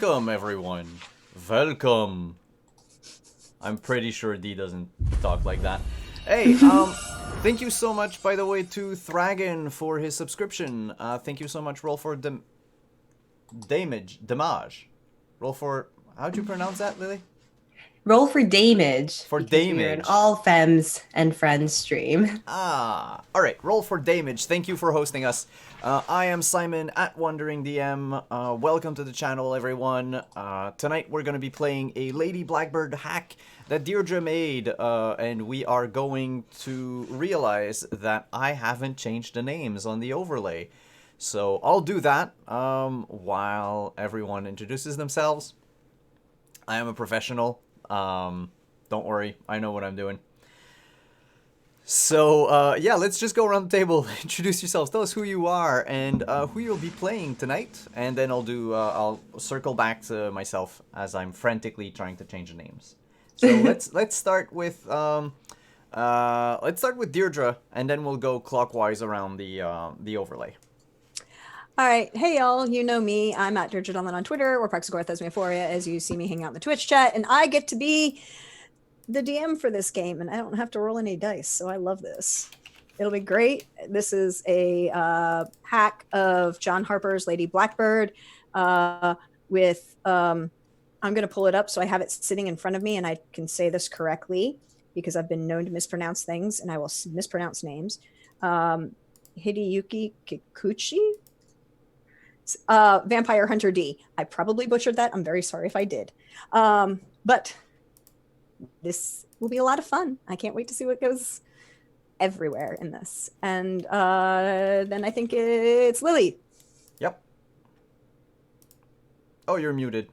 Welcome, everyone. Welcome. I'm pretty sure D doesn't talk like that. Hey, thank you so much, by the way, to Thragon for his subscription. Thank you so much, Roll for Damage. Roll for... How'd you pronounce that, Lily? Roll for damage. For because we are an damage. all femmes and friends stream. Alright, Roll for Damage. Thank you for hosting us. I am Simon at Wandering DM. Welcome to the channel, everyone. Tonight we're going to be playing a Lady Blackbird hack that Deirdre made, and we are going to realize that I haven't changed the names on the overlay. So I'll do that while everyone introduces themselves. I am a professional. Don't worry, I know what I'm doing. So, yeah, let's just go around the table, introduce yourselves, tell us who you are, and who you'll be playing tonight, and then I'll circle back to myself as I'm frantically trying to change the names. So let's start with Deirdre, and then we'll go clockwise around the overlay. All right. Hey, y'all. You know me. I'm at Deirdre Donlan on Twitter or Praxagorthesmephoria as you see me hang out in the Twitch chat. And I get to be the DM for this game, and I don't have to roll any dice. So I love this. It'll be great. This is a hack of John Harper's Lady Blackbird with, I'm going to pull it up so I have it sitting in front of me and I can say this correctly because I've been known to mispronounce things and I will mispronounce names. Hideyuki Kikuchi? Vampire Hunter D. I probably butchered that. I'm very sorry if I did. But this will be a lot of fun. I can't wait to see what goes everywhere in this. And then I think it's Lily. Yep. Oh, you're muted.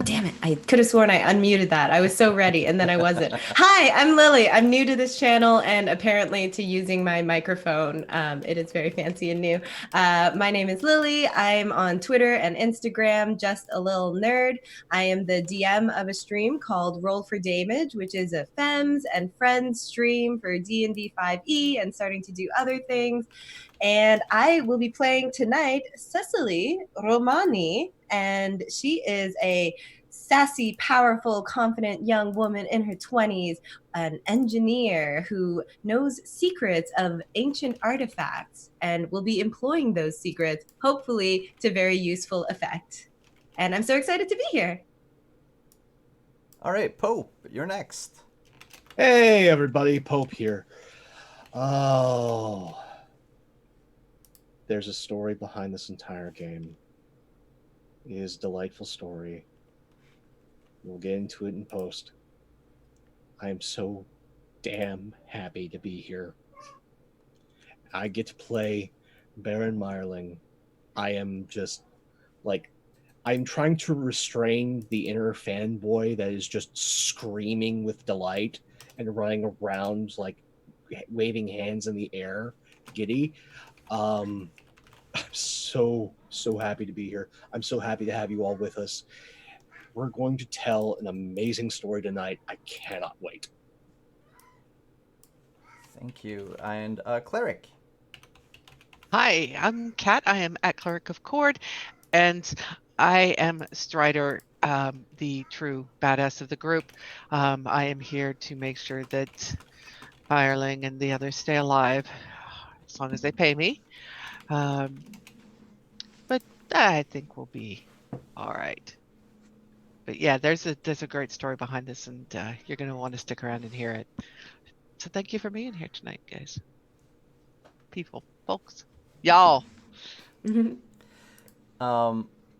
Damn it. I could have sworn I unmuted that. I was so ready and then I wasn't. Hi, I'm Lily. I'm new to this channel and apparently to using my microphone. It is very fancy and new. My name is Lily. I'm on Twitter and Instagram, just a little nerd. I am the DM of a stream called Roll for Damage, which is a Femmes and Friends stream for D&D 5e and starting to do other things. And I will be playing tonight Cecily Romani, and she is a sassy, powerful, confident young woman in her 20s, an engineer who knows secrets of ancient artifacts and will be employing those secrets, hopefully to very useful effect. And I'm so excited to be here. All right, Pope, you're next. Hey, everybody, Pope here. Oh, there's a story behind this entire game. It is a delightful story. We'll get into it in post. I am so damn happy to be here. I get to play Baron Meyerling. I am just, like, I'm trying to restrain the inner fanboy that is just screaming with delight and running around, like, waving hands in the air, giddy. I'm so happy to be here. I'm so happy to have you all with us. We're going to tell an amazing story tonight. I cannot wait. Thank you. And Cleric. Hi, I'm Kat. I am at Cleric of Cord, and I am Strider, the true badass of the group. I am here to make sure that Firling and the others stay alive, as long as they pay me. But I think we'll be all right. But yeah, there's a great story behind this, and you're going to want to stick around and hear it. So thank you for being here tonight, guys. People, folks, y'all.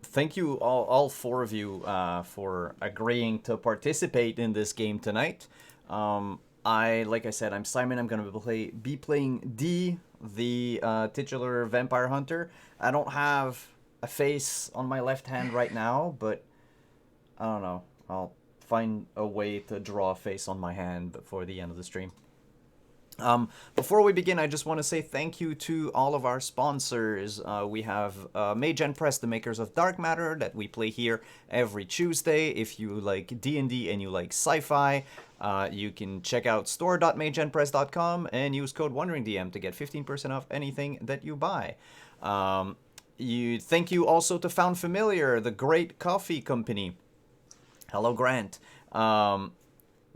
Thank you all four of you for agreeing to participate in this game tonight. Like I said, I'm Simon. I'm gonna be playing D, the titular vampire hunter. I don't have a face on my left hand right now, but I don't know. I'll find a way to draw a face on my hand before the end of the stream. Before we begin, I just want to say thank you to all of our sponsors. We have Mage and Press, the makers of Dark Matter, that we play here every Tuesday. If you like D&D and you like sci-fi, you can check out store.mageandpress.com and use code WanderingDM to get 15% off anything that you buy. Thank you also to Found Familiar, the great coffee company. Hello, Grant.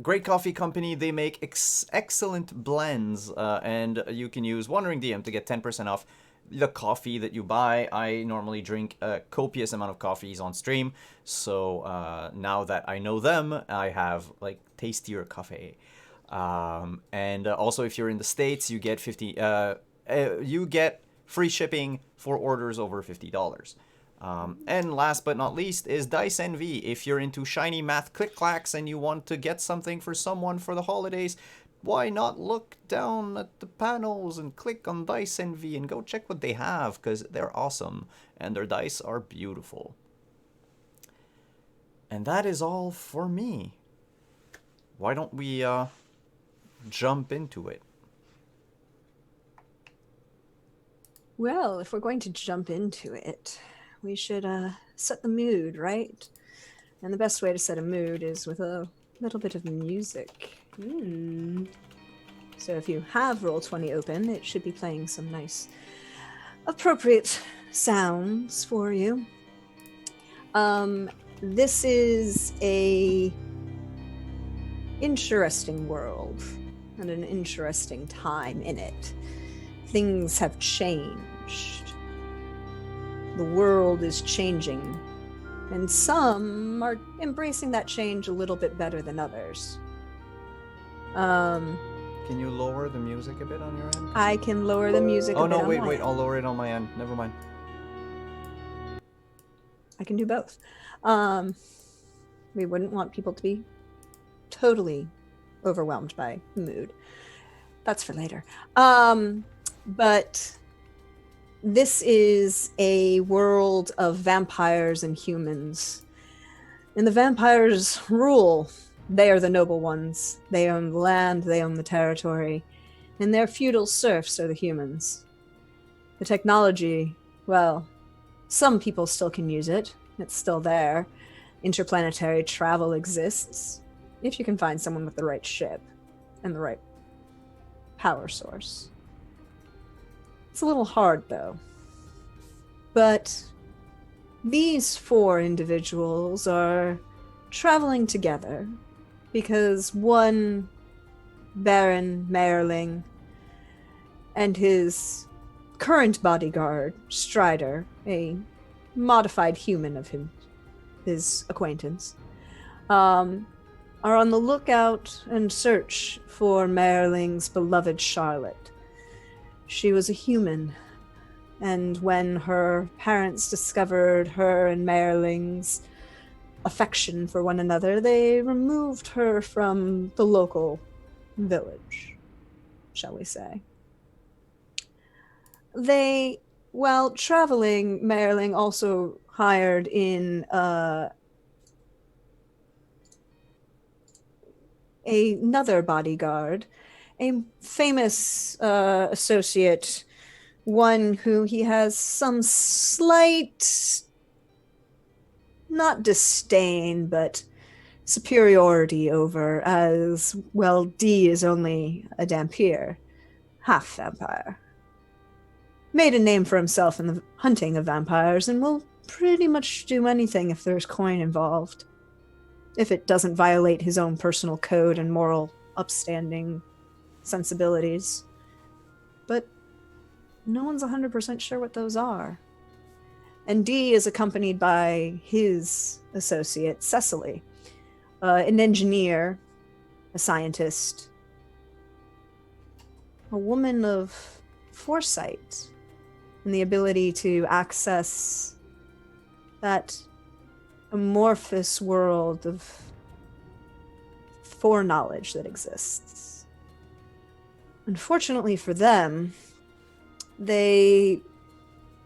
Great coffee company. They make excellent blends, and you can use Wandering DM to get 10% off the coffee that you buy. I normally drink a copious amount of coffees on stream, so now that I know them, I have like tastier coffee. And also, if you're in the States, you get you get free shipping for orders over $50. And last but not least is Dice Envy. If you're into shiny math click-clacks and you want to get something for someone for the holidays, why not look down at the panels and click on Dice Envy and go check what they have, because they're awesome and their dice are beautiful. And that is all for me. Why don't we jump into it? Well, if we're going to jump into it, we should set the mood, right? And the best way to set a mood is with a little bit of music. So if you have Roll20 open, it should be playing some nice, appropriate sounds for you. This is a interesting world and an interesting time in it. Things have changed. The world is changing, and some are embracing that change a little bit better than others. Can you lower the music a bit on your end? I can lower the music Oh a bit no, on wait, my end. I'll lower it on my end. Never mind. I can do both. We wouldn't want people to be totally overwhelmed by mood. That's for later. But this is a world of vampires and humans. And the vampires rule. They are the noble ones. They own the land, they own the territory. And their feudal serfs are the humans. The technology, well, some people still can use it. It's still there. Interplanetary travel exists, if you can find someone with the right ship and the right power source. It's a little hard, though. But these four individuals are traveling together because one Baron Merling and his current bodyguard, Strider, a modified human of his acquaintance, are on the lookout and search for Merling's beloved Charlotte. She was a human, and when her parents discovered her and Merling's affection for one another, they removed her from the local village, shall we say. While traveling, Merling also hired in another bodyguard, a famous associate, one who he has some slight, not disdain, but superiority over, as, well, D is only a Dhampir, half vampire. Made a name for himself in the hunting of vampires and will pretty much do anything if there's coin involved, if it doesn't violate his own personal code and moral upstanding sensibilities. But no one's 100% sure what those are. And D is accompanied by his associate, Cecily, an engineer, a scientist, a woman of foresight, and the ability to access that amorphous world of foreknowledge that exists. Unfortunately for them, they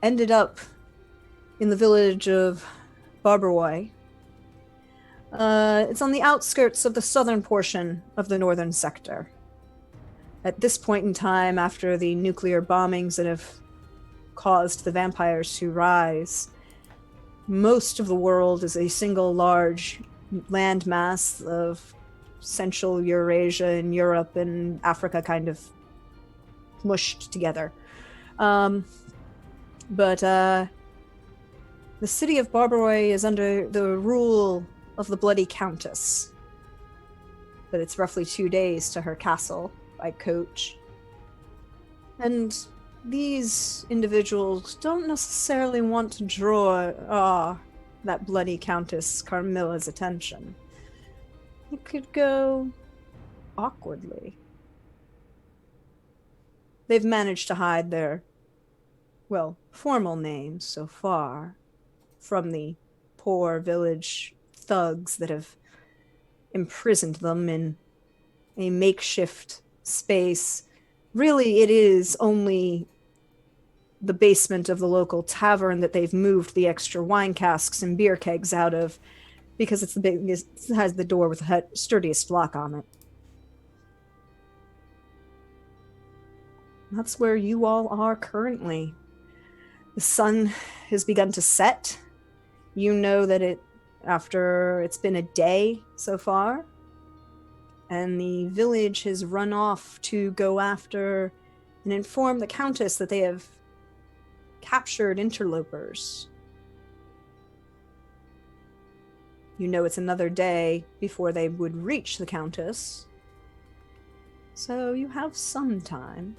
ended up in the village of Barberway. It's on the outskirts of the southern portion of the northern sector. At this point in time, after the nuclear bombings that have caused the vampires to rise, most of the world is a single large landmass of Central Eurasia and Europe and Africa kind of mushed together. But The city of Barbaroi is under the rule of the Bloody Countess. But it's roughly 2 days to her castle by coach. And these individuals don't necessarily want to draw that Bloody Countess Carmilla's attention. It could go awkwardly. They've managed to hide their, formal names so far from the poor village thugs that have imprisoned them in a makeshift space. Really, it is only the basement of the local tavern that they've moved the extra wine casks and beer kegs out of, because it's the biggest, it has the door with the sturdiest lock on it. That's where you all are currently. The sun has begun to set. You know that after it's been a day so far, and the village has run off to go after and inform the Countess that they have captured interlopers. You know it's another day before they would reach the Countess, so you have some time.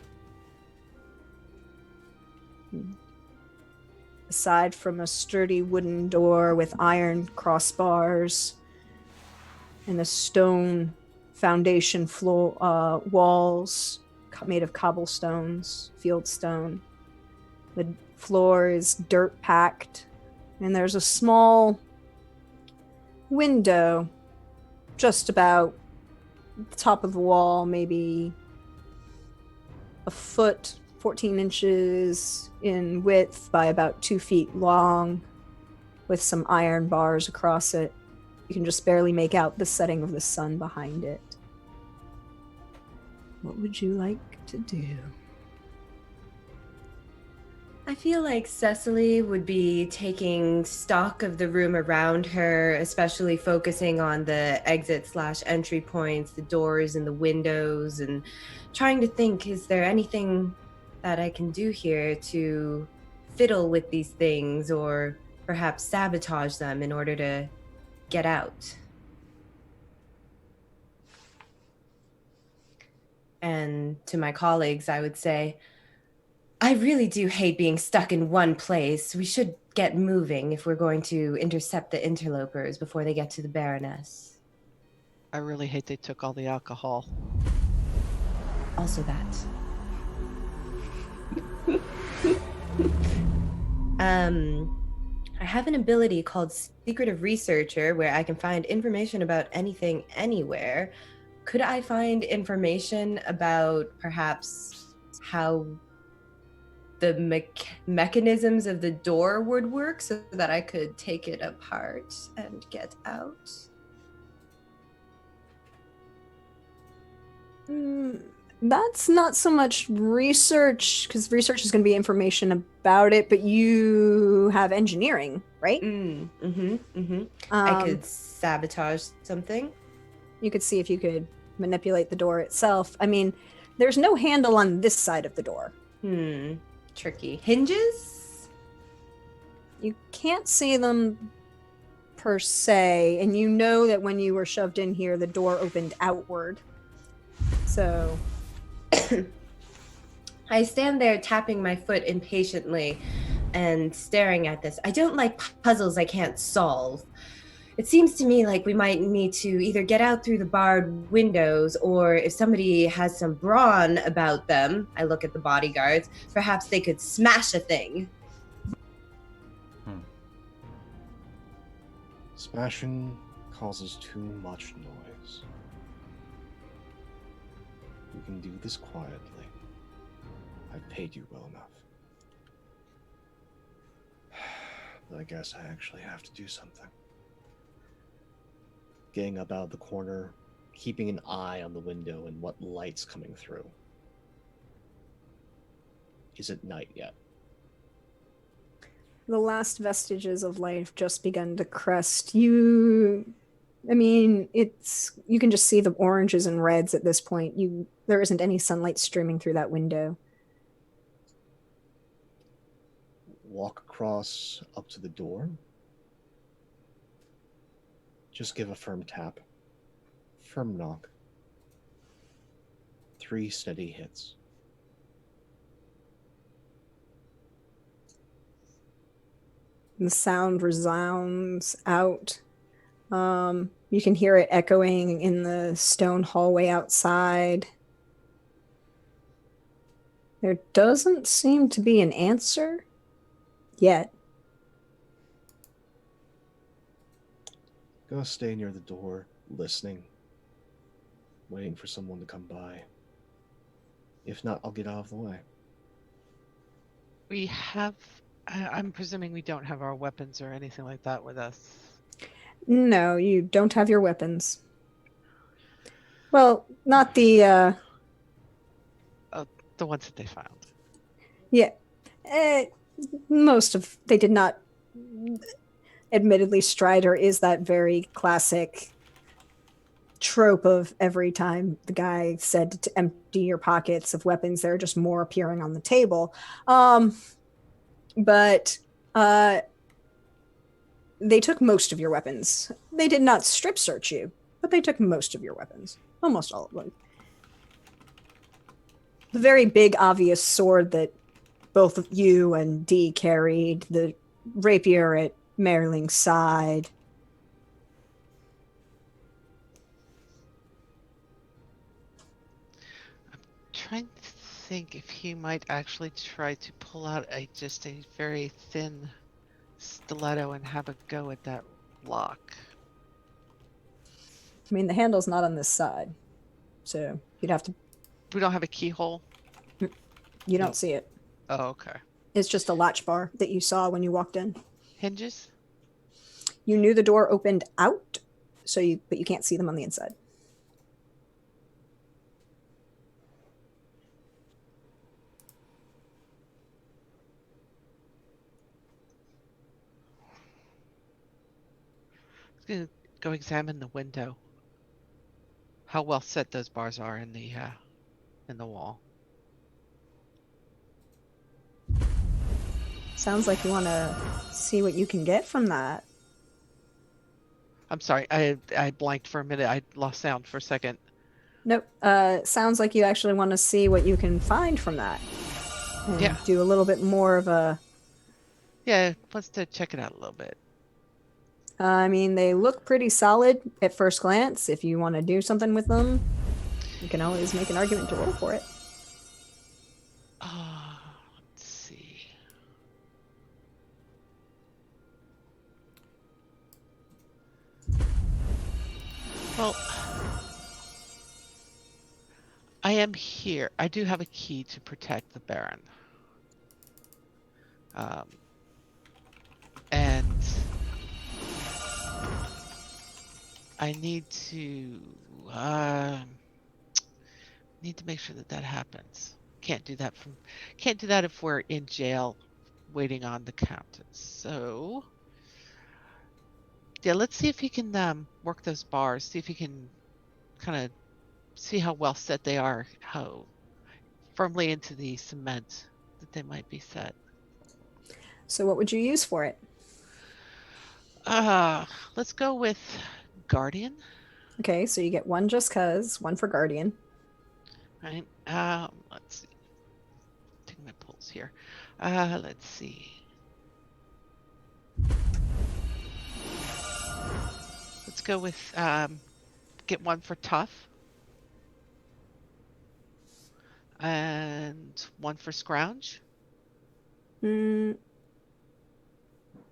Aside from a sturdy wooden door with iron crossbars and the stone foundation floor walls made of cobblestones, fieldstone. The floor is dirt packed, and there's a small window just about the top of the wall, maybe a foot, 14 inches in width by about 2 feet long, with some iron bars across it. You can just barely make out the setting of the sun behind it. What would you like to do? I feel like Cecily would be taking stock of the room around her, especially focusing on the exit/entry points, the doors and the windows, and trying to think, is there anything that I can do here to fiddle with these things or perhaps sabotage them in order to get out? And to my colleagues, I would say, I really do hate being stuck in one place. We should get moving if we're going to intercept the interlopers before they get to the Baroness. I really hate they took all the alcohol. Also that. I have an ability called Secretive Researcher where I can find information about anything anywhere. Could I find information about perhaps how the mechanisms of the door would work so that I could take it apart and get out? That's not so much research, because research is going to be information about it, but you have engineering, right? I could sabotage something. You could see if you could manipulate the door itself. I mean, there's no handle on this side of the door. Tricky. Hinges? You can't see them per se, and you know that when you were shoved in here, the door opened outward. So I stand there tapping my foot impatiently and staring at this. I don't like puzzles I can't solve. It seems to me like we might need to either get out through the barred windows, or if somebody has some brawn about them, I look at the bodyguards, perhaps they could smash a thing. Smashing causes too much noise. We can do this quietly. I've paid you well enough. But I guess I actually have to do something. Getting up out of the corner, keeping an eye on the window and what light's coming through. Is it night yet? The last vestiges of life just begun to crest. You can just see the oranges and reds at this point. There isn't any sunlight streaming through that window. walk across up to the door. Just give a firm tap. Firm knock. 3 steady hits. The sound resounds out. You can hear it echoing in the stone hallway outside. There doesn't seem to be an answer yet. Gonna stay near the door, listening, waiting for someone to come by. If not, I'll get out of the way. We have. I'm presuming we don't have our weapons or anything like that with us. No, you don't have your weapons. Well, not the, The ones that they found. yeah. They did not. Admittedly, Strider is that very classic trope of every time the guy said to empty your pockets of weapons, there are just more appearing on the table. But they took most of your weapons. They did not strip search you, but they took most of your weapons. Almost all of them. The very big, obvious sword that both of you and Dee carried, the rapier at Merling's side. Trying to think if he might actually try to pull out just a very thin stiletto and have a go at that lock. I mean, the handle's not on this side, so you'd have to. We don't have a keyhole. You don't No. see it. Oh, okay. It's just a latch bar that you saw when you walked in. Hinges. You knew the door opened out, but you can't see them on the inside. I'm gonna go examine the window. How well set those bars are in the wall. Sounds like you want to see what you can get from that. I'm sorry, I blanked for a minute. I lost sound for a second. Nope. Sounds like you actually want to see what you can find from that. And Yeah. do a little bit more of a. Yeah, wants to check it out a little bit. I mean, they look pretty solid at first glance. If you want to do something with them, you can always make an argument to roll for it. Let's see. Well, I am here. I do have a key to protect the Baron. And I need to make sure that happens. Can't do that if we're in jail waiting on the countess. So yeah, let's see if he can work those bars, see if he can kind of see how well set they are, how firmly into the cement that they might be set. So what would you use for it? Let's go with Guardian. Okay, so you get one just cause, one for Guardian. Right. Let's see. Take my pulse here. Let's see. Let's go with get one for Tough. And one for Scrounge. Mm,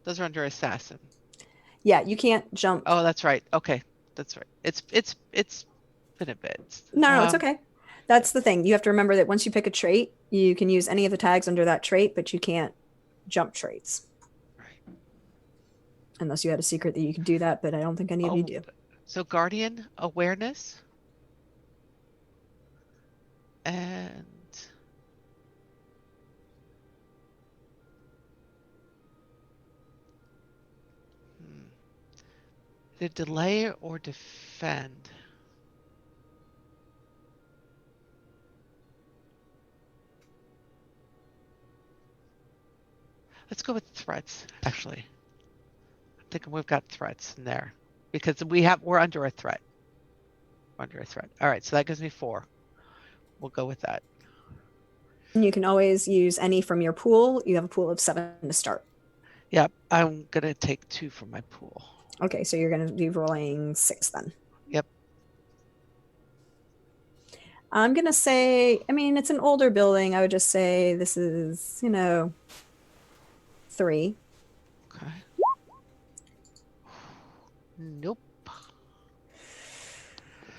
Those are under Assassin. yeah, you can't jump. Oh, that's right. Okay, that's right. It's been a bit. No, it's okay. That's the thing. You have to remember that once you pick a trait, you can use any of the tags under that trait, but you can't jump traits. Right. Unless you had a secret that you could do that, but I don't think any of you do. So Guardian, Awareness, and the Delay or Defend. Let's go with threats, actually. I'm thinking we've got threats in there. Because we're under a threat. We're under a threat. All right, so that gives me 4. We'll go with that. And you can always use any from your pool. You have a pool of 7 to start. Yep, I'm gonna take 2 from my pool. Okay, so you're going to be rolling 6 then. Yep. I'm going to say, I mean, it's an older building. I would just say this is, 3. Okay. Nope.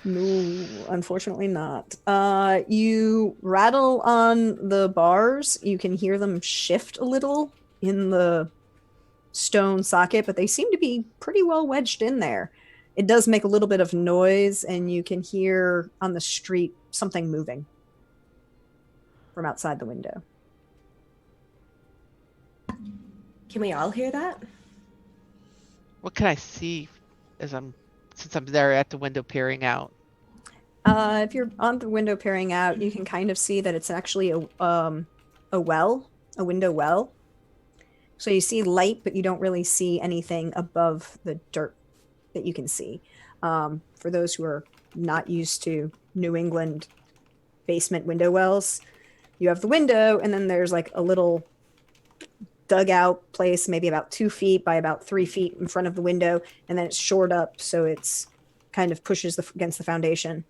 No, unfortunately not. You rattle on the bars. You can hear them shift a little in the stone socket, but they seem to be pretty well wedged in there. It does make a little bit of noise, and you can hear on the street something moving from outside the window. Can we all hear that? What can I see since I'm there at the window peering out? If you're on the window peering out, you can kind of see that it's actually a window well. So you see light, but you don't really see anything above the dirt that you can see. For those who are not used to New England basement window wells, you have the window, and then there's like a little dugout place, maybe about 2 feet by about 3 feet in front of the window, and then it's shored up so it's kind of pushes against the foundation.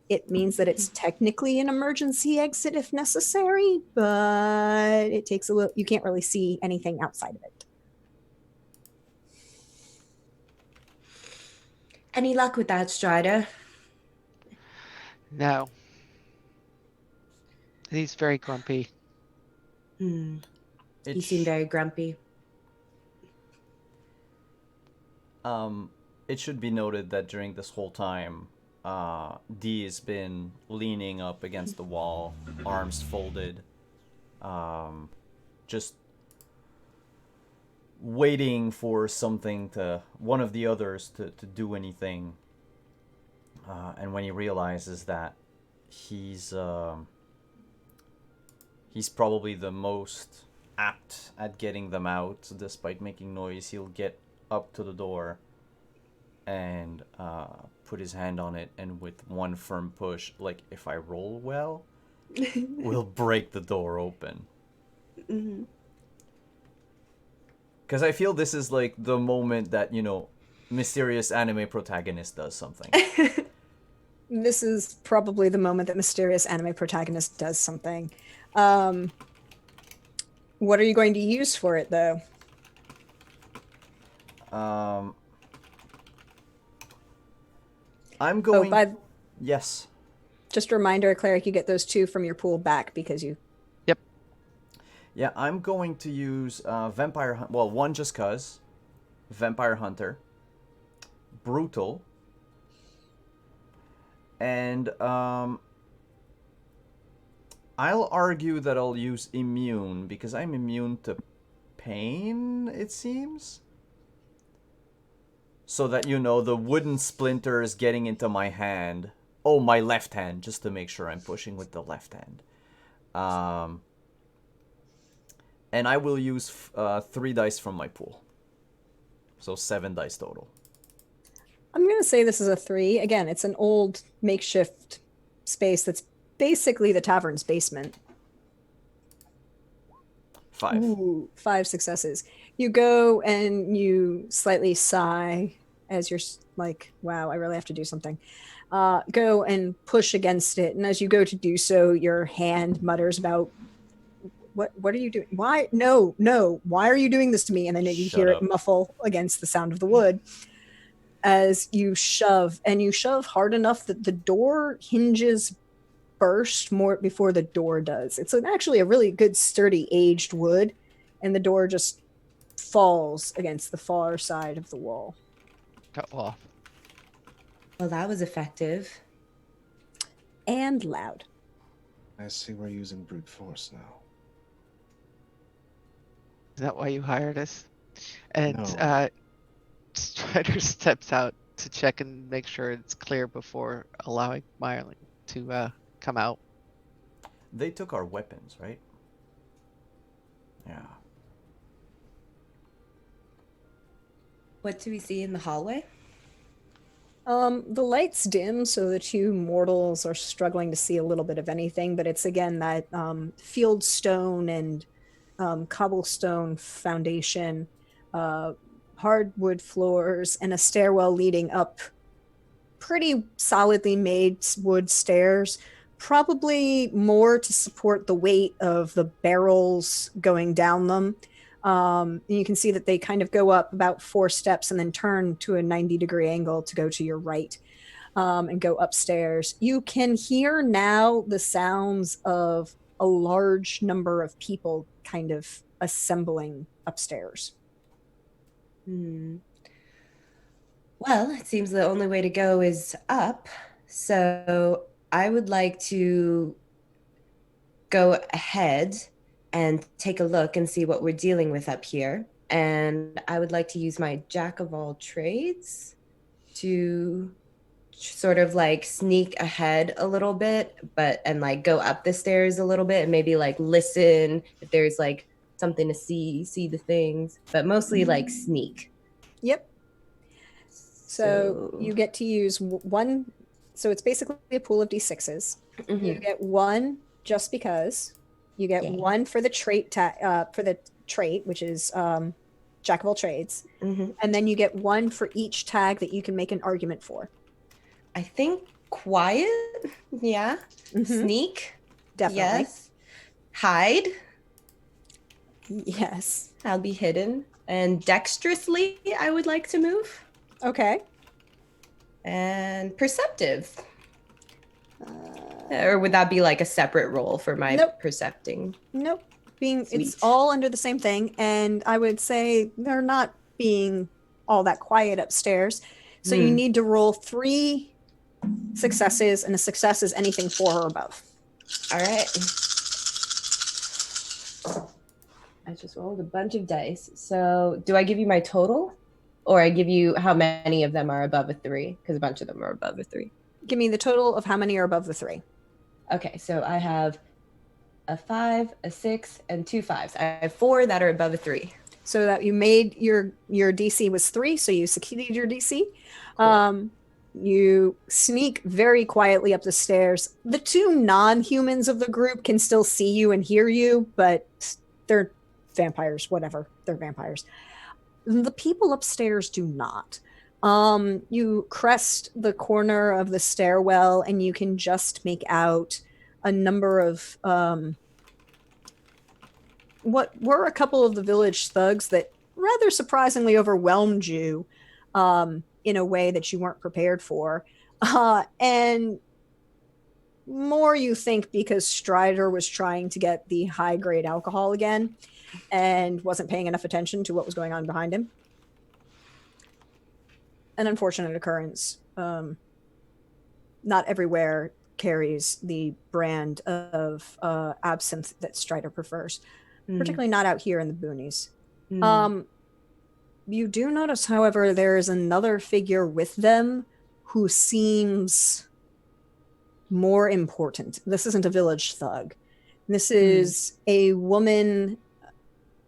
It means that it's technically an emergency exit if necessary, but it takes a little, you can't really see anything outside of it. Any luck with that, Strider? No. He's very grumpy. You It seem very grumpy. It should be noted that during this whole time, D has been leaning up against the wall, arms folded, just waiting for one of the others to do anything. And when he realizes that he's probably the most apt at getting them out, despite making noise, he'll get up to the door and put his hand on it, and with one firm push, like if I roll well, we'll break the door open. Mm-hmm. Because I feel this is like the moment that, mysterious anime protagonist does something. This is probably the moment that mysterious anime protagonist does something. What are you going to use for it, though? I'm going... Oh, Yes. just a reminder, Cleric, you get those 2 from your pool back because you... Yep. Yeah, I'm going to use Vampire... Well, one just cause. Vampire Hunter. Brutal. And I'll argue that I'll use Immune, because I'm immune to pain, it seems. So that, the wooden splinters getting into my hand. Oh, my left hand, just to make sure I'm pushing with the left hand. And I will use 3 dice from my pool. So 7 dice total. I'm going to say this is a 3. Again, it's an old makeshift space that's basically the tavern's basement. 5. Ooh, 5 successes. You go and you slightly sigh as you're like, wow, I really have to do something. Go and push against it. And as you go to do so, your hand mutters about, what are you doing? Why? No. Why are you doing this to me? And then you hear it muffle against the sound of the wood as you shove, and you shove hard enough that the door hinges burst more before the door does. It's actually a really good, sturdy, aged wood, and the door just falls against the far side of the wall. Well, that was effective. And loud. I see we're using brute force now. is that why you hired us? And No. Strider steps out to check and make sure it's clear before allowing Myerling to come out. They took our weapons, right? Yeah. What do we see in the hallway? The light's dim, so the two mortals are struggling to see a little bit of anything, but it's again that field stone and cobblestone foundation, hardwood floors, and a stairwell leading up pretty solidly made wood stairs, probably more to support the weight of the barrels going down them. And you can see that they kind of go up about 4 steps and then turn to a 90-degree angle to go to your right, and go upstairs. You can hear now the sounds of a large number of people kind of assembling upstairs. Well, it seems the only way to go is up. So I would like to go ahead and take a look and see what we're dealing with up here. And I would like to use my jack of all trades to sort of like sneak ahead a little bit, and like go up the stairs a little bit and maybe like listen if there's like something to see the things, but mostly like sneak. Yep. So you get to use one. So it's basically a pool of d6s. Mhm. You get one just because. You get Yay. one for the trait, which is jack of all trades, Mhm. and then you get one for each tag that you can make an argument for. I think quiet, yeah. Mhm. Sneak, Definitely. yes. Hide, Yes. I'll be hidden. And dexterously, I would like to move. Okay. And perceptive. Or would that be like a separate role for my Nope. percepting? Nope. It's Sweet. all under the same thing, and I would say they're not being all that quiet upstairs. So you need to roll 3 successes, and a success is anything 4 or above. All right. I just rolled a bunch of dice. So do I give you my total? Or I give you how many of them are above a 3? Because a bunch of them are above a 3. Give me the total of how many are above the 3. Okay, so I have a 5, a 6, and 2 5s. I have 4 that are above a 3. So that you made your DC was 3, so you succeeded your DC. Cool. You sneak very quietly up the stairs. The 2 non-humans of the group can still see you and hear you, but they're vampires, whatever. They're vampires. The people upstairs do not. You crest the corner of the stairwell and you can just make out a number of what were a couple of the village thugs that rather surprisingly overwhelmed you in a way that you weren't prepared for. And more you think because Strider was trying to get the high grade alcohol again and wasn't paying enough attention to what was going on behind him. An unfortunate occurrence. Not everywhere carries the brand of absinthe that Strider prefers, particularly not out here in the boonies. You do notice, however, there is another figure with them who seems more important. This isn't a village thug. This is a woman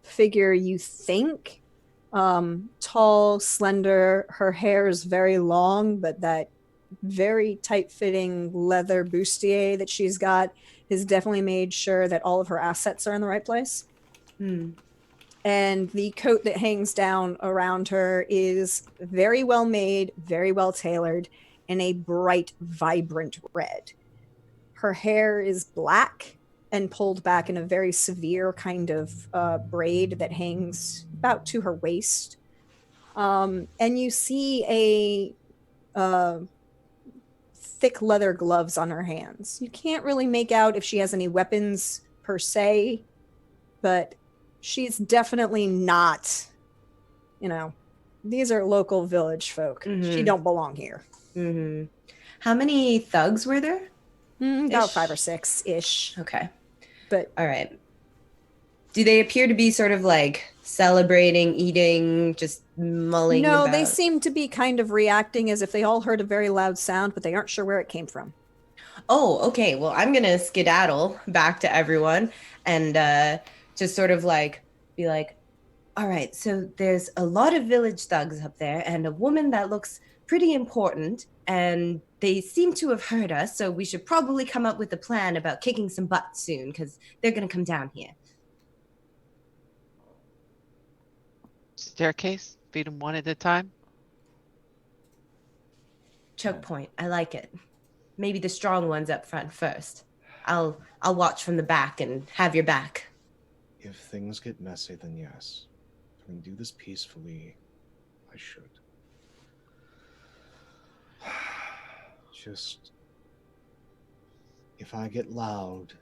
figure, you think. Tall, slender, her hair is very long, but that very tight-fitting leather bustier that she's got has definitely made sure that all of her assets are in the right place. And the coat that hangs down around her is very well made, very well tailored, in a bright, vibrant red. Her hair is black and pulled back in a very severe kind of braid that hangs about to her waist. And you see a thick leather gloves on her hands. You can't really make out if she has any weapons per se, but she's definitely not, these are local village folk. She don't belong here. How many thugs were there? About 5 or 6-ish. Okay. But all right. Do they appear to be sort of like celebrating, eating, just mulling no, about? they seem to be kind of reacting as if they all heard a very loud sound, but they aren't sure where it came from. Oh, okay. Well, I'm going to skedaddle back to everyone and just sort of like be like, All right, so there's a lot of village thugs up there and a woman that looks pretty important, and they seem to have heard us, so we should probably come up with a plan about kicking some butt soon, because they're going to come down here. Staircase, feed them one at a time. Choke point, I like it. Maybe the strong ones up front first. I'll watch from the back and have your back. If things get messy, then yes. If we can do this peacefully, I should. Just, if I get loud,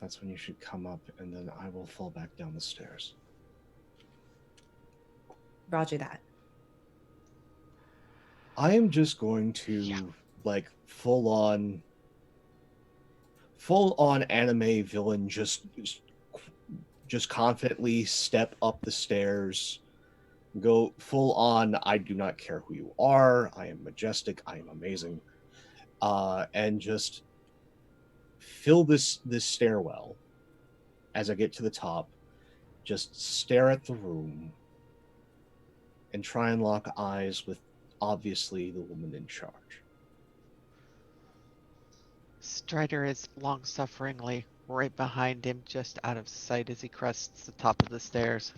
that's when you should come up, and then I will fall back down the stairs. Roger that. I am just going to, like, full on anime villain, just confidently step up the stairs, go full on, I do not care who you are, I am majestic, I am amazing, and just fill this stairwell as I get to the top, just stare at the room, and try and lock eyes with, obviously, the woman in charge. Strider is long-sufferingly right behind him, just out of sight as he crests the top of the stairs.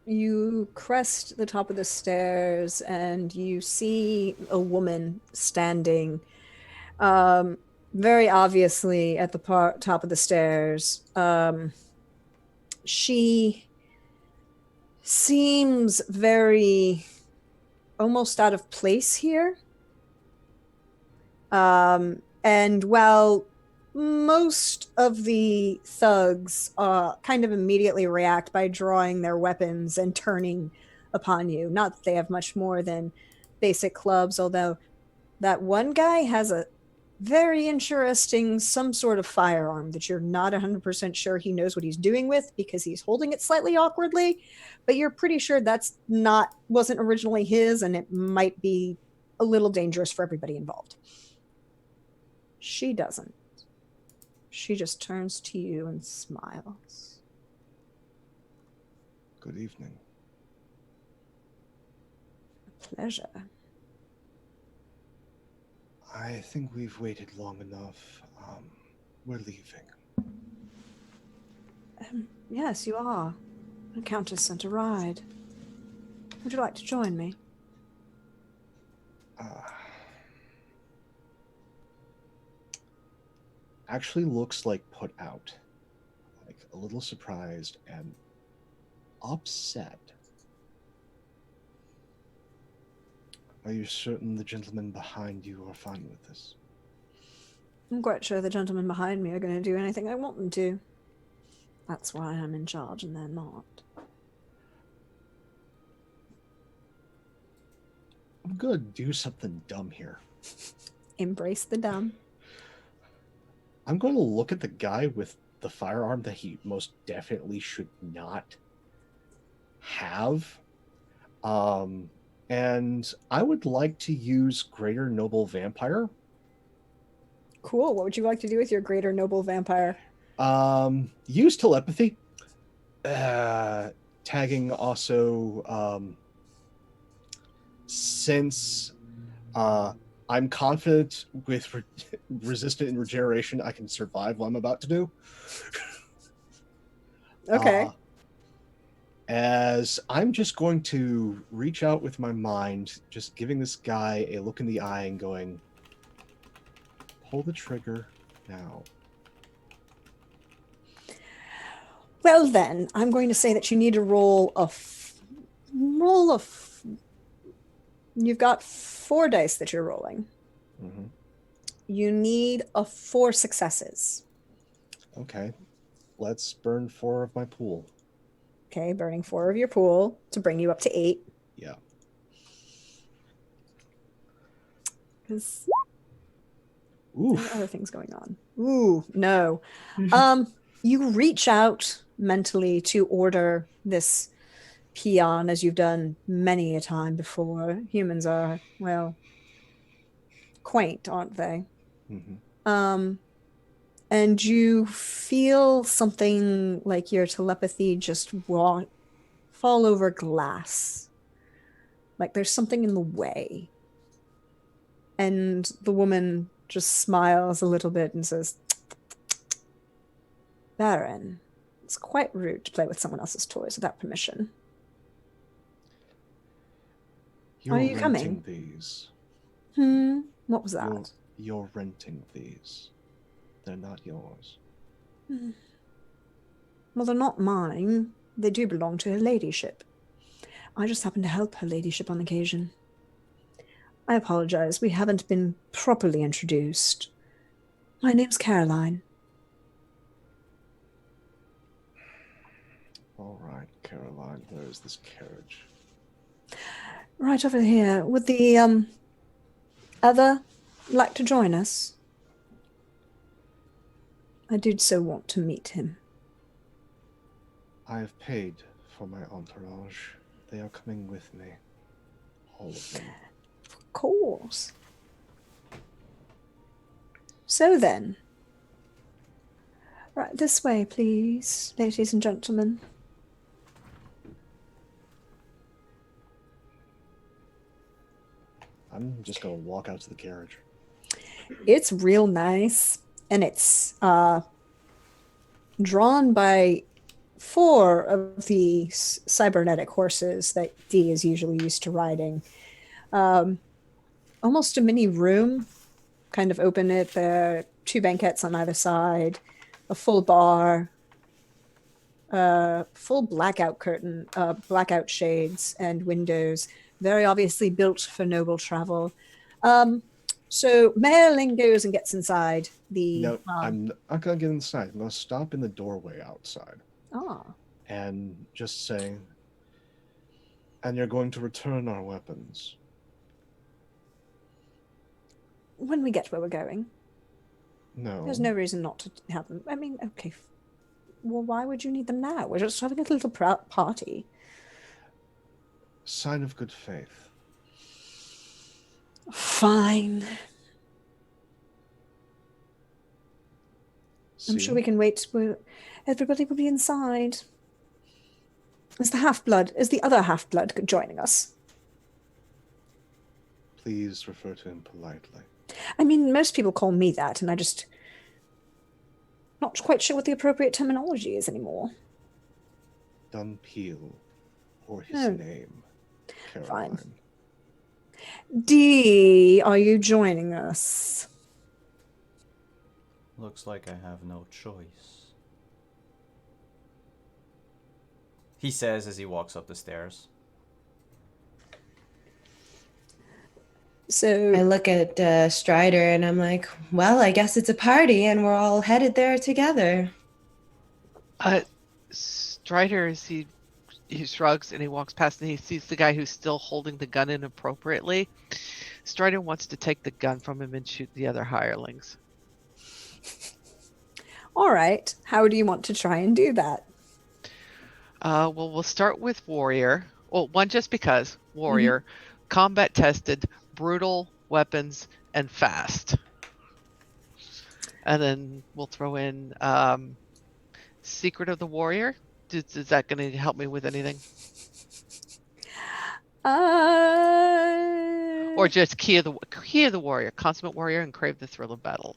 You crest the top of the stairs and you see a woman standing very obviously at the top of the stairs. She seems very almost out of place here. And while most of the thugs kind of immediately react by drawing their weapons and turning upon you, not that they have much more than basic clubs, although that one guy has a very interesting some sort of firearm that you're not 100% sure he knows what he's doing with because he's holding it slightly awkwardly, but you're pretty sure that's wasn't originally his, and it might be a little dangerous for everybody involved. She doesn't. She just turns to you and smiles. Good evening. A pleasure. I think we've waited long enough. We're leaving. Yes, you are. The Countess sent a ride. Would you like to join me? Actually looks like put out. Like a little surprised and upset. Are you certain the gentlemen behind you are fine with this? I'm quite sure the gentlemen behind me are going to do anything I want them to. That's why I'm in charge and they're not. I'm gonna do something dumb here. Embrace the dumb. I'm going to look at the guy with the firearm that he most definitely should not have. And I would like to use Greater Noble Vampire. Cool. What would you like to do with your Greater Noble Vampire? Use telepathy. Tagging also, since I'm confident with resistant and regeneration, I can survive what I'm about to do. Okay. As I'm just going to reach out with my mind, just giving this guy a look in the eye and going, pull the trigger now. Well then, I'm going to say that you need to roll You've got 4 dice that you're rolling. Mm-hmm. You need 4 successes. Okay. Let's burn 4 of my pool. Okay, burning 4 of your pool to bring you up to 8. Yeah. Because Oof. there are other things going on. Ooh, no. You reach out mentally to order this peon, as you've done many a time before. Humans are, well, quaint, aren't they? Mm-hmm. and you feel something like your telepathy just fall over glass. Like there's something in the way. And the woman just smiles a little bit and says, Baron, it's quite rude to play with someone else's toys without permission. You're Are you renting coming? these. What was that? You're renting these. They're not yours. Well, they're not mine. They do belong to her ladyship. I just happen to help her ladyship on occasion. I apologize. We haven't been properly introduced. My name's Caroline. All right, Caroline, where is this carriage? Right over here. Would the other like to join us? I did so want to meet him. I have paid for my entourage. They are coming with me. All of them. Of course. So then. Right this way, please, ladies and gentlemen. I'm just gonna walk out to the carriage. It's real nice, and it's drawn by 4 of the cybernetic horses that Dee is usually used to riding. Almost a mini room, kind of open it. There are 2 banquettes on either side, a full bar, full blackout curtain, blackout shades and windows, very obviously built for noble travel. So Marilyn goes and gets inside the. No, I'm not gonna get inside. I'm gonna stop in the doorway outside Ah, and just say, and you're going to return our weapons. when we get where we're going, No. there's no reason not to have them. I mean, okay. Well, why would you need them now? We're just having a little party. Sign of good faith. Fine. I'm sure See? we can wait. Everybody will be inside. Is the other half-blood joining us? Please refer to him politely. I mean, most people call me that, and I just not quite sure what the appropriate terminology is anymore. Dhampir, or his Oh. name, Caroline. Fine. Dee, are you joining us? Looks like I have no choice. He says as he walks up the stairs. So I look at Strider and I'm like, well, I guess it's a party and we're all headed there together. Strider, as he shrugs and he walks past and he sees the guy who's still holding the gun inappropriately. Strider wants to take the gun from him and shoot the other hirelings. all right. How do you want to try and do that? Well, we'll start with Warrior. Well, one just because Warrior, combat tested, brutal weapons, and fast. And then we'll throw in Secret of the Warrior. Is that going to help me with anything? Or just Key of the Warrior, Consummate Warrior, and Crave the Thrill of Battle.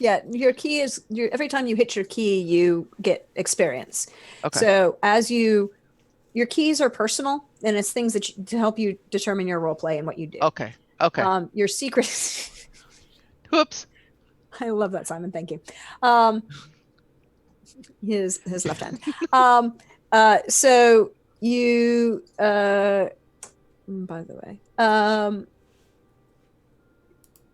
Yeah, your key is every time you hit your key, you get experience. Okay. So your keys are personal, and it's things that to help you determine your role play and what you do. Okay. Your secret. Whoops. I love that, Simon. Thank you. His left hand. So you. By the way.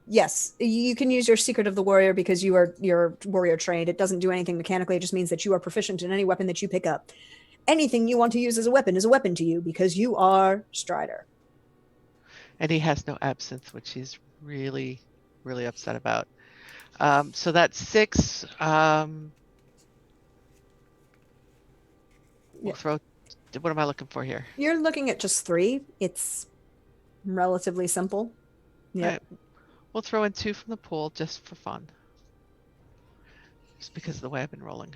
Yes, you can use your Secret of the Warrior because you're warrior trained. It doesn't do anything mechanically. It just means that you are proficient in any weapon that you pick up. Anything you want to use as a weapon is a weapon to you because you are Strider. And he has no absinthe, which he's really, really upset about. So that's 6. We'll throw. What am I looking for here? You're looking at just 3. It's relatively simple. Yeah. Right. We'll throw in 2 from the pool just for fun. It's because of the way I've been rolling.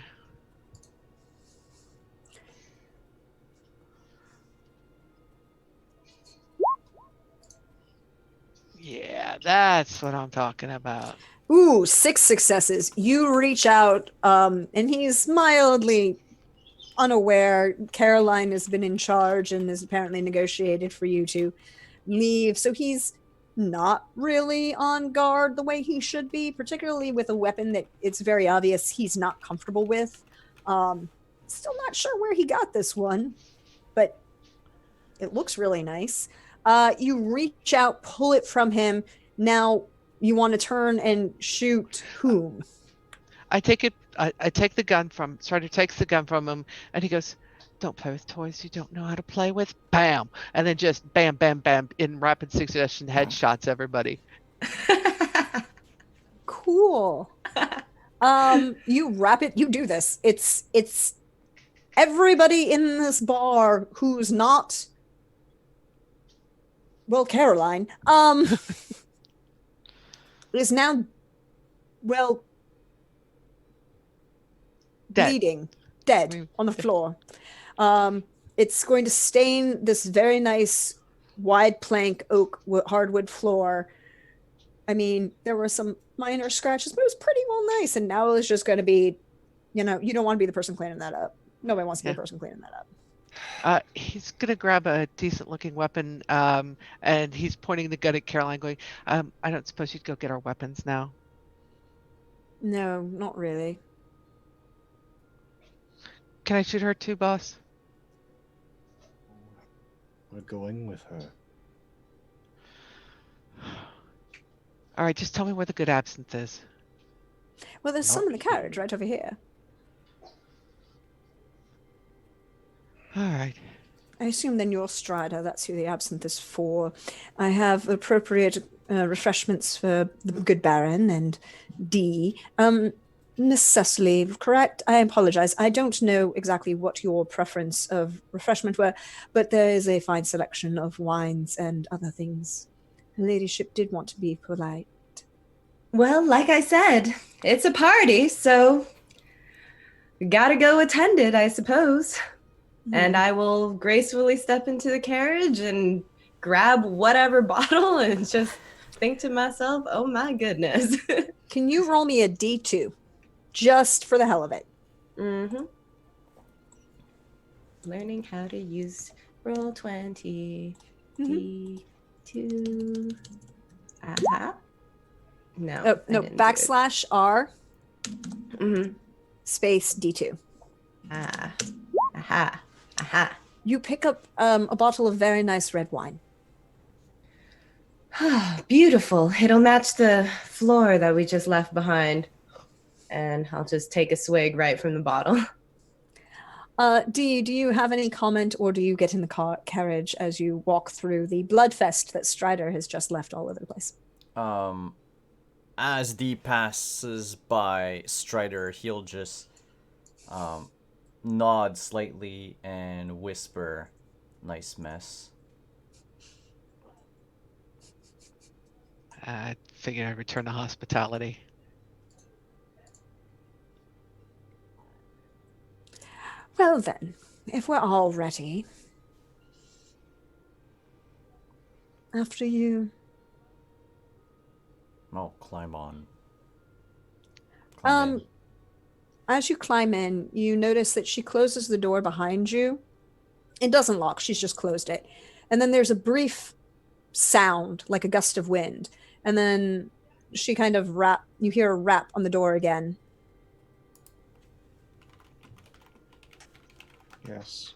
Yeah, that's what I'm talking about. Ooh, 6 successes. You reach out, and he's mildly unaware. Caroline has been in charge and has apparently negotiated for you to leave. So he's not really on guard the way he should be, particularly with a weapon that it's very obvious he's not comfortable with. Still not sure where he got this one, but it looks really nice. You reach out, pull it from him. Now you want to turn and shoot whom? I take it. I take the gun from. Strider takes the gun from him, and he goes, "Don't play with toys you don't know how to play with." Bam, and then just bam, bam, bam in rapid succession, headshots everybody. Cool. You do this. It's everybody in this bar who's not, well, Caroline, is now, well, Dead. bleeding, dead on the floor. It's going to stain this very nice wide plank oak hardwood floor. I mean, there were some minor scratches, but it was pretty well nice. And now it's just going to be, you don't want to be the person cleaning that up. Nobody wants to be the person cleaning that up. He's gonna grab a decent-looking weapon, and he's pointing the gun at Caroline, going, "I don't suppose you'd go get our weapons now." No, not really. Can I shoot her too, boss? We're going with her. All right, just tell me where the good absinthe is. Well, there's some in the carriage right over here. All right. I assume then you're Strider. That's who the absinthe is for. I have appropriate refreshments for the good Baron and D. Miss Cecily, correct? I apologize. I don't know exactly what your preference of refreshment were, but there is a fine selection of wines and other things. Her ladyship did want to be polite. Well, like I said, it's a party, so we gotta go attend it, I suppose. And I will gracefully step into the carriage and grab whatever bottle and just think to myself, oh my goodness. Can you roll me a D2? Just for the hell of it. Mm-hmm. Learning how to use roll 20. D2. Aha. No. Oh, no, backslash R. Mm-hmm. Space D2. Ah. Aha. Aha. You pick up a bottle of very nice red wine. Beautiful. It'll match the floor that we just left behind. And I'll just take a swig right from the bottle. Do you have any comment, or do you get in the carriage as you walk through the bloodfest that Strider has just left all over the place? As Dee passes by Strider, he'll just nod slightly and whisper, "Nice mess." I figured I'd return the hospitality. Well then, if we're all ready, after you. Oh, climb on. In. As you climb in, you notice that she closes the door behind you. It doesn't lock, she's just closed it. And then there's a brief sound, like a gust of wind. And then she kind of you hear a rap on the door again. Yes.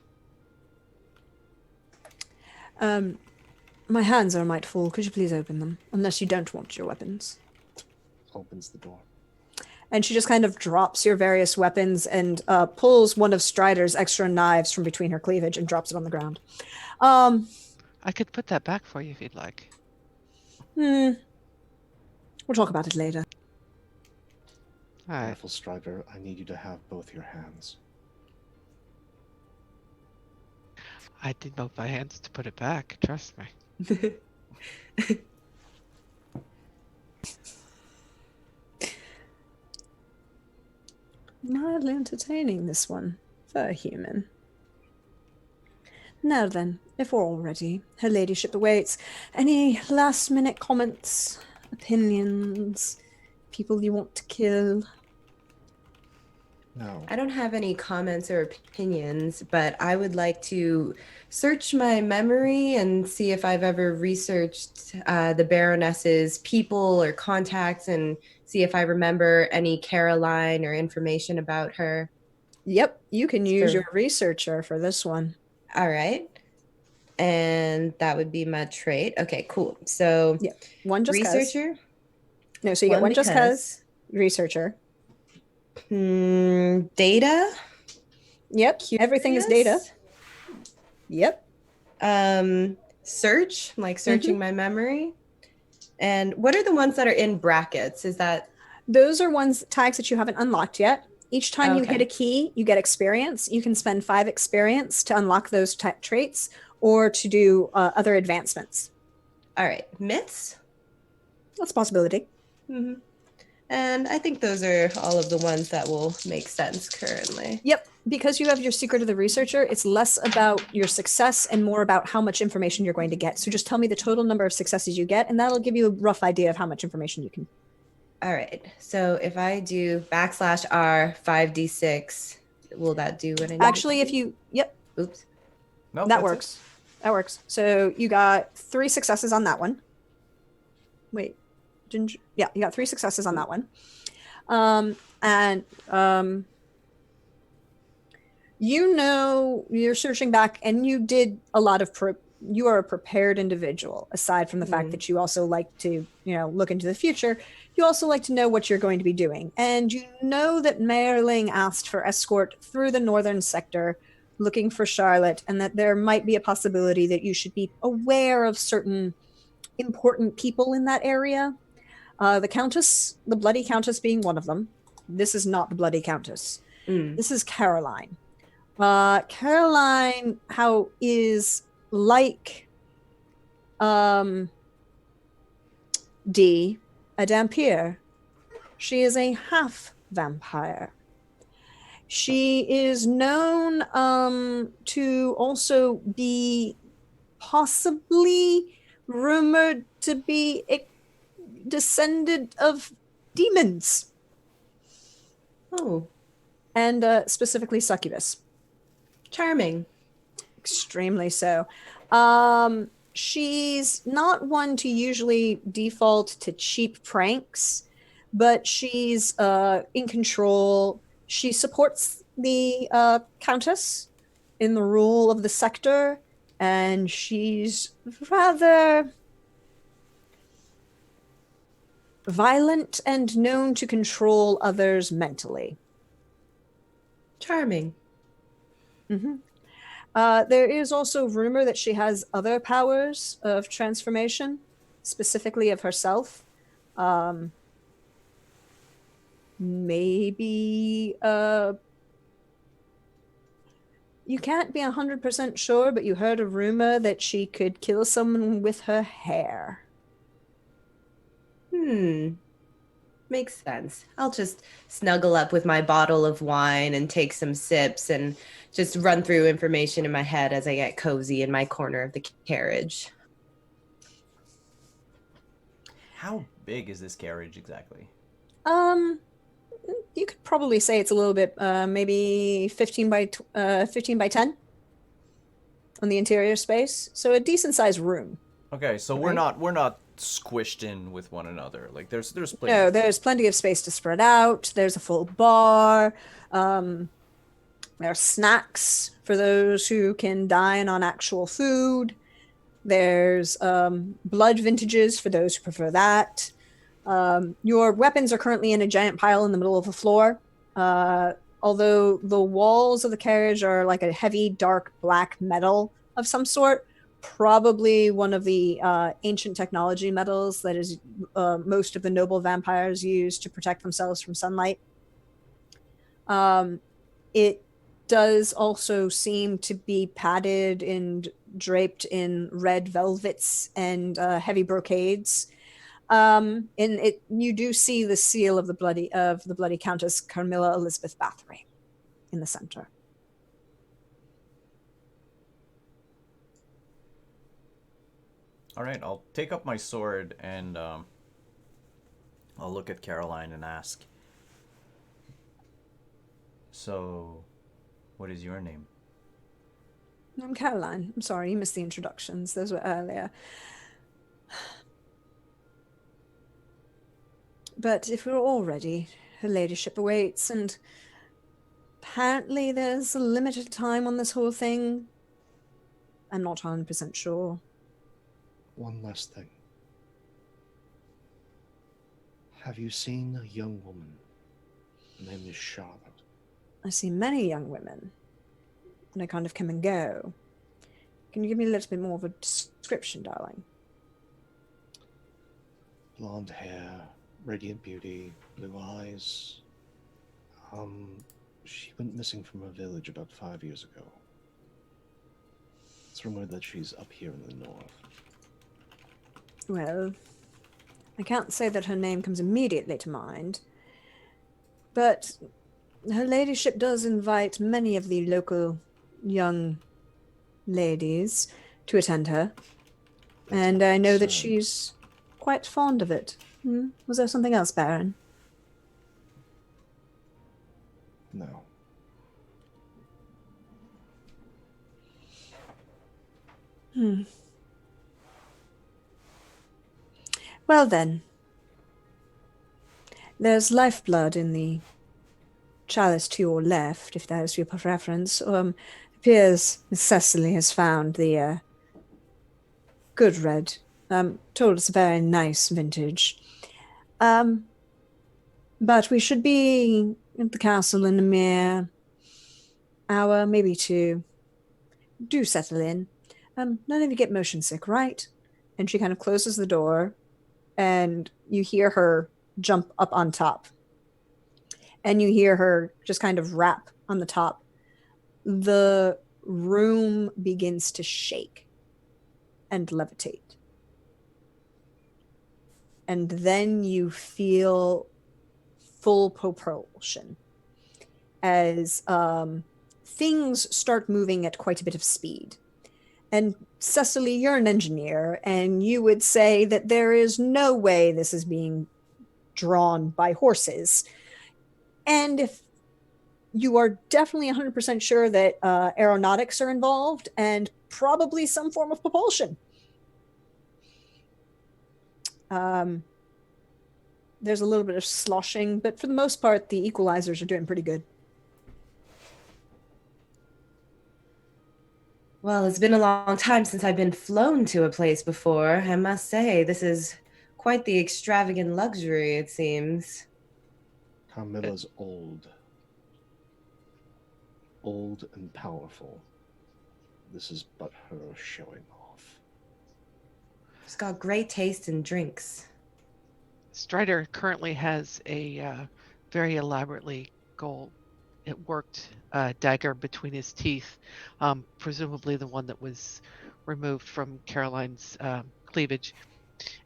My hands are a mite full. Could you please open them? Unless you don't want your weapons. Opens the door. And she just kind of drops your various weapons and pulls one of Strider's extra knives from between her cleavage and drops it on the ground. I could put that back for you if you'd like. We'll talk about it later. All right. Careful, Strider. I need you to have both your hands. I did both my hands to put it back. Trust me. Mildly entertaining, this one, for a human. Now then, if we're all ready, her ladyship awaits. Any last-minute comments, opinions, people you want to kill? No. I don't have any comments or opinions, but I would like to search my memory and see if I've ever researched the Baroness's people or contacts and see if I remember any Caroline or information about her. Yep, you can use Sure. your researcher for this one. All right. And that would be my trait. Okay, cool. So Yep, one just 'cause. researcher. No, so you get one just because. researcher. Data. Yep, everything is data. Yep. Search, like searching my memory. And what are the ones that are in brackets? Is that Those are tags that you haven't unlocked yet. Each time you hit Okay. a key, you get experience. You can spend 5 experience to unlock those traits or to do other advancements. all right? Myths. That's a possibility. Mm-hmm. And I think those are all of the ones that will make sense currently. Yep, because you have your secret of the researcher, it's less about your success and more about how much information you're going to get. So just tell me the total number of successes you get, and that'll give you a rough idea of how much information you can. All right. So if I do /R 5d6, will that do what I need? Actually, if you, yep, Oops. No, that that's works. That works. So you got 3 successes on that one. Wait, didn't you? Yeah, you got 3 successes on that one. You know, you're searching back, and you did a lot of you are a prepared individual. Aside from the fact that you also like to, look into the future, you also like to know what you're going to be doing. And you know that Mayorling asked for escort through the northern sector, looking for Charlotte, and that there might be a possibility that you should be aware of certain important people in that area. The Countess, the Bloody Countess being one of them. This is not the Bloody Countess. This is Caroline. Caroline, how is like D, a Dhampir. She is a half vampire. She is known to also be possibly rumored to be a descendant of demons. Oh. And specifically succubus. Charming. Extremely so. She's not one to usually default to cheap pranks, but she's in control. She supports the Countess in the rule of the sector, and she's rather violent and known to control others mentally. Charming. Mm-hmm. There is also rumor that she has other powers of transformation, specifically of herself. Maybe you can't be 100% sure, but you heard a rumor that she could kill someone with her hair. Makes sense. I'll just snuggle up with my bottle of wine and take some sips and just run through information in my head as I get cozy in my corner of the carriage. How big is this carriage exactly? You could probably say it's a little bit, maybe 15 by 10 on the interior space. So a decent sized room. Okay, so Right. we're not squished in with one another. Like there's plenty. No, there's plenty of space to spread out. There's a full bar. There are snacks for those who can dine on actual food. There's blood vintages for those who prefer that. Your weapons are currently in a giant pile in the middle of the floor. Although the walls of the carriage are like a heavy, dark black metal of some sort, probably one of the ancient technology metals that is most of the noble vampires use to protect themselves from sunlight. It does also seem to be padded and draped in red velvets and heavy brocades. In it, you do see the seal of the bloody Countess Carmilla Elizabeth Bathory in the center. All right, I'll take up my sword and I'll look at Caroline and ask. So, what is your name? I'm Caroline. I'm sorry, you missed the introductions. Those were earlier. But if we're all ready, her ladyship awaits, and apparently there's a limited time on this whole thing. I'm not 100% sure. One last thing. Have you seen a young woman? Her name is Charlotte. I see many young women, and they kind of come and go. Can you give me a little bit more of a description, darling? Blonde hair, radiant beauty, blue eyes. She went missing from her village about 5 years ago. It's rumored that she's up here in the north. Well, I can't say that her name comes immediately to mind, but her ladyship does invite many of the local young ladies to attend her, and I know that she's quite fond of it. Was there something else, Baron? No. Well then, there's lifeblood in the chalice to your left, if that is your preference. Appears Miss Cecily has found the good red. Told it's a very nice vintage. But we should be at the castle in a mere hour, maybe two. Do settle in. None of you get motion sick, right? And she kind of closes the door, and you hear her jump up on top. And you hear her just kind of rap on the top. The room begins to shake and levitate. And then you feel full propulsion as things start moving at quite a bit of speed. And Cecily, you're an engineer, and you would say that there is no way this is being drawn by horses. And if you are definitely 100% sure that aeronautics are involved and probably some form of propulsion. There's a little bit of sloshing, but for the most part, the equalizers are doing pretty good. Well, it's been a long time since I've been flown to a place before. I must say, this is quite the extravagant luxury, it seems. Carmilla's old. Old and powerful. This is but her showing off. She's got great taste in drinks. Strider currently has a very elaborately worked dagger between his teeth, presumably the one that was removed from Caroline's cleavage,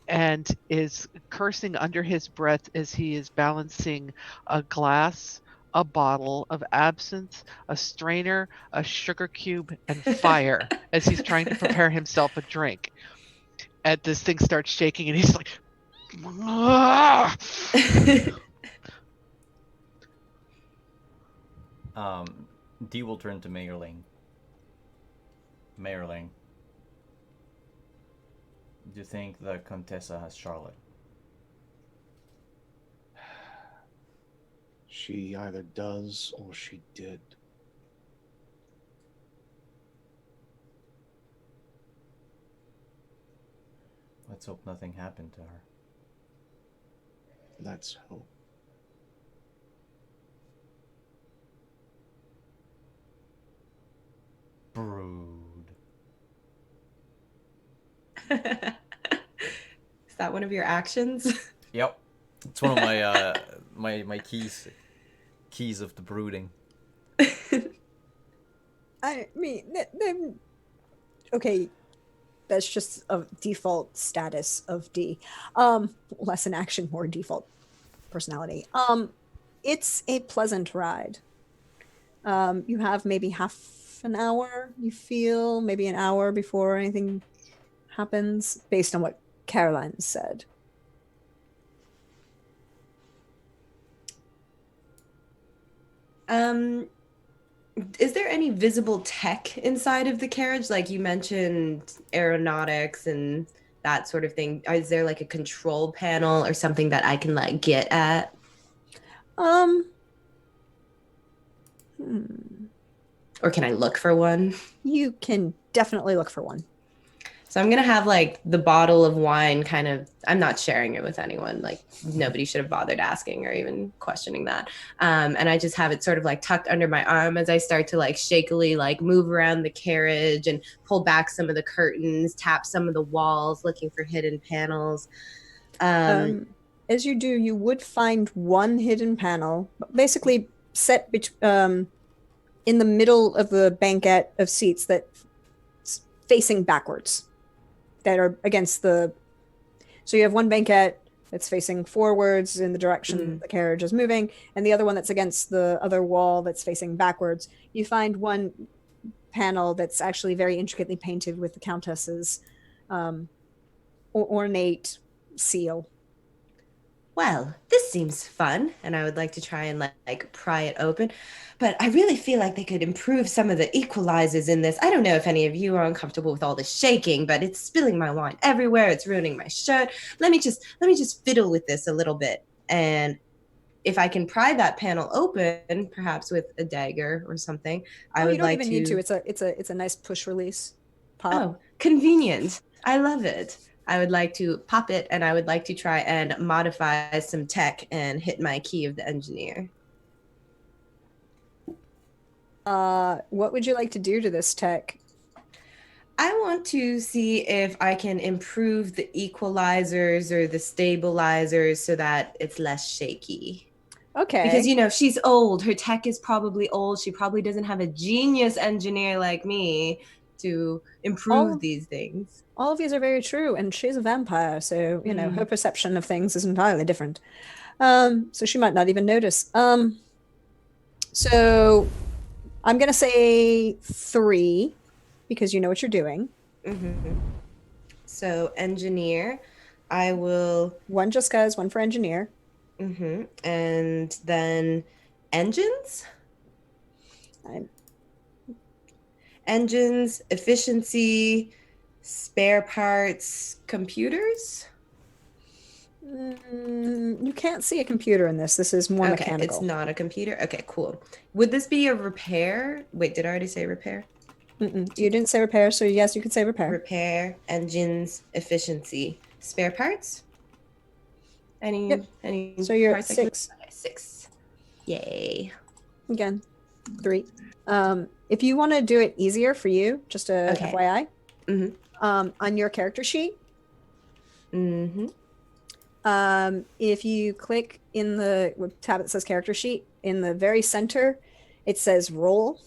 and is cursing under his breath as he is balancing a glass, a bottle of absinthe, a strainer, a sugar cube, and fire as he's trying to prepare himself a drink. And this thing starts shaking, and he's like, Dee will turn to Mayorling. Mayorling, do you think the Contessa has Charlotte? She either does or she did. Let's hope nothing happened to her. Let's hope. Brood. Is that one of your actions? Yep. It's one of my my keys of the brooding. I mean, okay, That's just a default status of D. Less an action, more default personality. It's a pleasant ride. You have maybe half an hour, you feel, maybe an hour before anything happens, based on what Caroline said. Is there any visible tech inside of the carriage? Like you mentioned aeronautics and that sort of thing. Is there like a control panel or something that I can like get at? Um, Or can I look for one? You can definitely look for one. So I'm going to have like the bottle of wine kind of, I'm not sharing it with anyone. Like nobody should have bothered asking or even questioning that. And I just have it sort of like tucked under my arm as I start to like shakily like move around the carriage and pull back some of the curtains, tap some of the walls, looking for hidden panels. As you do, you would find one hidden panel, basically set in the middle of the banquette of seats that's facing backwards, that are against the. So you have one banquette that's facing forwards in the direction the carriage is moving, and the other one that's against the other wall that's facing backwards. You find one panel that's actually very intricately painted with the Countess's ornate seal. Well, this seems fun, and I would like to try and like pry it open. But I really feel like they could improve some of the equalizers in this. I don't know if any of you are uncomfortable with all the shaking, but it's spilling my wine everywhere. It's ruining my shirt. Let me just fiddle with this a little bit. And if I can pry that panel open, perhaps with a dagger or something, I would like to. You don't even need to. It's a nice push release pop. Oh, convenient. I love it. I would like to pop it, and I would like to try and modify some tech and hit my key of the engineer. What would you like to do to this tech? I want to see if I can improve the equalizers or the stabilizers so that it's less shaky. Okay. Because, you know, she's old. Her tech is probably old. She probably doesn't have a genius engineer like me to improve these things. All of these are very true, and she's a vampire, so, you know, her perception of things is entirely different. So she might not even notice. So I'm going to say 3, because you know what you're doing. So engineer, I will... 1 just cause, 1 for engineer. And then engines? Engines, efficiency, spare parts, computers? You can't see a computer in this. This is more mechanical. It's not a computer? Okay, cool. Would this be a repair? Wait, did I already say repair? You didn't say repair, so yes, you could say repair. Repair, engines, efficiency, spare parts? Any so you're parts at 6. 6. Yay. Again, 3. If you want to do it easier for you, just a FYI, on your character sheet, if you click in the tab that says character sheet, in the very center, it says roll.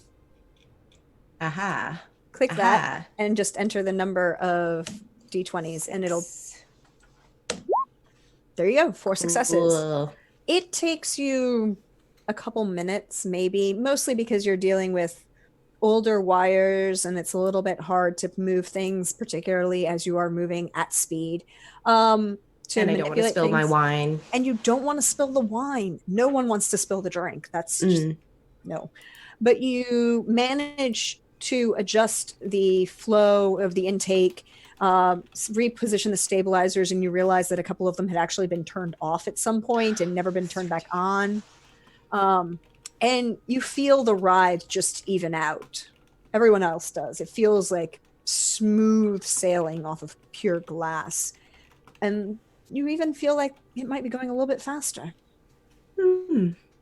Click that and just enter the number of d20s, and it'll. There you go, 4 successes. Cool. It takes you a couple minutes, maybe, mostly because you're dealing with older wires and it's a little bit hard to move things, particularly as you are moving at speed. And I don't want to spill my wine. And you don't want to spill the wine. No one wants to spill the drink. That's just, no. But you manage to adjust the flow of the intake, reposition the stabilizers, and you realize that a couple of them had actually been turned off at some point and never been turned back on. And you feel the ride just even out. Everyone else does. It feels like smooth sailing off of pure glass. And you even feel like it might be going a little bit faster.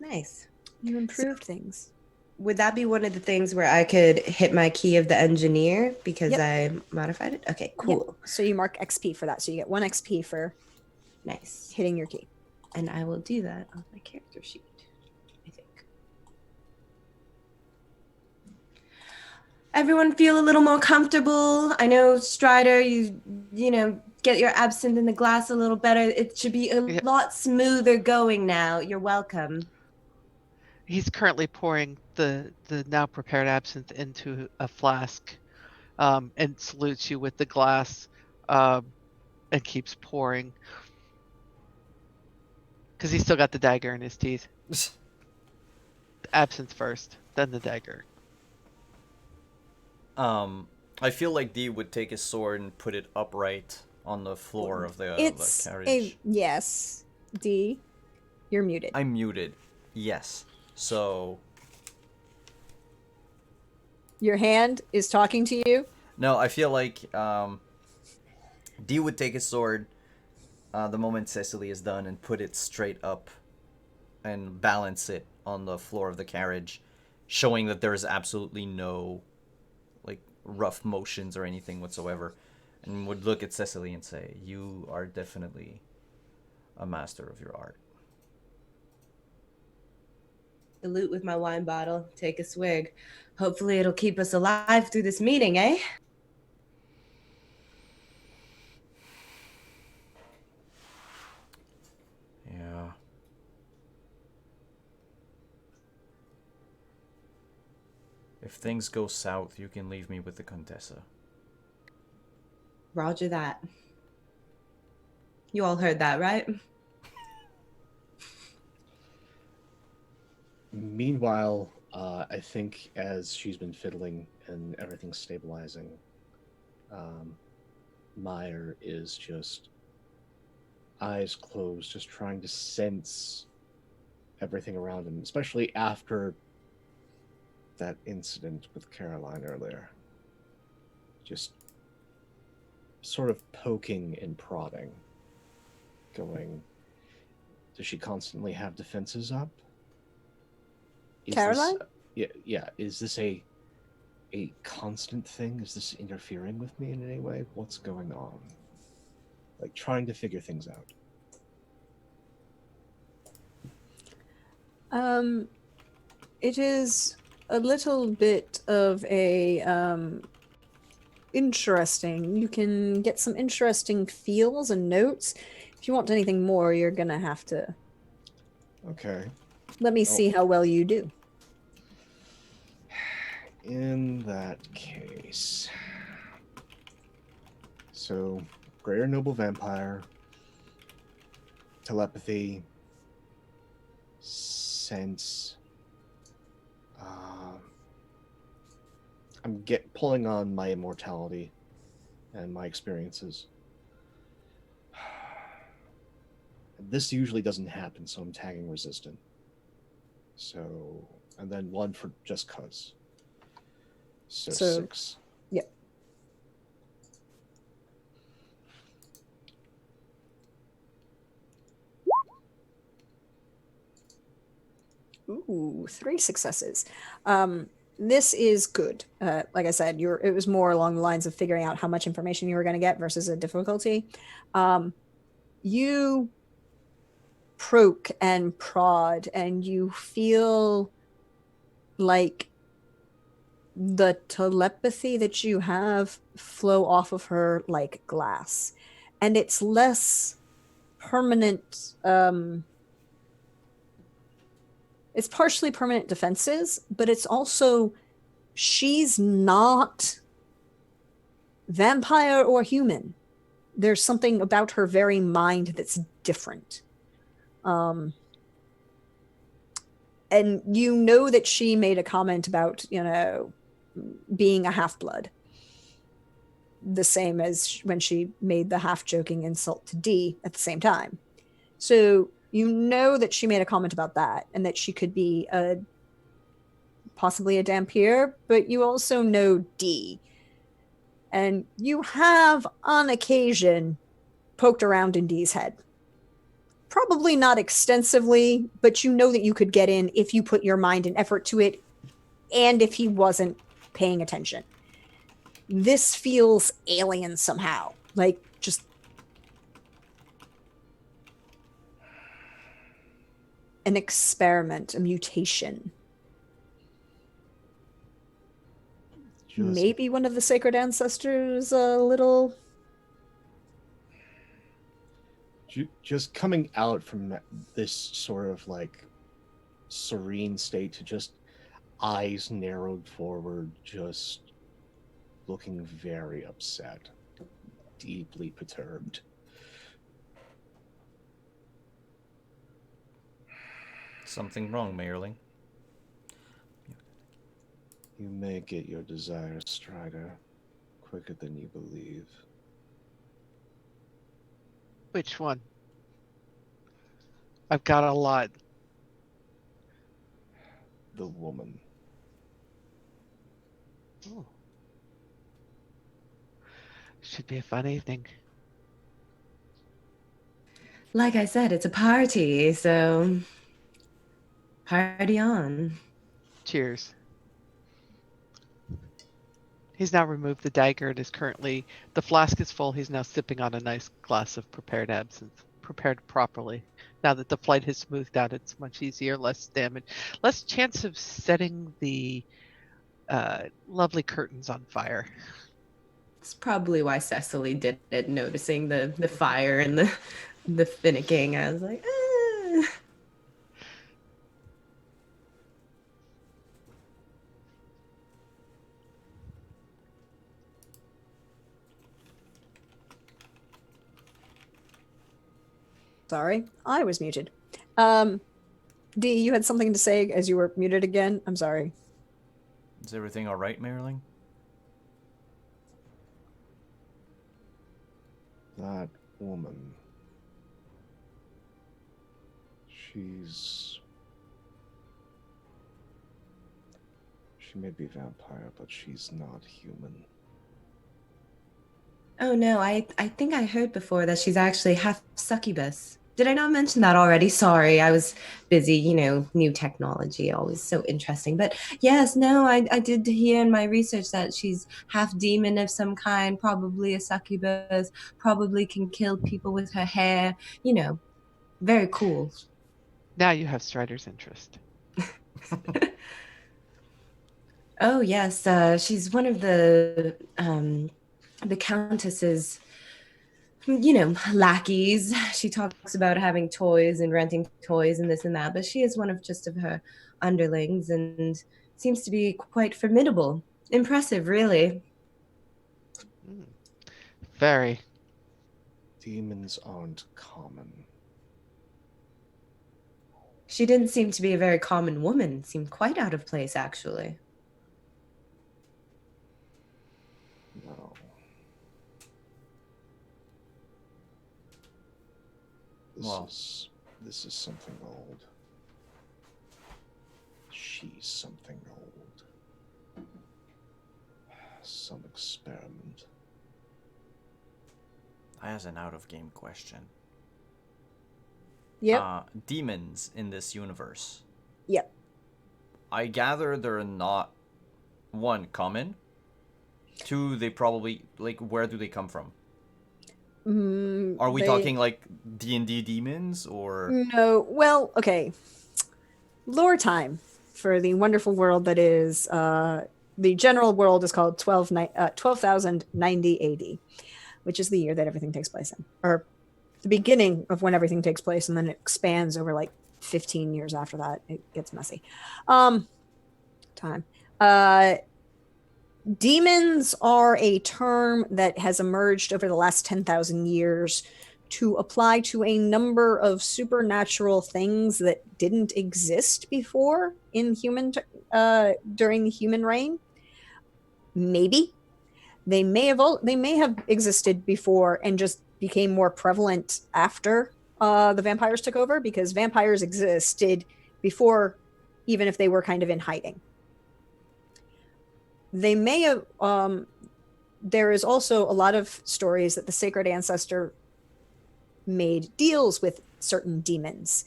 Nice. You improved things. Would that be one of the things where I could hit my key of the engineer because I modified it? Okay, cool. Yep. So you mark XP for that. So you get 1 XP for hitting your key. And I will do that on my character sheet, I think. everyone feel a little more comfortable? I know, Strider, you know, get your absinthe in the glass a little better. It should be a Yeah. lot smoother going now. You're welcome. He's currently pouring the now prepared absinthe into a flask, and salutes you with the glass, and keeps pouring because he's still got the dagger in his teeth. Absinthe first, then the dagger. I feel like Dee would take his sword and put it upright on the floor of the It's carriage. yes. D, you're muted. I'm muted. Yes. So Your hand is talking to you. no, I feel like Dee would take his sword the moment Cecily is done and put it straight up and balance it on the floor of the carriage, showing that there is absolutely no like rough motions or anything whatsoever, and would look at Cecily and say, "You are definitely a master of your art." Salute with my wine bottle. Take a swig. Hopefully, it'll keep us alive through this meeting, eh? Yeah. If things go south, you can leave me with the Contessa. Roger that. You all heard that, right? Meanwhile, I think as she's been fiddling and everything's stabilizing, Meyer is just eyes closed, just trying to sense everything around him, especially after that incident with Caroline earlier. Just sort of poking and prodding, going, does she constantly have defenses up? Caroline? Yeah. Is this a constant thing? Is this interfering with me in any way? What's going on? Like trying to figure things out. It is a little bit of a interesting. You can get some interesting feels and notes. If you want anything more, you're gonna have to Okay. let me see how well you do. In that case. So, Greater Noble Vampire, telepathy, sense. I'm pulling on my immortality and my experiences. This usually doesn't happen, so I'm tagging resistant. So, and then one for just cuz. So 6. Yep. Ooh, 3 successes. This is good. Like I said, it was more along the lines of figuring out how much information you were going to get versus a difficulty. You proke and prod, and you feel like the telepathy that you have flow off of her like glass, and it's less permanent. It's partially permanent defenses, but it's also she's not vampire or human. There's something about her very mind that's different. And you know that she made a comment about, being a half-blood. The same as when she made the half-joking insult to Dee at the same time. So you know that she made a comment about that and that she could be possibly a Dhampir, but you also know Dee. And you have, on occasion, poked around in Dee's head. Probably not extensively, but you know that you could get in if you put your mind and effort to it, and if he wasn't paying attention. This feels alien somehow. Like, just an experiment, a mutation. maybe one of the sacred ancestors a little. Just coming out from this sort of like serene state to just eyes narrowed forward, just looking very upset, deeply perturbed. Something wrong, Mayorling? You may get your desire, Strider, quicker than you believe. Which one? I've got a lot. The woman. Oh. Should be a fun evening. Like I said, it's a party, so party on. Cheers. He's now removed the dagger and is currently, the flask is full. He's now sipping on a nice glass of prepared absinthe, prepared properly. Now that the flight has smoothed out, it's much easier, less damage, less chance of setting the lovely curtains on fire. It's probably why Cecily did it, noticing the fire and the finicking. I was like, ah. Sorry, I was muted. Dee, you had something to say as you were muted again. I'm sorry. Is everything all right, Mayorling? That woman. She may be vampire, but she's not human. Oh no, I think I heard before that she's actually half succubus. Did I not mention that already? Sorry, I was busy, new technology, always so interesting. But yes, no, I did hear in my research that she's half demon of some kind, probably a succubus, probably can kill people with her hair, very cool. Now you have Strider's interest. Oh yes, she's one of the Countess's, lackeys. She talks about having toys and renting toys and this and that, but she is one of just of her underlings and seems to be quite formidable. Impressive, really. Very. Demons aren't common. She didn't seem to be a very common woman. Seemed quite out of place, actually. No. This is something old. She's something old. Some experiment. I has an out-of-game question. Yep. Demons in this universe. Yep. I gather they're not, one, common. Two, they probably, where do they come from? Are we talking like D&D demons or? No. Well, okay. Lore time for the wonderful world that is the general world is called 12,090 AD, which is the year that everything takes place in, or the beginning of when everything takes place, and then it expands over like 15 years after that. It gets messy. Time. Demons are a term that has emerged over the last 10,000 years to apply to a number of supernatural things that didn't exist before in during the human reign. Maybe they may have existed before and just became more prevalent after the vampires took over, because vampires existed before, even if they were kind of in hiding. They may have. There is also a lot of stories that the sacred ancestor made deals with certain demons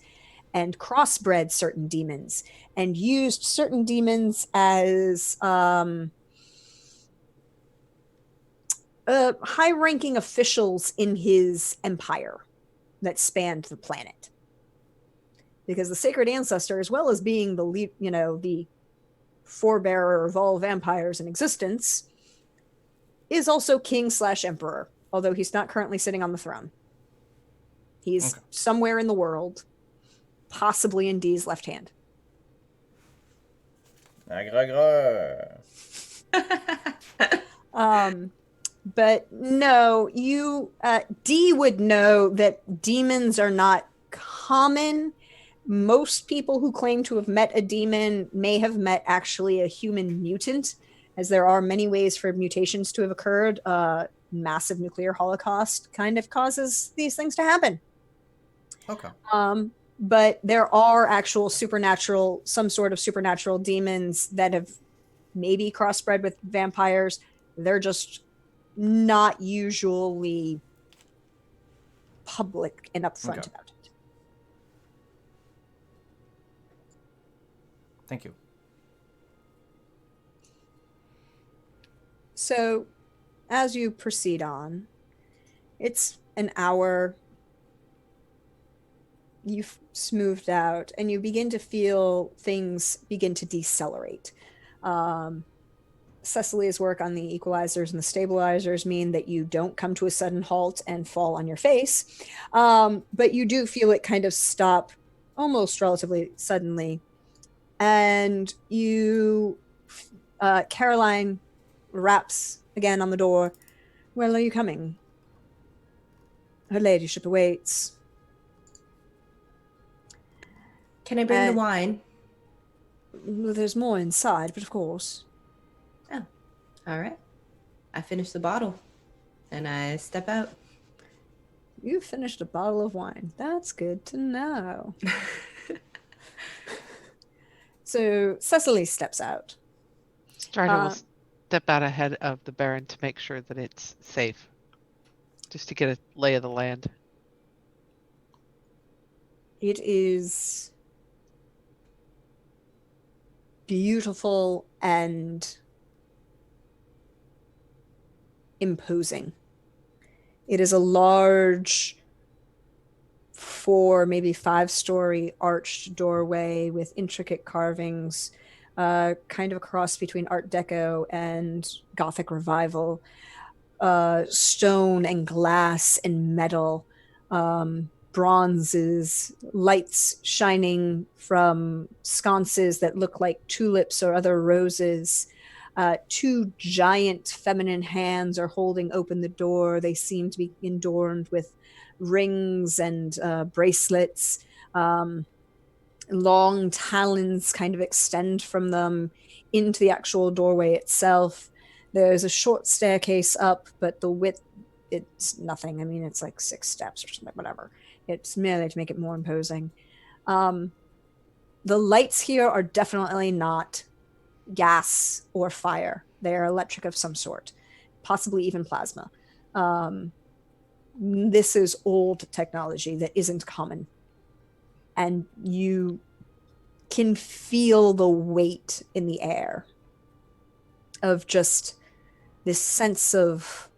and crossbred certain demons and used certain demons as high-ranking officials in his empire that spanned the planet. Because the sacred ancestor, as well as being the lead, the forebearer of all vampires in existence, is also king/emperor, although he's not currently sitting on the throne. He's somewhere in the world, possibly in Dee's left hand. But no, Dee would know that demons are not common. Most people who claim to have met a demon may have met actually a human mutant, as there are many ways for mutations to have occurred. Massive nuclear holocaust kind of causes these things to happen. Okay. But there are actual some sort of supernatural demons that have maybe crossbred with vampires. They're just not usually public and upfront about it. Thank you. So, as you proceed on, it's an hour. You've smoothed out, and you begin to feel things begin to decelerate. Cecily's work on the equalizers and the stabilizers mean that you don't come to a sudden halt and fall on your face, but you do feel it kind of stop almost relatively suddenly. And Caroline raps again on the door. Well, are you coming? Her ladyship awaits. Can I bring the wine? Well, there's more inside, but of course. Oh, all right. I finish the bottle, and I step out. You finished a bottle of wine. That's good to know. So Cecily steps out. Strider will step out ahead of the Baron to make sure that it's safe, just to get a lay of the land. It is beautiful and imposing. It is a large 4, maybe 5-story arched doorway with intricate carvings, kind of a cross between Art Deco and Gothic Revival. Stone and glass and metal, bronzes, lights shining from sconces that look like tulips or other roses. 2 giant feminine hands are holding open the door. They seem to be adorned with rings and bracelets. Long talons kind of extend from them into the actual doorway itself. There's a short staircase up, but the width, it's nothing. I mean, it's like 6 steps or something, whatever. It's merely to make it more imposing. The lights here are definitely not gas or fire. They are electric of some sort, possibly even plasma. This is old technology that isn't common. And you can feel the weight in the air of just this sense of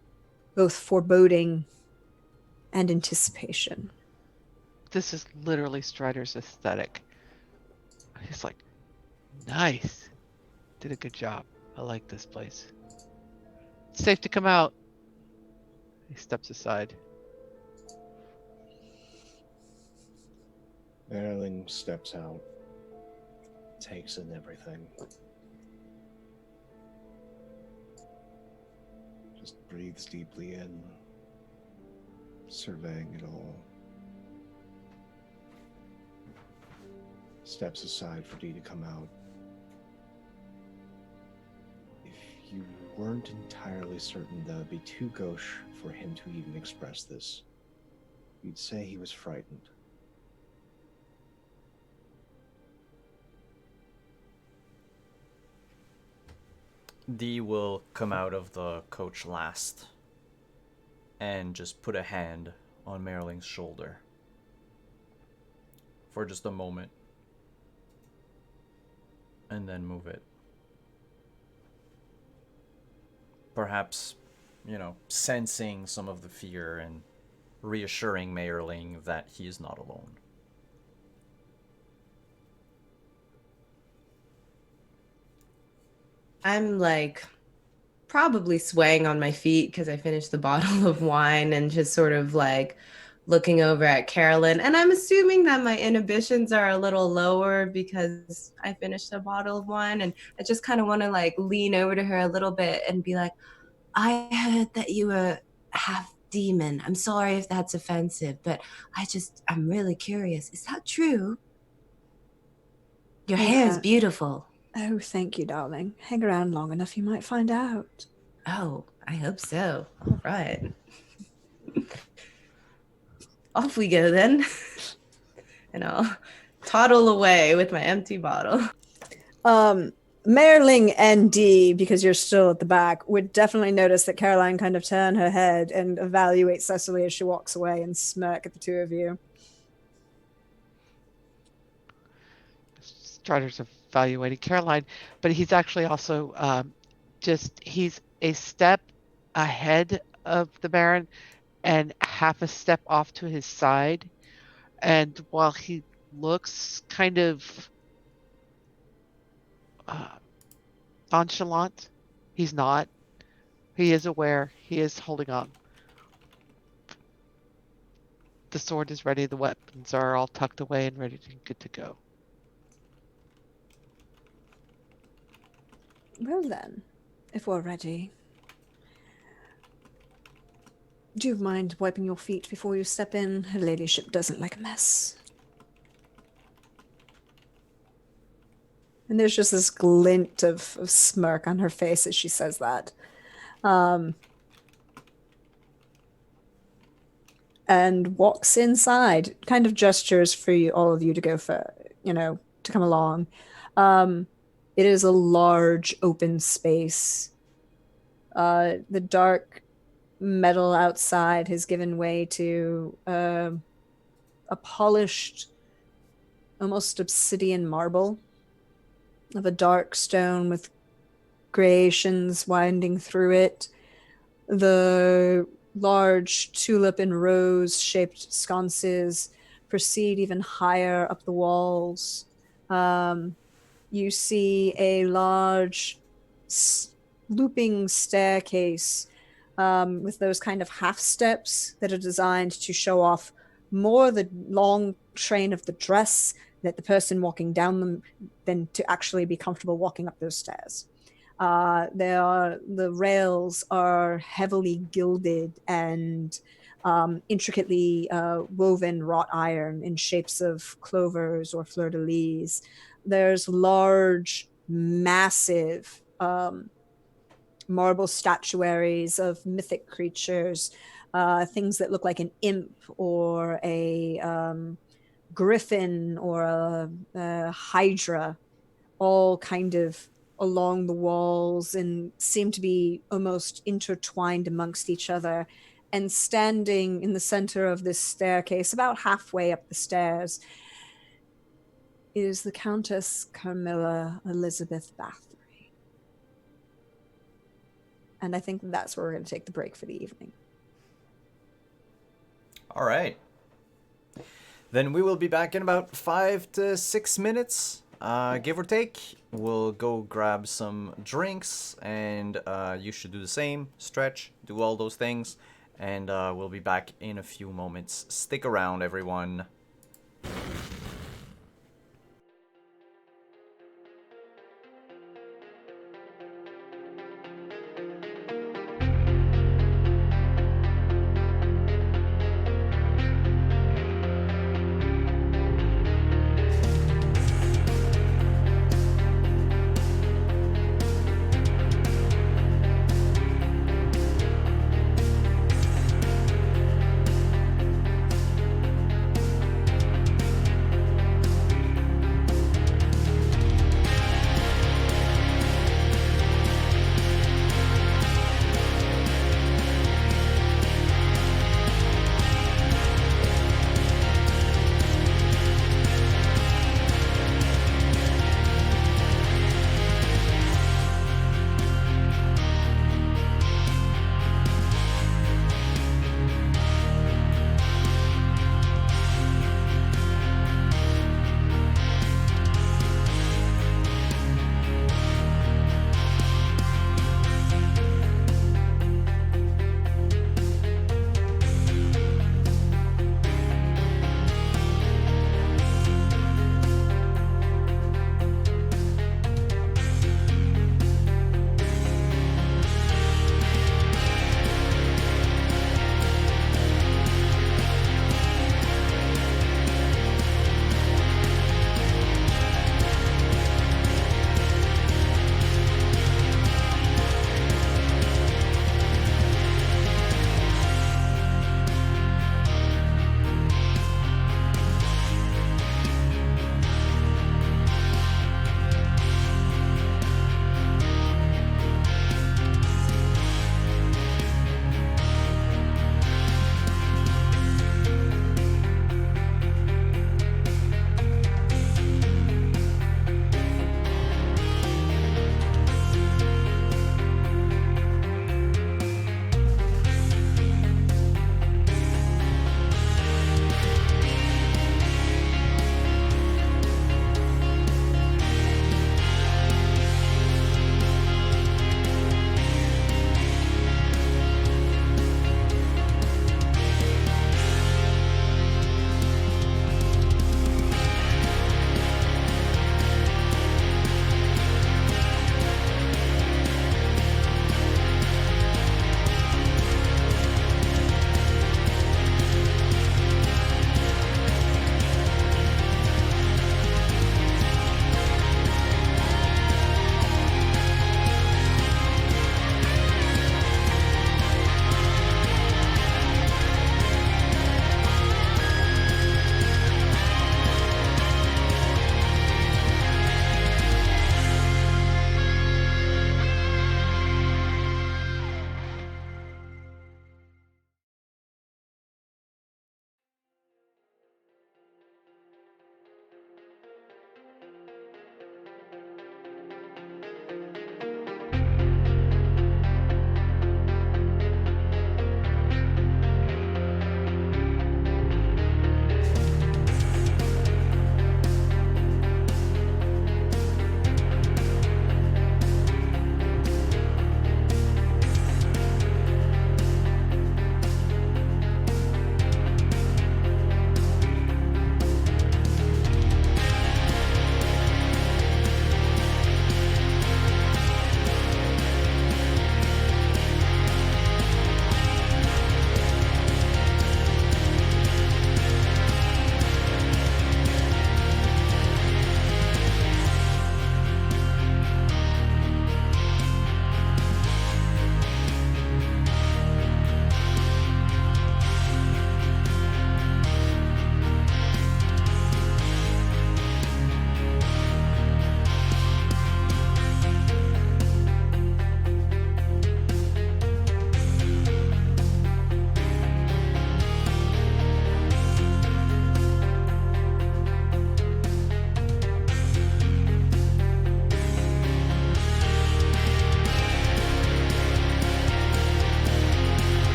both foreboding and anticipation. This is literally Strider's aesthetic. He's like, nice. Did a good job. I like this place. It's safe to come out. He steps aside. Erling steps out, takes in everything. Just breathes deeply in, surveying it all. Steps aside for Dee to come out. If you weren't entirely certain that it would be too gauche for him to even express this, you'd say he was frightened. Dee will come out of the coach last and just put a hand on Merling's shoulder for just a moment and then move it. Perhaps, sensing some of the fear and reassuring Merling that he is not alone. I'm like probably swaying on my feet because I finished the bottle of wine and just sort of like looking over at Carolyn. And I'm assuming that my inhibitions are a little lower because I finished a bottle of wine. And I just kind of want to like lean over to her a little bit and be like, I heard that you were half demon. I'm sorry if that's offensive, but I'm really curious. Is that true? Your hair is Yeah. beautiful. Oh, thank you, darling. Hang around long enough, you might find out. Oh, I hope so. All right. Off we go then. And I'll toddle away with my empty bottle. Merling and Dee, because you're still at the back, would definitely notice that Caroline kind of turn her head and evaluate Cecily as she walks away and smirk at the two of you. Strider's evaluating Caroline, but he's actually also he's a step ahead of the Baron and half a step off to his side. And while he looks kind of nonchalant, he's not. He is aware. He is holding on. The sword is ready. The weapons are all tucked away and ready to good to go. Well then, if we're ready, do you mind wiping your feet before you step in? Her ladyship doesn't like a mess. And there's just this glint of smirk on her face as she says that. And walks inside, kind of gestures for you, all of you to go for, to come along. It is a large open space. The dark metal outside has given way to a polished, almost obsidian marble of a dark stone with grayations winding through it. The large tulip and rose shaped sconces proceed even higher up the walls. You see a large looping staircase with those kind of half steps that are designed to show off more the long train of the dress that the person walking down them than to actually be comfortable walking up those stairs. The rails are heavily gilded and intricately woven wrought iron in shapes of clovers or fleur-de-lis. There's large, massive marble statuaries of mythic creatures, things that look like an imp or a griffin or a hydra, all kind of along the walls and seem to be almost intertwined amongst each other. And standing in the center of this staircase, about halfway up the stairs, is the Countess Carmilla Elizabeth Bathory. And I think that's where we're going to take the break for the evening. All right. Then we will be back in about 5 to 6 minutes, give or take. We'll go grab some drinks, and you should do the same. Stretch, do all those things, and we'll be back in a few moments. Stick around, everyone.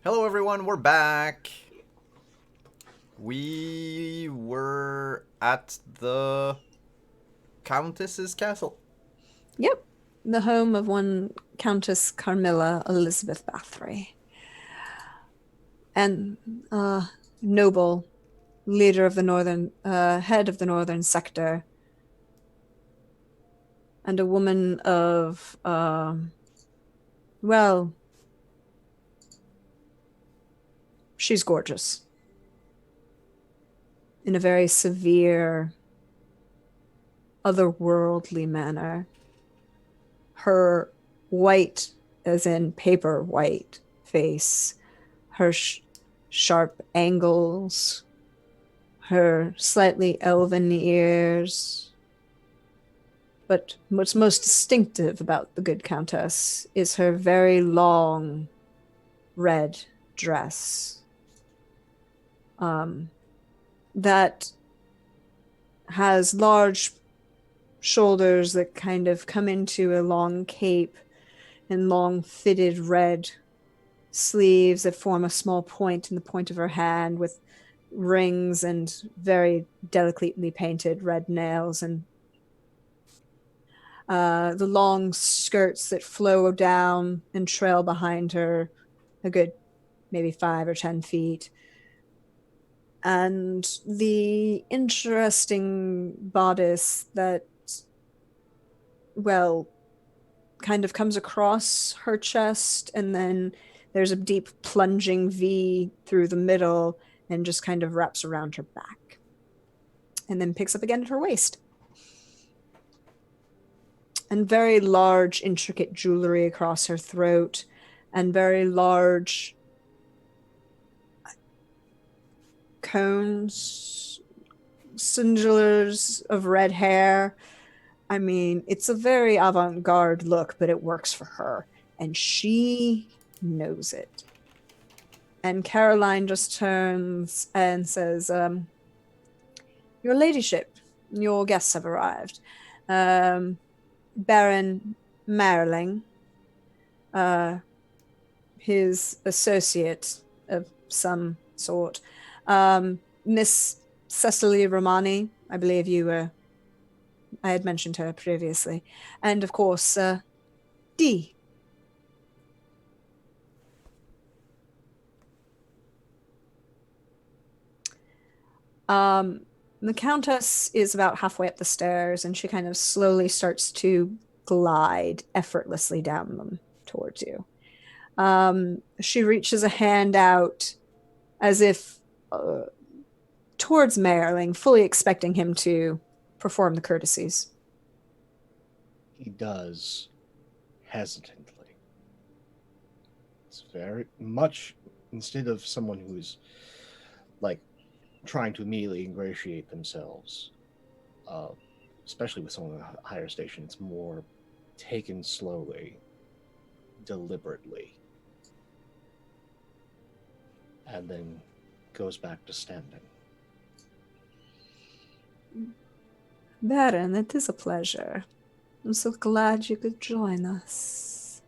Hello, everyone. We're back. We were at the Countess's castle. Yep. The home of one Countess Carmilla Elizabeth Bathory. And noble leader of the northern, head of the northern sector. And a woman of, well, she's gorgeous. In a very severe, otherworldly manner. Her white, as in paper white, face, her sharp angles, her slightly elven ears. But what's most distinctive about the good Countess is her very long red dress. That has large shoulders that kind of come into a long cape and long fitted red sleeves that form a small point in the point of her hand with rings and very delicately painted red nails, and the long skirts that flow down and trail behind her a good maybe 5 or 10 feet. And the interesting bodice that, well, kind of comes across her chest, and then there's a deep plunging V through the middle and just kind of wraps around her back. And then picks up again at her waist. And very large, intricate jewelry across her throat, and very large cones, cingulars of red hair. I mean, it's a very avant-garde look, but it works for her. And she knows it. And Caroline just turns and says, Your Ladyship, your guests have arrived. Baron Marling, his associate of some sort. Miss Cecily Romani, I believe I had mentioned her previously. And of course, Dee. The Countess is about halfway up the stairs, and she kind of slowly starts to glide effortlessly down them towards you. She reaches a hand out as if towards Merling, fully expecting him to perform the courtesies. He does, hesitantly. It's very much, instead of someone who's like trying to immediately ingratiate themselves, especially with someone in a higher station, it's more taken slowly, deliberately, and then goes back to standing. Baron, it is a pleasure. I'm so glad you could join us.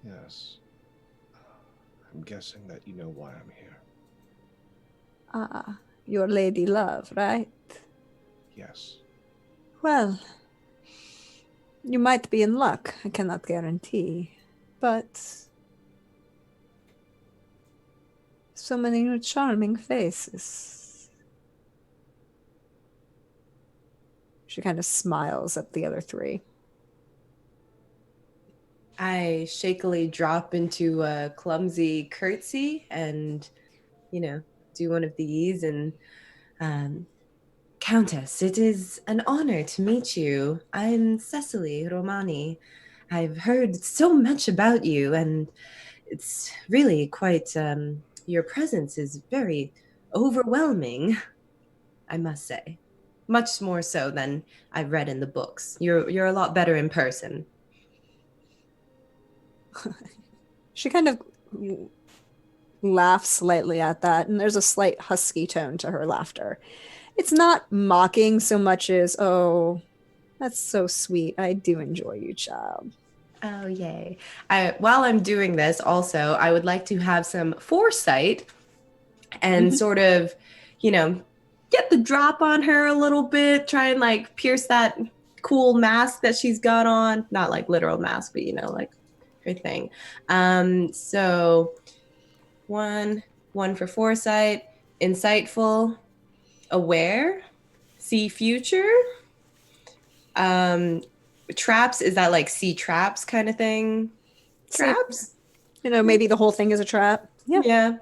Yes. I'm guessing that you know why I'm here. Ah, your lady love, right? Yes. Well, you might be in luck, I cannot guarantee, but so many new charming faces. She kind of smiles at the other three. I shakily drop into a clumsy curtsy and, do one of these. And Countess, it is an honor to meet you. I'm Cecily Romani. I've heard so much about you, and it's really quite, your presence is very overwhelming, I must say. Much more so than I've read in the books. You're a lot better in person. She kind of laughs slightly at that, and there's a slight husky tone to her laughter. It's not mocking so much as, oh, that's so sweet. I do enjoy you, child. Oh, yay. While I'm doing this, also, I would like to have some foresight and Mhm. sort of, you know, get the drop on her a little bit, try and like pierce that cool mask that she's got on. Not like literal mask, but you know, like her thing. So one for foresight, insightful, aware, see future. Um, traps, is that like see traps kind of thing? See, Traps? maybe the whole thing is a trap. Yeah. Yeah.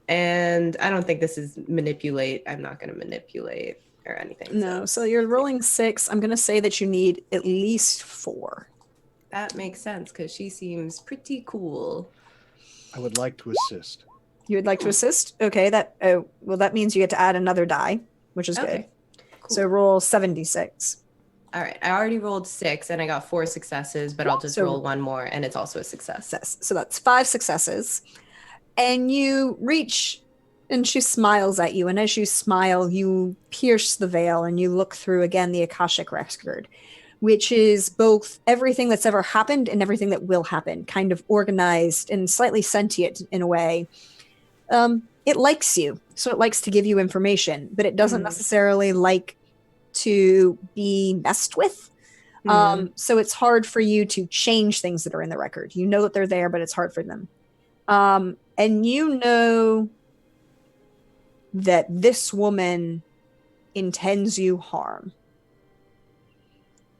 And I don't think this is manipulate. I'm not going to manipulate or anything. No. So you're rolling 6. I'm going to say that you need at least 4. That makes sense because she seems pretty cool. I would like to assist. You would like to assist? Okay. That means you get to add another die, which is good. Okay. Cool. So roll 76. All right. I already rolled 6 and I got 4 successes, but I'll just roll one more and it's also a success. So that's 5 successes. And you reach, and she smiles at you. And as you smile, you pierce the veil and you look through again the Akashic record, which is both everything that's ever happened and everything that will happen, kind of organized and slightly sentient in a way. It likes you, so it likes to give you information, but it doesn't necessarily like to be messed with. So it's hard for you to change things that are in the record. You know that they're there, but it's hard for them. And you know that this woman intends you harm.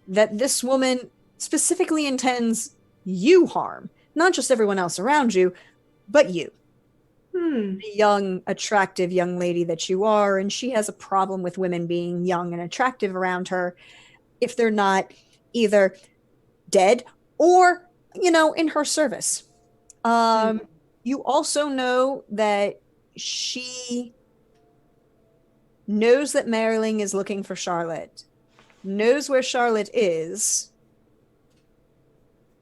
That this woman specifically intends you harm. Not just everyone else around you, but you. The young, attractive young lady that you are, and she has a problem with women being young and attractive around her if they're not either dead or, in her service. You also know that she knows that Marilyn is looking for Charlotte, knows where Charlotte is,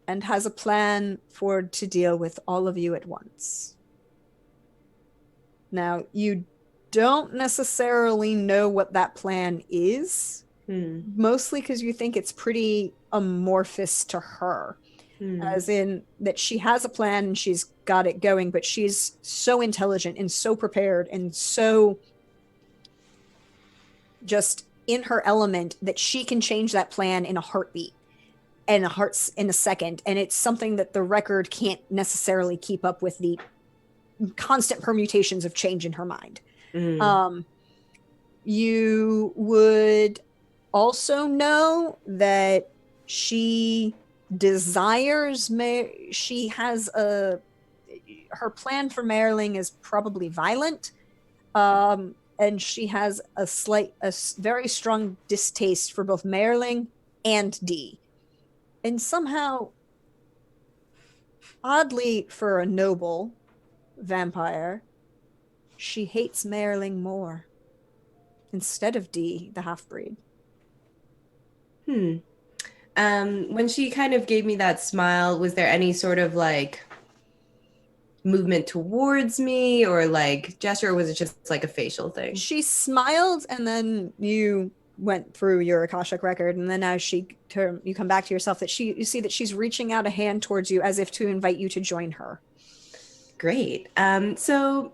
and has a plan to deal with all of you at once. Now, you don't necessarily know what that plan is, mostly because you think it's pretty amorphous to her, as in that she has a plan and she's got it going, but she's so intelligent and so prepared and so just in her element that she can change that plan in a heartbeat and in a second. And it's something that the record can't necessarily keep up with the constant permutations of change in her mind. You would also know that she desires she has her plan for Marilyn is probably violent, and she has a very strong distaste for both Marilyn and Dee, and somehow, oddly for a noble vampire, she hates Marilyn more instead of Dee, the half-breed. When she kind of gave me that smile, was there any sort of like movement towards me or like gesture, or was it just like a facial thing? She smiled, and then you went through your Akashic record, and then as you come back to yourself, that you see that she's reaching out a hand towards you as if to invite you to join her. Great. So,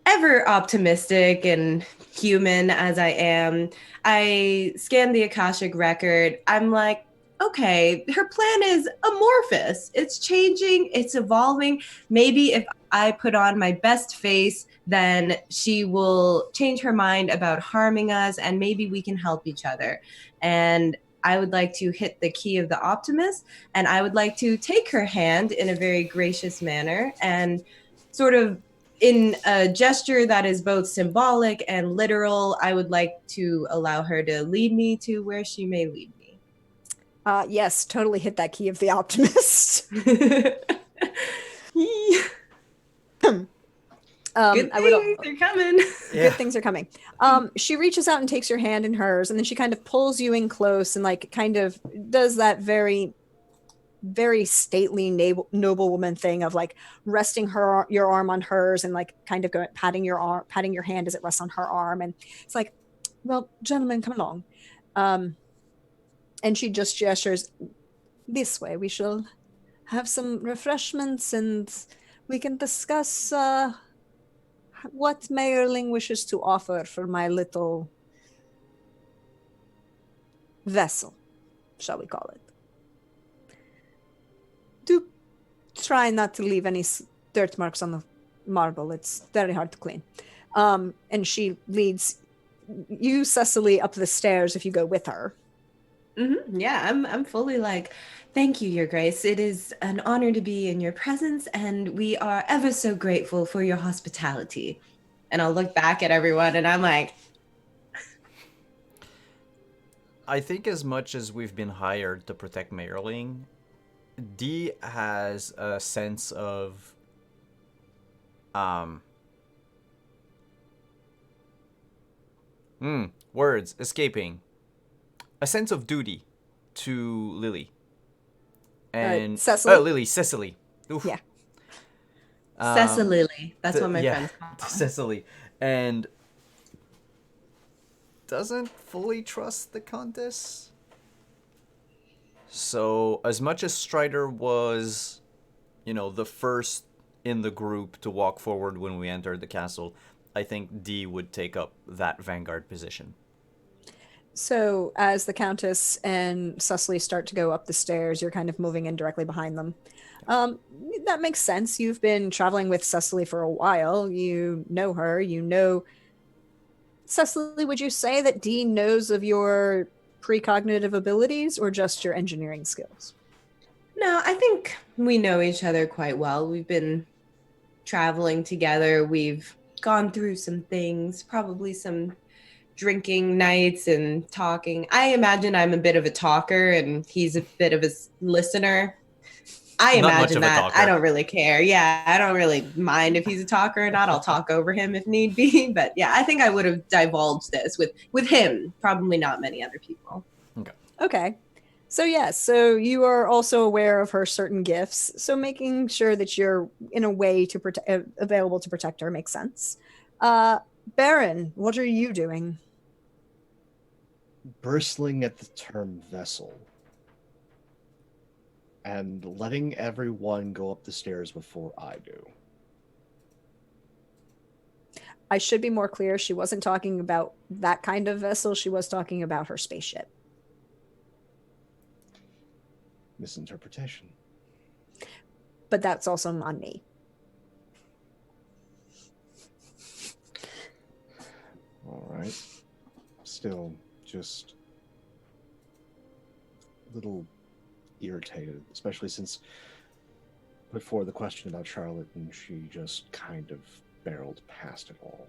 ever optimistic and human as I am, I scanned the Akashic record. I'm like, okay, her plan is amorphous. It's changing, it's evolving. Maybe if I put on my best face, then she will change her mind about harming us and maybe we can help each other. And I would like to hit the key of the optimist, and I would like to take her hand in a very gracious manner and sort of in a gesture that is both symbolic and literal, I would like to allow her to lead me to where she may lead me. Yes, totally hit that key of the optimist. Good things are coming. Good things are coming. She reaches out and takes your hand in hers, and then she kind of pulls you in close and like kind of does that very, very stately noble woman thing of like resting your arm on hers and like kind of patting your hand as it rests on her arm, and it's like, well, gentlemen, come along. And she just gestures this way. We shall have some refreshments and we can discuss what Mayerling wishes to offer for my little vessel, shall we call it. Do try not to leave any dirt marks on the marble. It's very hard to clean. And she leads you, Cecily, up the stairs if you go with her. Yeah, I'm fully like, thank you, Your Grace. It is an honor to be in your presence, and we are ever so grateful for your hospitality. And I'll look back at everyone, and I'm like, I think as much as we've been hired to protect Mayerling, Dee has a sense of words escaping. A sense of duty to Lily. And Cecily? Cecily. Oof. Yeah. Cecily. That's what my friends call her. Cecily. And doesn't fully trust the Countess. So, as much as Strider was, the first in the group to walk forward when we entered the castle, I think Dee would take up that vanguard position. So, as the Countess and Cecily start to go up the stairs, you're kind of moving in directly behind them. That makes sense. You've been traveling with Cecily for a while. You know her. Cecily, would you say that Dee knows of your precognitive abilities or just your engineering skills? No, I think we know each other quite well. We've been traveling together. We've gone through some things, probably some drinking nights and talking. I imagine I'm a bit of a talker and he's a bit of a listener. I imagine that. I don't really care. Yeah, I don't really mind if he's a talker or not. I'll talk over him if need be. But yeah, I think I would have divulged this with him. Probably not many other people. Okay. So so you are also aware of her certain gifts. So making sure that you're in a way to available to protect her makes sense. Baron, what are you doing? Bristling at the term vessel and letting everyone go up the stairs before I do. I should be more clear. She wasn't talking about that kind of vessel. She was talking about her spaceship. Misinterpretation. But that's also on me. All right. Still just a little irritated, especially since before the question about Charlotte and she just kind of barreled past it all.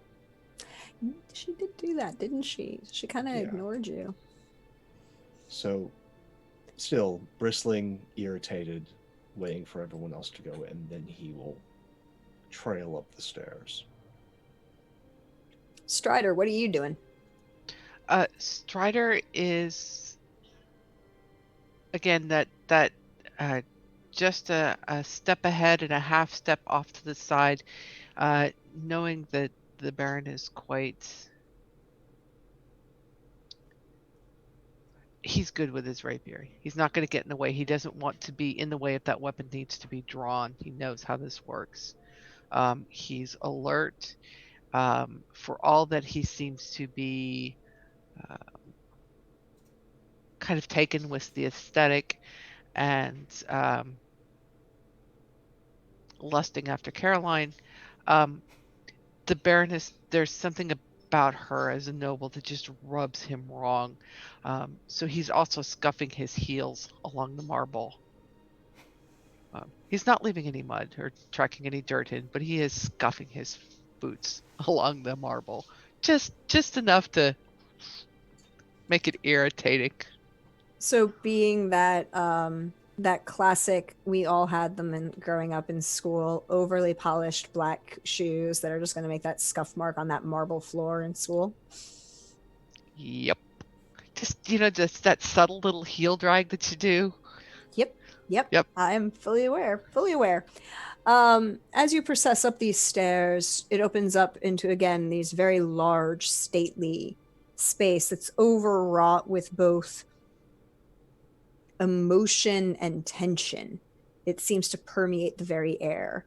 She did do that, didn't she? She kind of ignored you. So still bristling, irritated, waiting for everyone else to go in, then he will trail up the stairs. Strider, what are you doing? Strider is again that just a step ahead and a half step off to the side, knowing that the Baron is he's good with his rapier. He's not going to get in the way. He doesn't want to be in the way if that weapon needs to be drawn. He knows how this works. He's alert. For all that he seems to be kind of taken with the aesthetic and lusting after Caroline, the Baroness, there's something about her as a noble that just rubs him wrong. So he's also scuffing his heels along the marble. He's not leaving any mud or tracking any dirt in, but he is scuffing his boots along the marble. Just enough to make it irritating. So being that that classic, we all had them in growing up in school, overly polished black shoes that are just going to make that scuff mark on that marble floor in school. Yep. Just that subtle little heel drag that you do. Yep. I'm fully aware. As you process up these stairs, it opens up into, again, these very large, stately space that's overwrought with both emotion and tension. It seems to permeate the very air.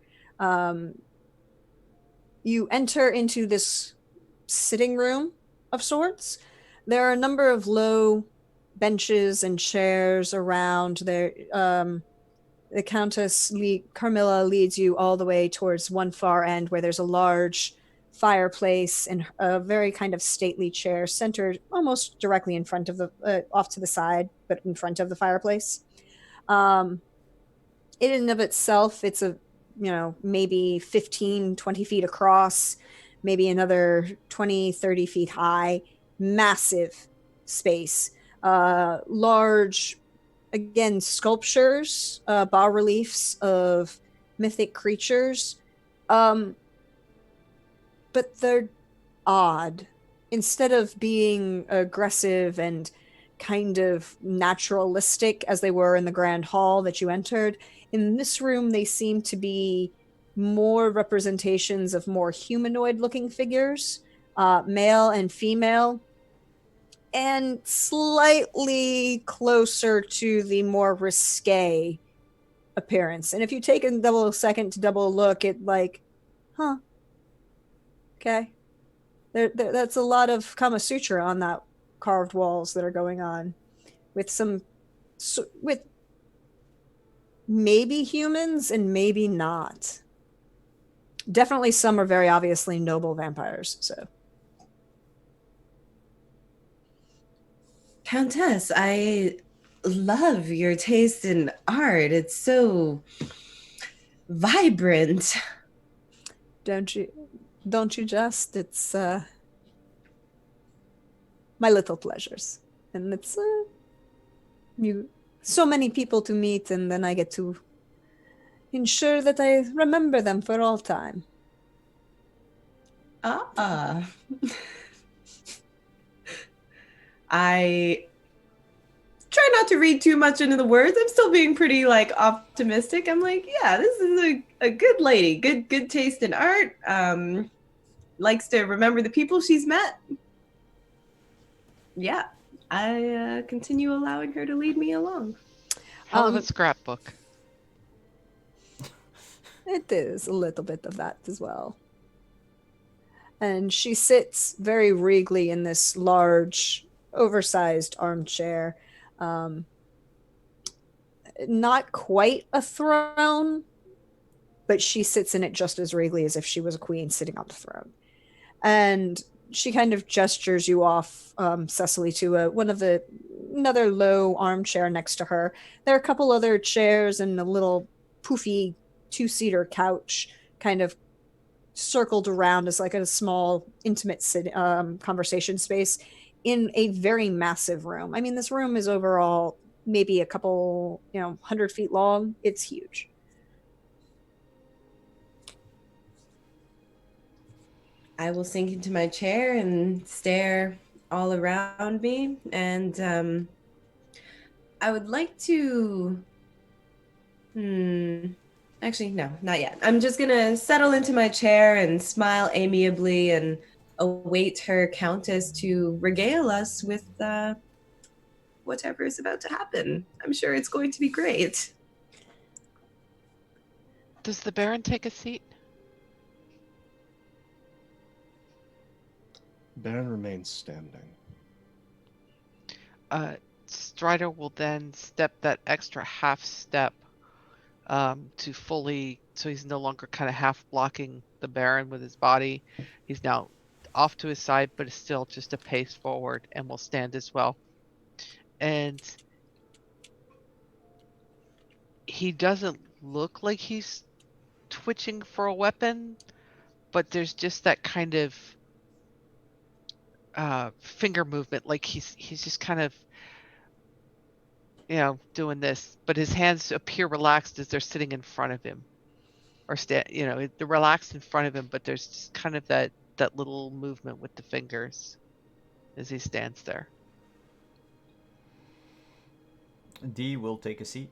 You enter into this sitting room of sorts. There are a number of low benches and chairs around there. The Countess Carmilla leads you all the way towards one far end where there's a large fireplace and a very kind of stately chair centered almost directly in front of the off to the side, but in front of the fireplace. In and of itself, it's a, maybe 15-20 feet across, as another 20-30 feet high, massive space, large, again, sculptures, bas reliefs of mythic creatures, but they're odd. Instead of being aggressive and kind of naturalistic as they were in the grand hall that you entered, in this room they seem to be more representations of more humanoid looking figures, male and female, and slightly closer to the more risque appearance. And if you take a second to double look, it like, okay. That's a lot of Kama Sutra on that carved walls that are going on, with maybe humans and maybe not. Definitely some are very obviously noble vampires. So, Countess, I love your taste in art. It's so vibrant. Don't you just? It's my little pleasures, and it's so many people to meet, and then I get to ensure that I remember them for all time. I try not to read too much into the words. I'm still being pretty optimistic. I'm like, yeah, this is a good lady, good taste in art. Likes to remember the people she's met. Yeah, I continue allowing her to lead me along. Hell of a scrapbook. It is a little bit of that as well. And she sits very regally in this large, oversized armchair. Not quite a throne, but she sits in it just as regally as if she was a queen sitting on the throne. And she kind of gestures you off, Cecily, to another low armchair next to her. There are a couple other chairs and a little poofy 2-seater couch kind of circled around as like a small intimate conversation space in a very massive room. I mean, this room is overall maybe a couple 100 feet long. It's huge. I will sink into my chair and stare all around me, and I would like to actually, no, not yet. I'm just gonna settle into my chair and smile amiably and await her countess to regale us with whatever is about to happen. I'm sure it's going to be great. Does the Baron take a seat? Baron remains standing. Strider will then step that extra half step to fully, so he's no longer kind of half blocking the Baron with his body. He's now off to his side, but is still just a pace forward and will stand as well. And he doesn't look like he's twitching for a weapon, but there's just that kind of finger movement, like he's just kind of doing this, but his hands appear relaxed as they're sitting in front of him, or they're relaxed in front of him, but there's just kind of that little movement with the fingers as he stands there. D will take a seat.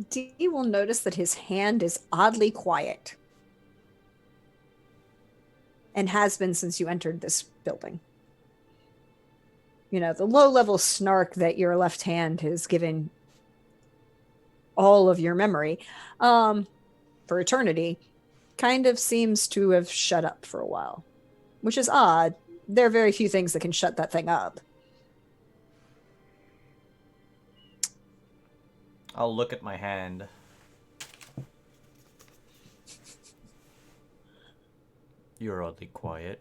D will notice that his hand is oddly quiet, and has been since you entered this building. the low level snark that your left hand has given all of your memory for eternity kind of seems to have shut up for a while, which is odd. There are very few things that can shut that thing up. I'll look at my hand. You're oddly quiet.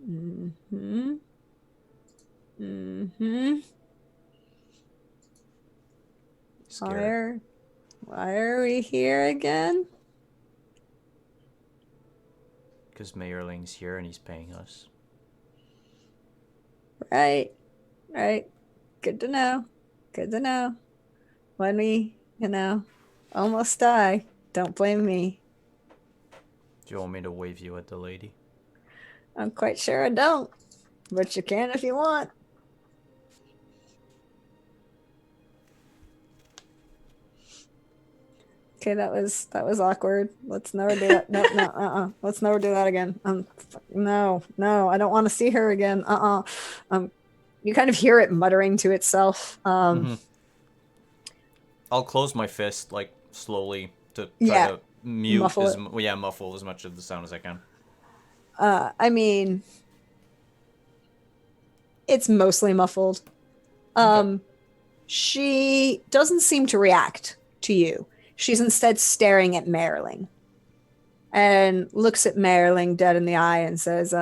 Mm-hmm. Mm-hmm. Scared. Why are we here again? Because Mayorling's here and he's paying us. Right. Good to know. When we, almost die, don't blame me. Do you want me to wave you at the lady? I'm quite sure I don't, but you can if you want. Okay, that was awkward. Let's never do that. No. Let's never do that again. No, I don't want to see her again. You kind of hear it muttering to itself. I'll close my fist, like, slowly to try to mute muffle as much of the sound as I can. I mean, it's mostly muffled. Okay. She doesn't seem to react to you. She's instead staring at Marilyn and looks at Marilyn dead in the eye and says,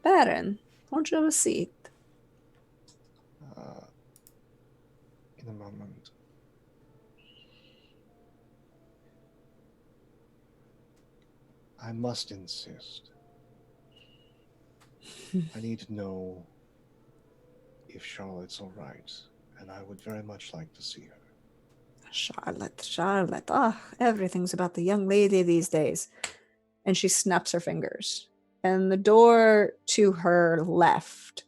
Baron, won't you have a seat? In a moment. I must insist. I need to know if Charlotte's all right, and I would very much like to see her. Charlotte. Oh, everything's about the young lady these days. And she snaps her fingers. And the door to her left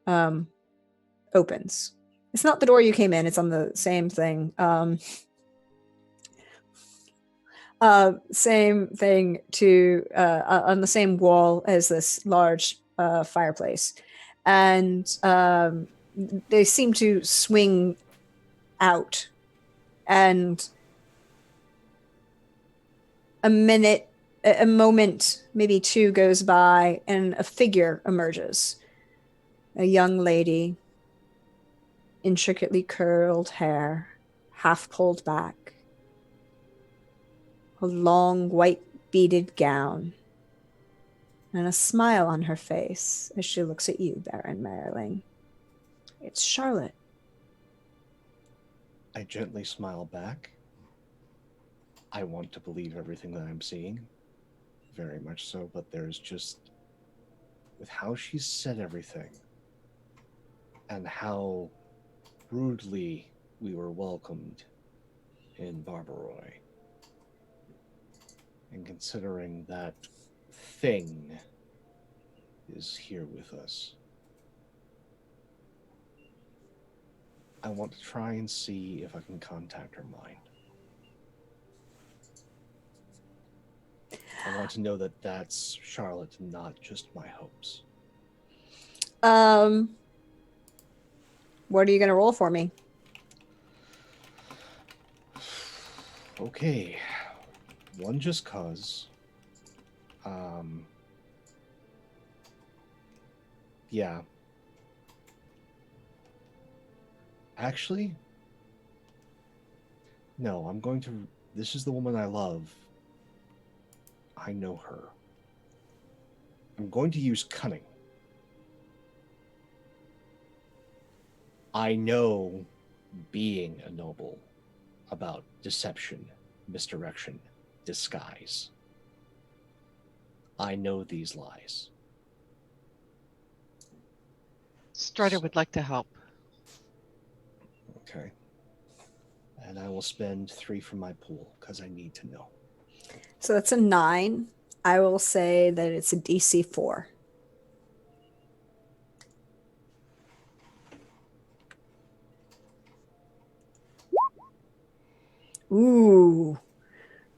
opens. It's not the door you came in. It's on the same thing. Same thing on the same wall as this large fireplace. And they seem to swing out. And a moment, maybe two goes by, and a figure emerges. A young lady, intricately curled hair, half pulled back, a long white beaded gown, and a smile on her face as she looks at you, Baron Marilyn. It's Charlotte. I gently smile back. I want to believe everything that I'm seeing, very much so, but there's just, with how she said everything, and how rudely we were welcomed in Barbaroy, and considering that thing is here with us, I want to try and see if I can contact her mind. I want to know that that's Charlotte, not just my hopes. What are you going to roll for me? Okay. One just cause. Yeah. Actually, no, I'm going to... This is the woman I love. I know her. I'm going to use cunning. I know being a noble about deception, misdirection, disguise. I know these lies. Strider would like to help. Okay. And I will spend 3 from my pool because I need to know. So that's a 9. I will say that it's a DC 4. Ooh.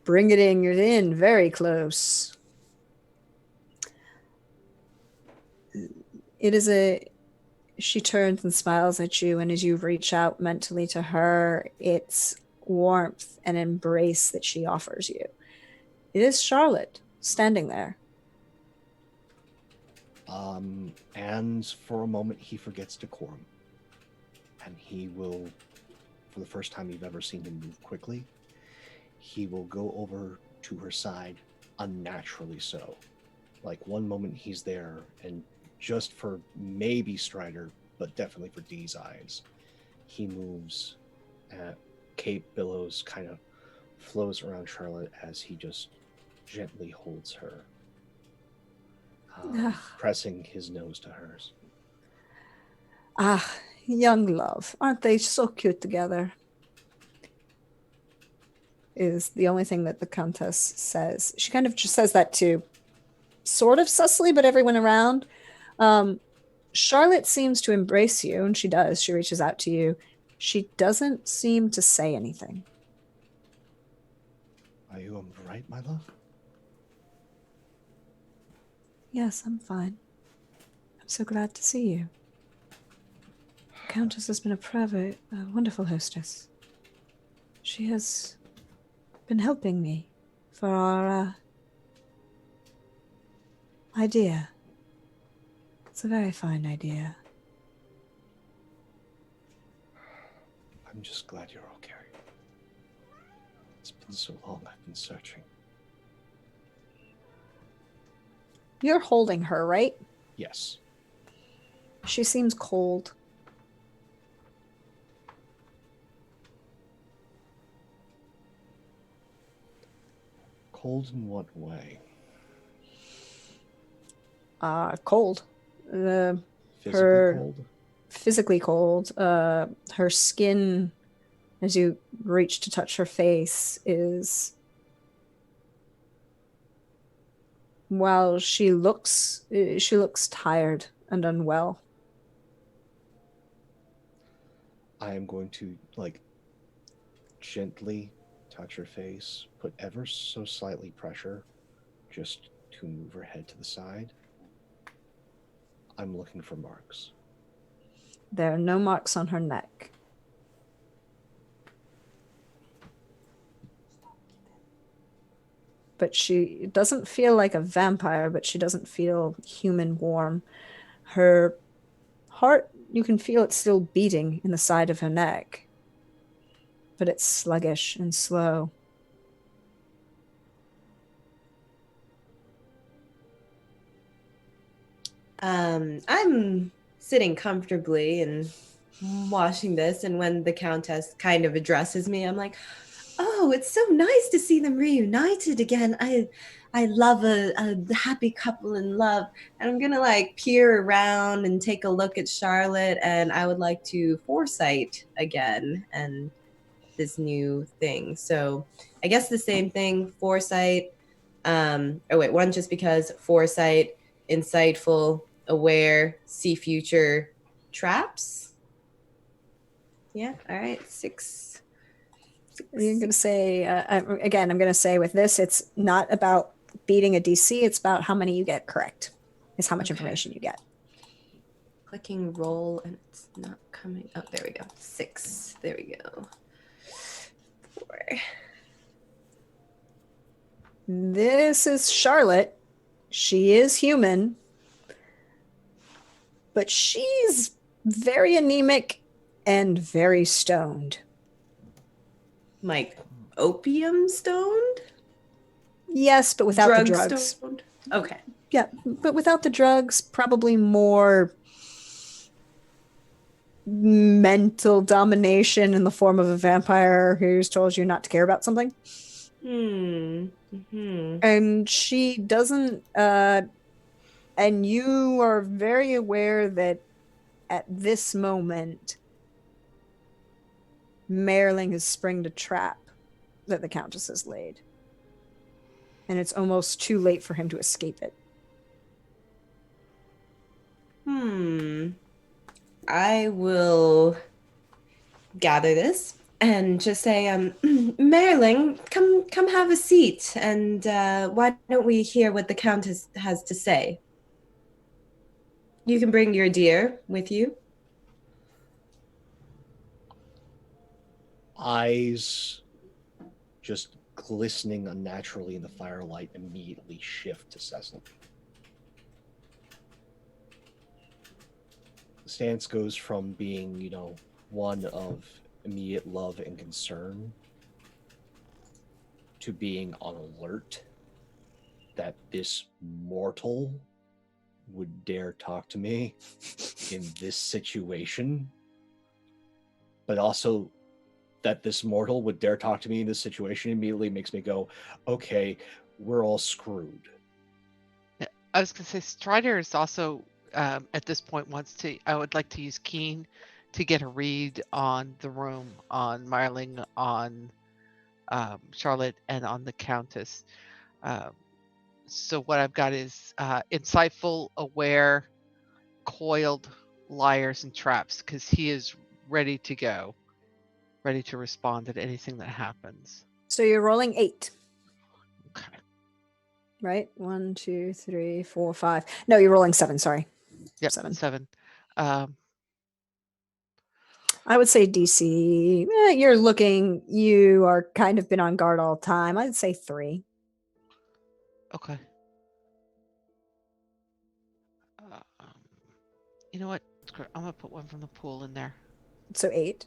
Bring it in. You're in very close. She turns and smiles at you, and as you reach out mentally to her, it's warmth and embrace that she offers you. It is Charlotte standing there. And for a moment, he forgets decorum. And he will, for the first time you've ever seen him move quickly, he will go over to her side, unnaturally so. Like, one moment he's there, and just for maybe Strider, but definitely for Dee's eyes, he moves. Cape billows kind of flows around Charlotte as he just gently holds her, pressing his nose to hers. Ah, young love. Aren't they so cute together? Is the only thing that the Countess says. She kind of just says that to sort of Cecily, but everyone around. Charlotte seems to embrace you, and she does. She reaches out to you. She doesn't seem to say anything. Are you all right, my love? Yes, I'm fine. I'm so glad to see you. The Countess has been a wonderful hostess. She has been helping me for our idea. It's a very fine idea. I'm just glad you're okay. It's been so long I've been searching. You're holding her, right? Yes. She seems cold. Cold in what way? Cold. Cold? Physically cold. Her skin, as you reach to touch her face, is, while she looks tired and unwell. I am going to, gently touch her face, put ever so slightly pressure, just to move her head to the side. I'm looking for marks. There are no marks on her neck. But she doesn't feel like a vampire, but she doesn't feel human warm. Her heart, you can feel it still beating in the side of her neck, but it's sluggish and slow. I'm sitting comfortably and watching this, and when the Countess kind of addresses me, I'm like, oh, it's so nice to see them reunited again. I love a happy couple in love. And I'm gonna peer around and take a look at Charlotte, and I would like to foresight again and this new thing. So I guess the same thing, foresight. One just because foresight, insightful, aware, see future, traps. Yeah, all right, 6. You're going to say, again, I'm going to say with this, it's not about beating a DC, it's about how many you get correct, is how much information you get. Clicking roll, and it's not coming. Oh, there we go. 6. There we go. 4. This is Charlotte. She is human, but she's very anemic and very stoned. Like opium stoned? Yes, but without the drugs. Stoned? Okay. Yeah, but without the drugs, probably more mental domination in the form of a vampire who's told you not to care about something. Mm-hmm. And she doesn't, and you are very aware that at this moment, Merling has springed a trap that the Countess has laid. And it's almost too late for him to escape it. I will gather this and just say, Merling, come have a seat, and why don't we hear what the Countess has to say? You can bring your deer with you. Eyes just glistening unnaturally in the firelight immediately shift to Cecil. The stance goes from being, one of immediate love and concern to being on alert that this mortal would dare talk to me in this situation, but also that this mortal would dare talk to me in this situation immediately makes me go, okay, we're all screwed. I was going to say Strider is also at this point I would like to use Keen to get a read on the room, on Marling, on Charlotte, and on the Countess. So what I've got is insightful, aware, coiled, liars, and traps, because he is ready to go, ready to respond to anything that happens. So you're rolling 8. Okay. Right? 1, 2, 3, 4, 5. No, you're rolling 7. Sorry. Yep. 7. I would say DC. You are kind of been on guard all the time. I'd say 3. Okay. You know what? I'm gonna put one from the pool in there. So 8.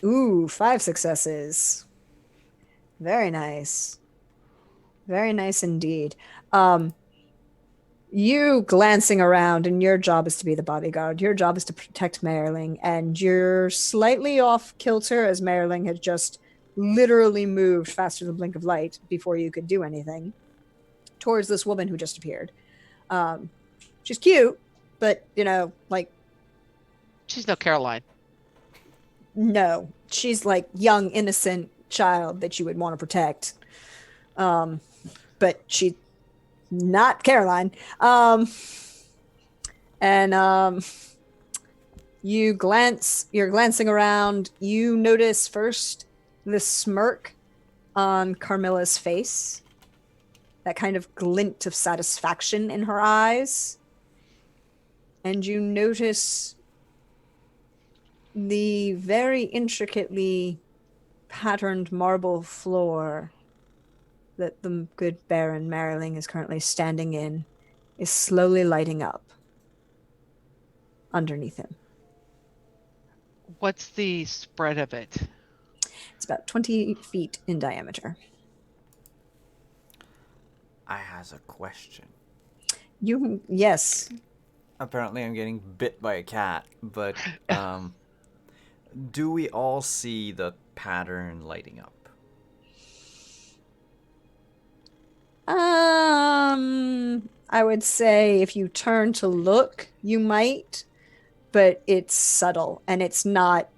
Ooh, 5 successes. Very nice. Very nice indeed. You glancing around, and your job is to be the bodyguard. Your job is to protect Merling, and you're slightly off kilter as Merling had just literally moved faster than the blink of light before you could do anything towards this woman who just appeared. She's cute, but she's no Caroline. No, she's like young, innocent child that you would want to protect. But she's not Caroline. You're glancing around. You notice first the smirk on Carmilla's face, that kind of glint of satisfaction in her eyes. And you notice the very intricately patterned marble floor that the good Baron Marling is currently standing in is slowly lighting up underneath him. What's the spread of it? It's about 20 feet in diameter. I has a question. Yes. Apparently I'm getting bit by a cat, but do we all see the pattern lighting up? I would say if you turn to look, you might, but it's subtle and it's not.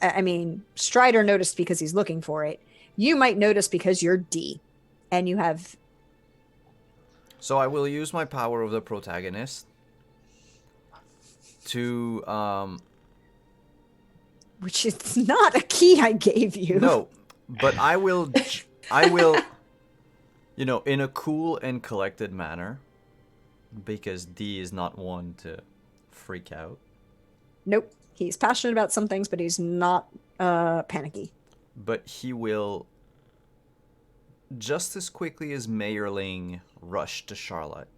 I mean, Strider noticed because he's looking for it. You might notice because you're D, and you have. So I will use my power of the protagonist to Which is not a key I gave you. No, but I will in a cool and collected manner, because D is not one to freak out. Nope. He's passionate about some things, but he's not panicky. But he will, just as quickly as Mayerling rushed to Charlotte,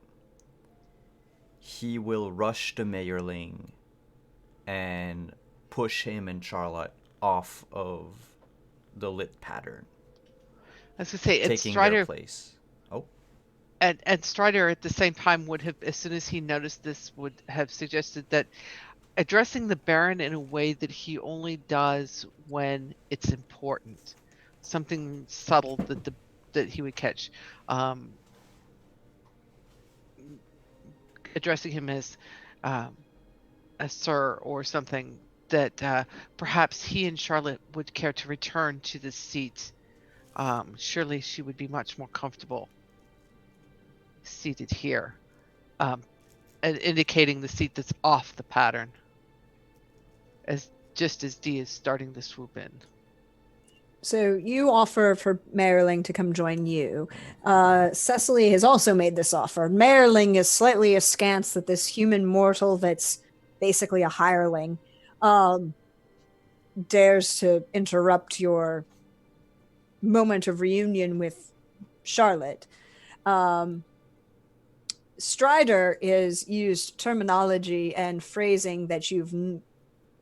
he will rush to Mayerling and push him and Charlotte off of the lit pattern. I was gonna say, taking Strider, their place. Oh. And Strider at the same time would have, as soon as he noticed this, would have suggested that addressing the Baron in a way that he only does when it's important, something subtle that he would catch, addressing him as a sir or something that perhaps he and Charlotte would care to return to the seat. Surely she would be much more comfortable seated here, and indicating the seat that's off the pattern, just as D is starting to swoop in. So you offer for Merling to come join you. Cecily has also made this offer. Merling is slightly askance that this human mortal that's basically a hireling um, dares to interrupt your moment of reunion with Charlotte. Um, Strider is used terminology and phrasing that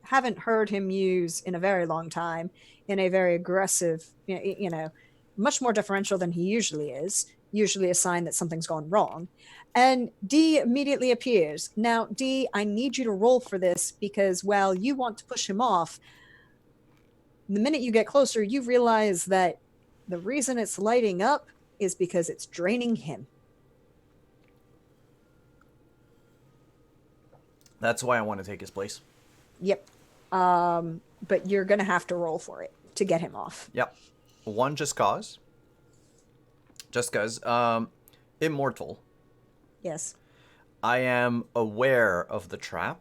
haven't heard him use in a very long time, in a very aggressive, much more deferential than he usually is, usually a sign that something's gone wrong. And D immediately appears. Now, D, I need you to roll for this because while you want to push him off, the minute you get closer, you realize that the reason it's lighting up is because it's draining him. That's why I want to take his place. Yep. But you're going to have to roll for it to get him off. Yep. One just cause. Just cause. Immortal. Yes. I am aware of the trap.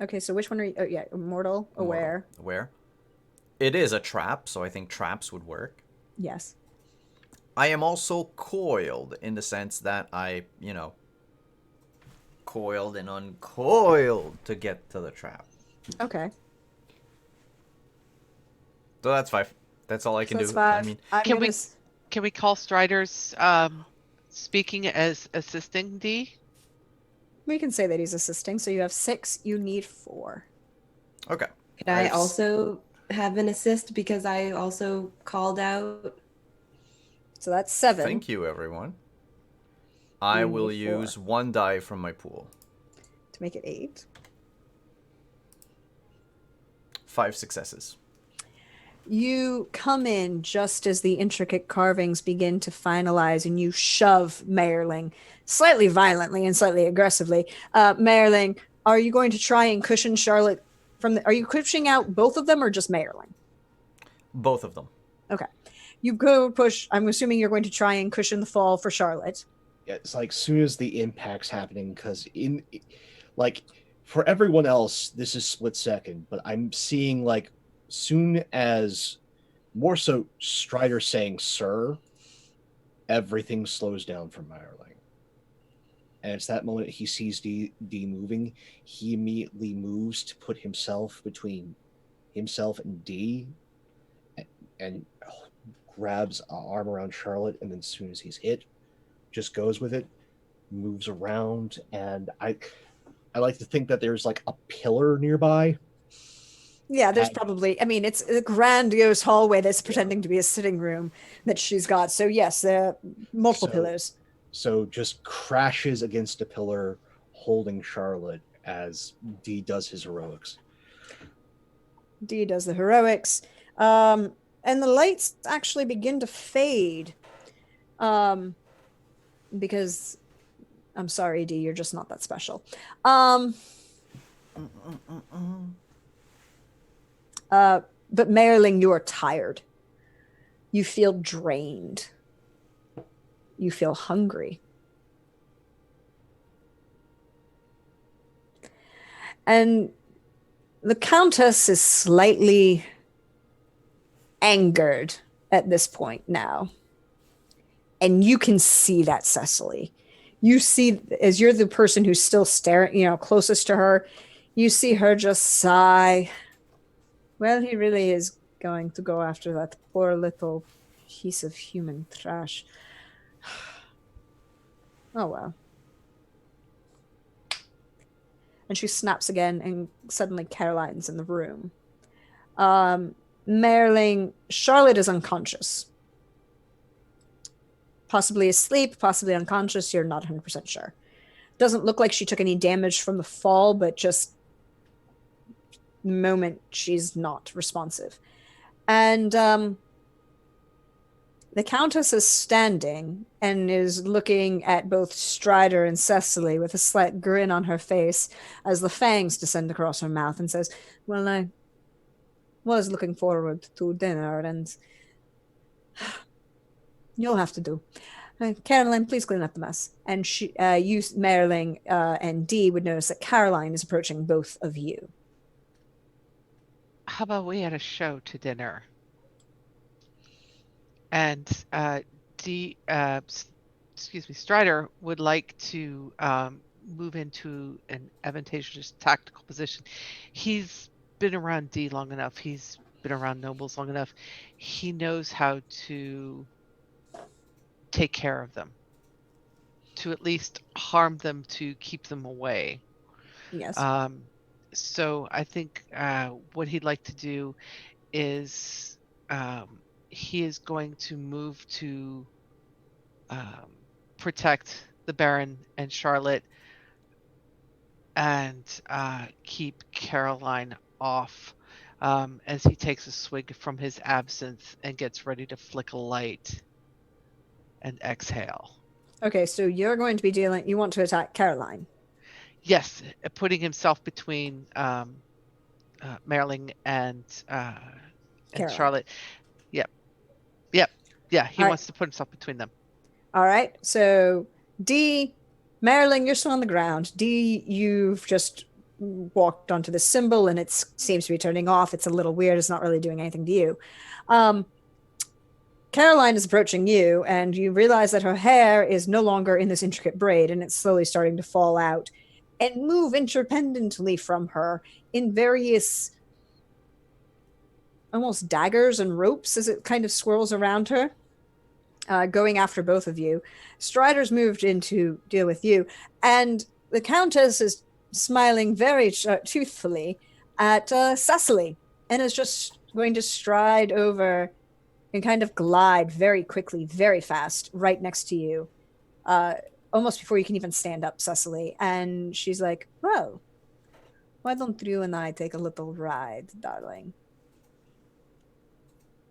Okay, so which one are you? Oh, yeah, immortal, aware. Aware. It is a trap, so I think traps would work. Yes. I am also coiled in the sense that I, coiled and uncoiled to get to the trap. Okay. So that's 5. That's all I can do. That's 5. I mean, Can we call Strider's speaking as assisting D? we can say that he's assisting. So you have 6. You need 4. okay. Could I also have an assist because I also called out? So that's 7. Thank you, everyone. I will need use 4. 1 die from my pool. To make it 8. 5 successes. You come in just as the intricate carvings begin to finalize, and you shove Mayerling slightly violently and slightly aggressively. Mayerling, are you going to try and cushion Charlotte from the? Are you pushing out both of them or just Mayerling? Both of them. Okay. You go push. I'm assuming you're going to try and cushion the fall for Charlotte. Yeah, it's like soon as the impact's happening, because for everyone else, this is split second, but I'm seeing soon as more so Strider saying sir, everything slows down for Meyerling. And it's that moment he sees D moving, he immediately moves to put himself between himself and D and grabs an arm around Charlotte, and then as soon as he's hit, just goes with it, moves around, and I like to think that there's a pillar nearby. Yeah, there's probably, I mean, it's a grandiose hallway that's pretending to be a sitting room that she's got. So yes, there are multiple pillars. So just crashes against a pillar holding Charlotte as D does his heroics. D does the heroics. And the lights actually begin to fade. Because I'm sorry, D, you're just not that special. But Mayerling, you are tired. You feel drained. You feel hungry. And the Countess is slightly angered at this point now. And you can see that, Cecily. You see, as you're the person who's still staring, closest to her, you see her just sigh. Well, he really is going to go after that poor little piece of human trash. Oh, well. And she snaps again, and suddenly Caroline's in the room. Mayerling, Charlotte is unconscious. Possibly asleep, possibly unconscious. You're not 100% sure. Doesn't look like she took any damage from the fall, but just the moment she's not responsive. And the Countess is standing and is looking at both Strider and Cecily with a slight grin on her face as the fangs descend across her mouth, and says, well, I was looking forward to dinner, and you'll have to do. Caroline, please clean up the mess. And you, Mayerling, and Dee would notice that Caroline is approaching both of you. How about we had a show to dinner? and D, Strider would like to move into an advantageous tactical position. He's been around D long enough. He's been around nobles long enough. He knows how to take care of them, to at least harm them, to keep them away. Yes. So I think what he'd like to do is he is going to move to protect the Baron and Charlotte and keep Caroline off as he takes a swig from his absinthe and gets ready to flick a light and exhale. Okay, so you're going to be dealing. You want to attack Caroline. Yes, putting himself between Merling and Charlotte. Yep. Yeah, he wants to put himself between them. All right. So D, Merling, you're still on the ground. D, you've just walked onto the symbol and it seems to be turning off. It's a little weird. It's not really doing anything to you. Caroline is approaching you, and you realize that her hair is no longer in this intricate braid, and it's slowly starting to fall out and move interdependently from her in various almost daggers and ropes as it kind of swirls around her, going after both of you. Strider's moved in to deal with you, and the Countess is smiling very truthfully at Cecily, and is just going to stride over and kind of glide very quickly, very fast, right next to you, almost before you can even stand up, Cecily. And she's like, well, why don't you and I take a little ride, darling?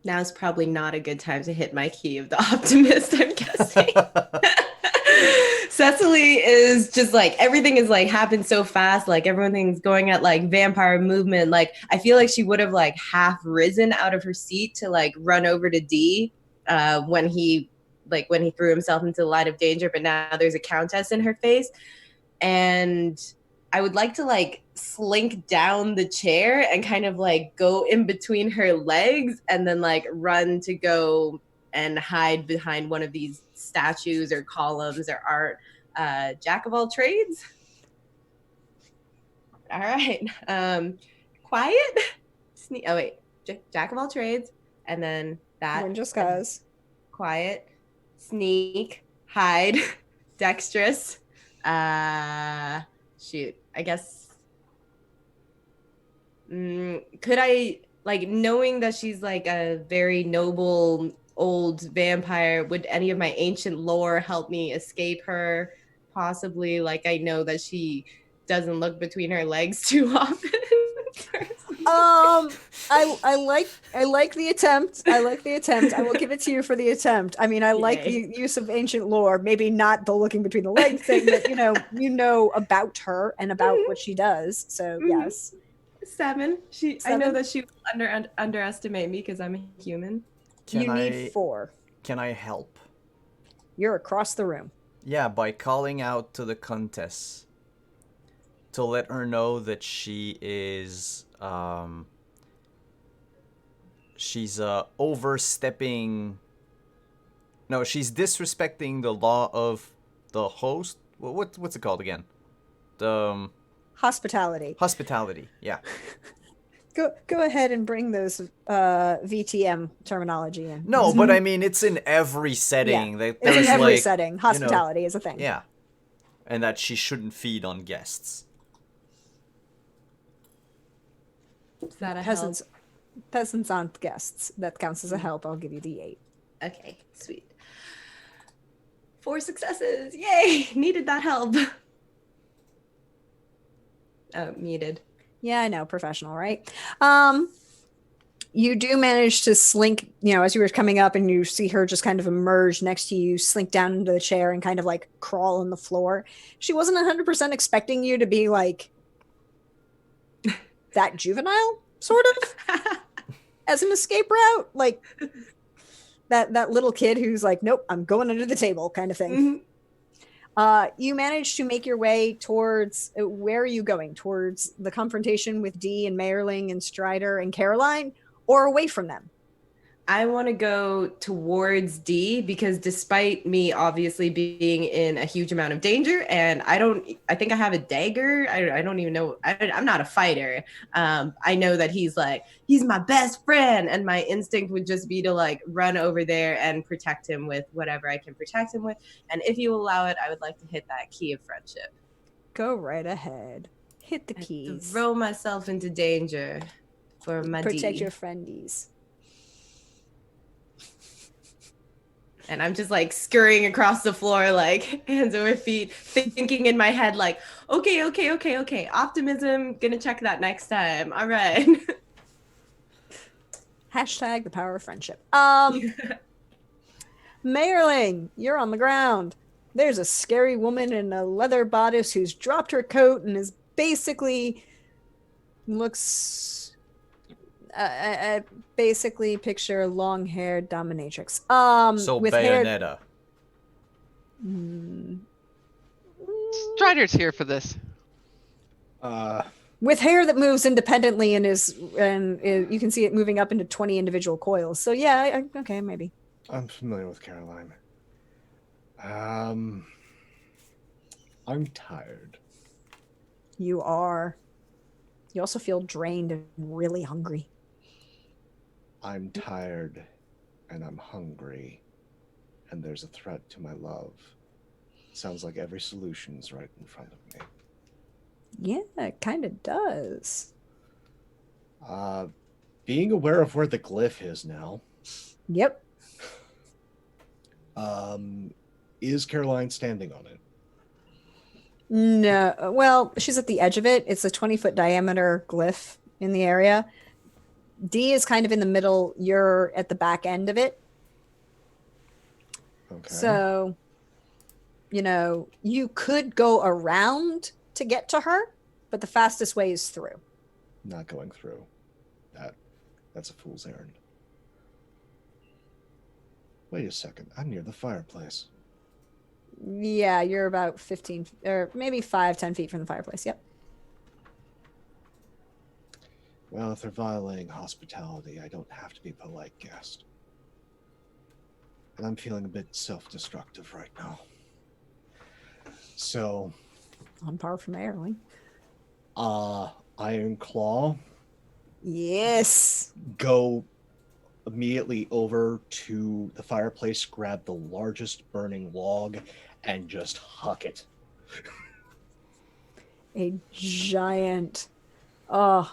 Now's probably not a good time to hit my key of the optimist, I'm guessing. Cecily is just like, everything is like happened so fast, like everything's going at like vampire movement. Like I feel like she would have like half risen out of her seat to like run over to D when he threw himself into the light of danger, but now there's a countess in her face. And I would like to like slink down the chair and kind of like go in between her legs and then like run to go and hide behind one of these statues or columns or art. Jack of all trades. All right. Quiet. Oh wait. Jack of all trades, and then that. Ninja skies. Quiet. Sneak. Hide. Dexterous. Shoot. I guess. Could I, like, knowing that she's like a very noble old vampire, would any of my ancient lore help me escape her? Possibly. Like, I know that she doesn't look between her legs too often. I like the attempt. I will give it to you for the attempt. I mean, I like the use of ancient lore. Maybe not the looking between the legs thing, but you know about her and about what she does. So yes. 7. I know that she will underestimate me because I'm a human. You need 4. Can I help? You're across the room. Yeah, by calling out to the Countess to let her know that she is she's overstepping. No, she's disrespecting the law of the host. What's it called again? The hospitality. Hospitality. Yeah. Go ahead and bring those VTM terminology in. No, but I mean it's in every setting. Yeah. It's in every setting. Hospitality is a thing. Yeah. And that she shouldn't feed on guests. Is that a peasants? help? Peasants aren't guests. That counts as a help. I'll give you the 8. Okay, sweet. 4 successes. Yay! Needed that help. Oh, muted. Yeah, I know, professional, right? You do manage to slink, as you were coming up and you see her just kind of emerge next to you, slink down into the chair and kind of like crawl on the floor. She wasn't 100% expecting you to be like that juvenile, sort of, as an escape route. Like that little kid who's like, nope, I'm going under the table kind of thing. Mm-hmm. You managed to make your way towards, where are you going? Towards the confrontation with Dee and Mayerling and Strider and Caroline, or away from them? I want to go towards D because despite me obviously being in a huge amount of danger, and I think I have a dagger. I don't even know. I'm not a fighter. I know that he's my best friend, and my instinct would just be to like run over there and protect him with whatever I can protect him with. And if you allow it, I would like to hit that key of friendship. Go right ahead. Hit the And keys. throw myself into danger for my Protect D. your friendies. And I'm just like scurrying across the floor, like hands over feet, thinking in my head, like, okay. Optimism, gonna check that next time. All right. Hashtag the power of friendship. Mayerling, you're on the ground. There's a scary woman in a leather bodice who's dropped her coat and is basically looks. I basically picture long-haired dominatrix. So with Bayonetta. hair. Strider's here for this. With hair that moves independently and you can see it moving up into 20 individual coils. So yeah, okay, maybe. I'm familiar with Caroline. I'm tired. You are. You also feel drained and really hungry. I'm tired and I'm hungry. And there's a threat to my love. Sounds like every solution's right in front of me. Yeah, it kind of does. Being aware of where the glyph is now. Yep. Is Caroline standing on it? No, well, she's at the edge of it. It's a 20-foot diameter glyph in the area. D is kind of in the middle. You're at the back end of it. Okay. So, you could go around to get to her, but the fastest way is through. Not going through. That's a fool's errand. Wait a second. I'm near the fireplace. Yeah, you're about 15 or maybe 5-10 feet from the fireplace. Yep. Well, if they're violating hospitality, I don't have to be a polite guest. And I'm feeling a bit self-destructive right now. So, On par from Erling. Iron Claw, Yes. go immediately over to the fireplace, grab the largest burning log, and just huck it. A giant. Oh,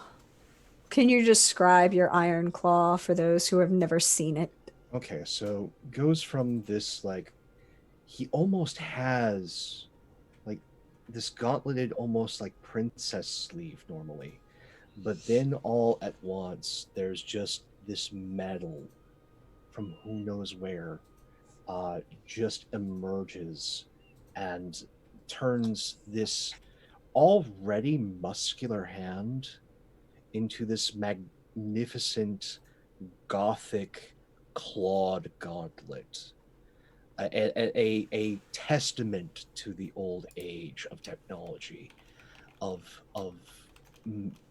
can you describe your iron claw for those who have never seen it? Okay, so goes from this, he almost has, this gauntleted, almost like princess sleeve normally. But then all at once, there's just this metal from who knows where just emerges and turns this already muscular hand into this magnificent gothic clawed gauntlet. A testament to the old age of technology, of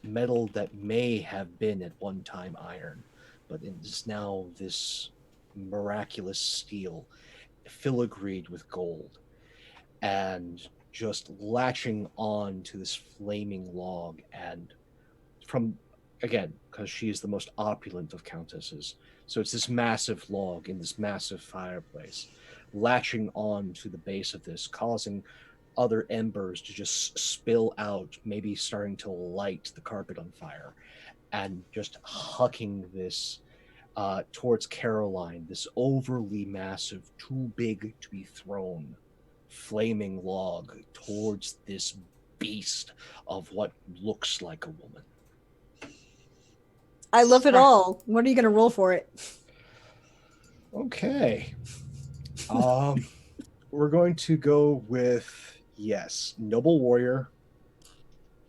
metal that may have been at one time iron, but it is now this miraculous steel, filigreed with gold, and just latching on to this flaming log. And from, again, because she is the most opulent of countesses, so it's this massive log in this massive fireplace, latching on to the base of this, causing other embers to just spill out, maybe starting to light the carpet on fire, and just hucking this towards Caroline, this overly massive, too big to be thrown, flaming log towards this beast of what looks like a woman. I love it all. What are you going to roll for it? Okay. We're going to go with, yes, Noble Warrior,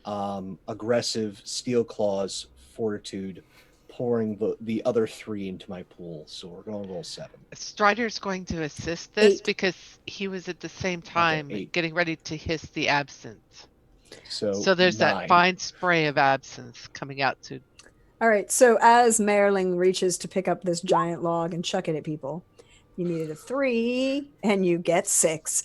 aggressive, Steel Claws, Fortitude, pouring the other 3 into my pool. So we're going to roll 7. Strider's going to assist this 8. because he was at the same time 8. getting ready to hiss the absinthe. So So there's 9. that fine spray of absinthe coming out to All right. So as Merling reaches to pick up this giant log and chuck it at people, you needed a 3 and you get 6.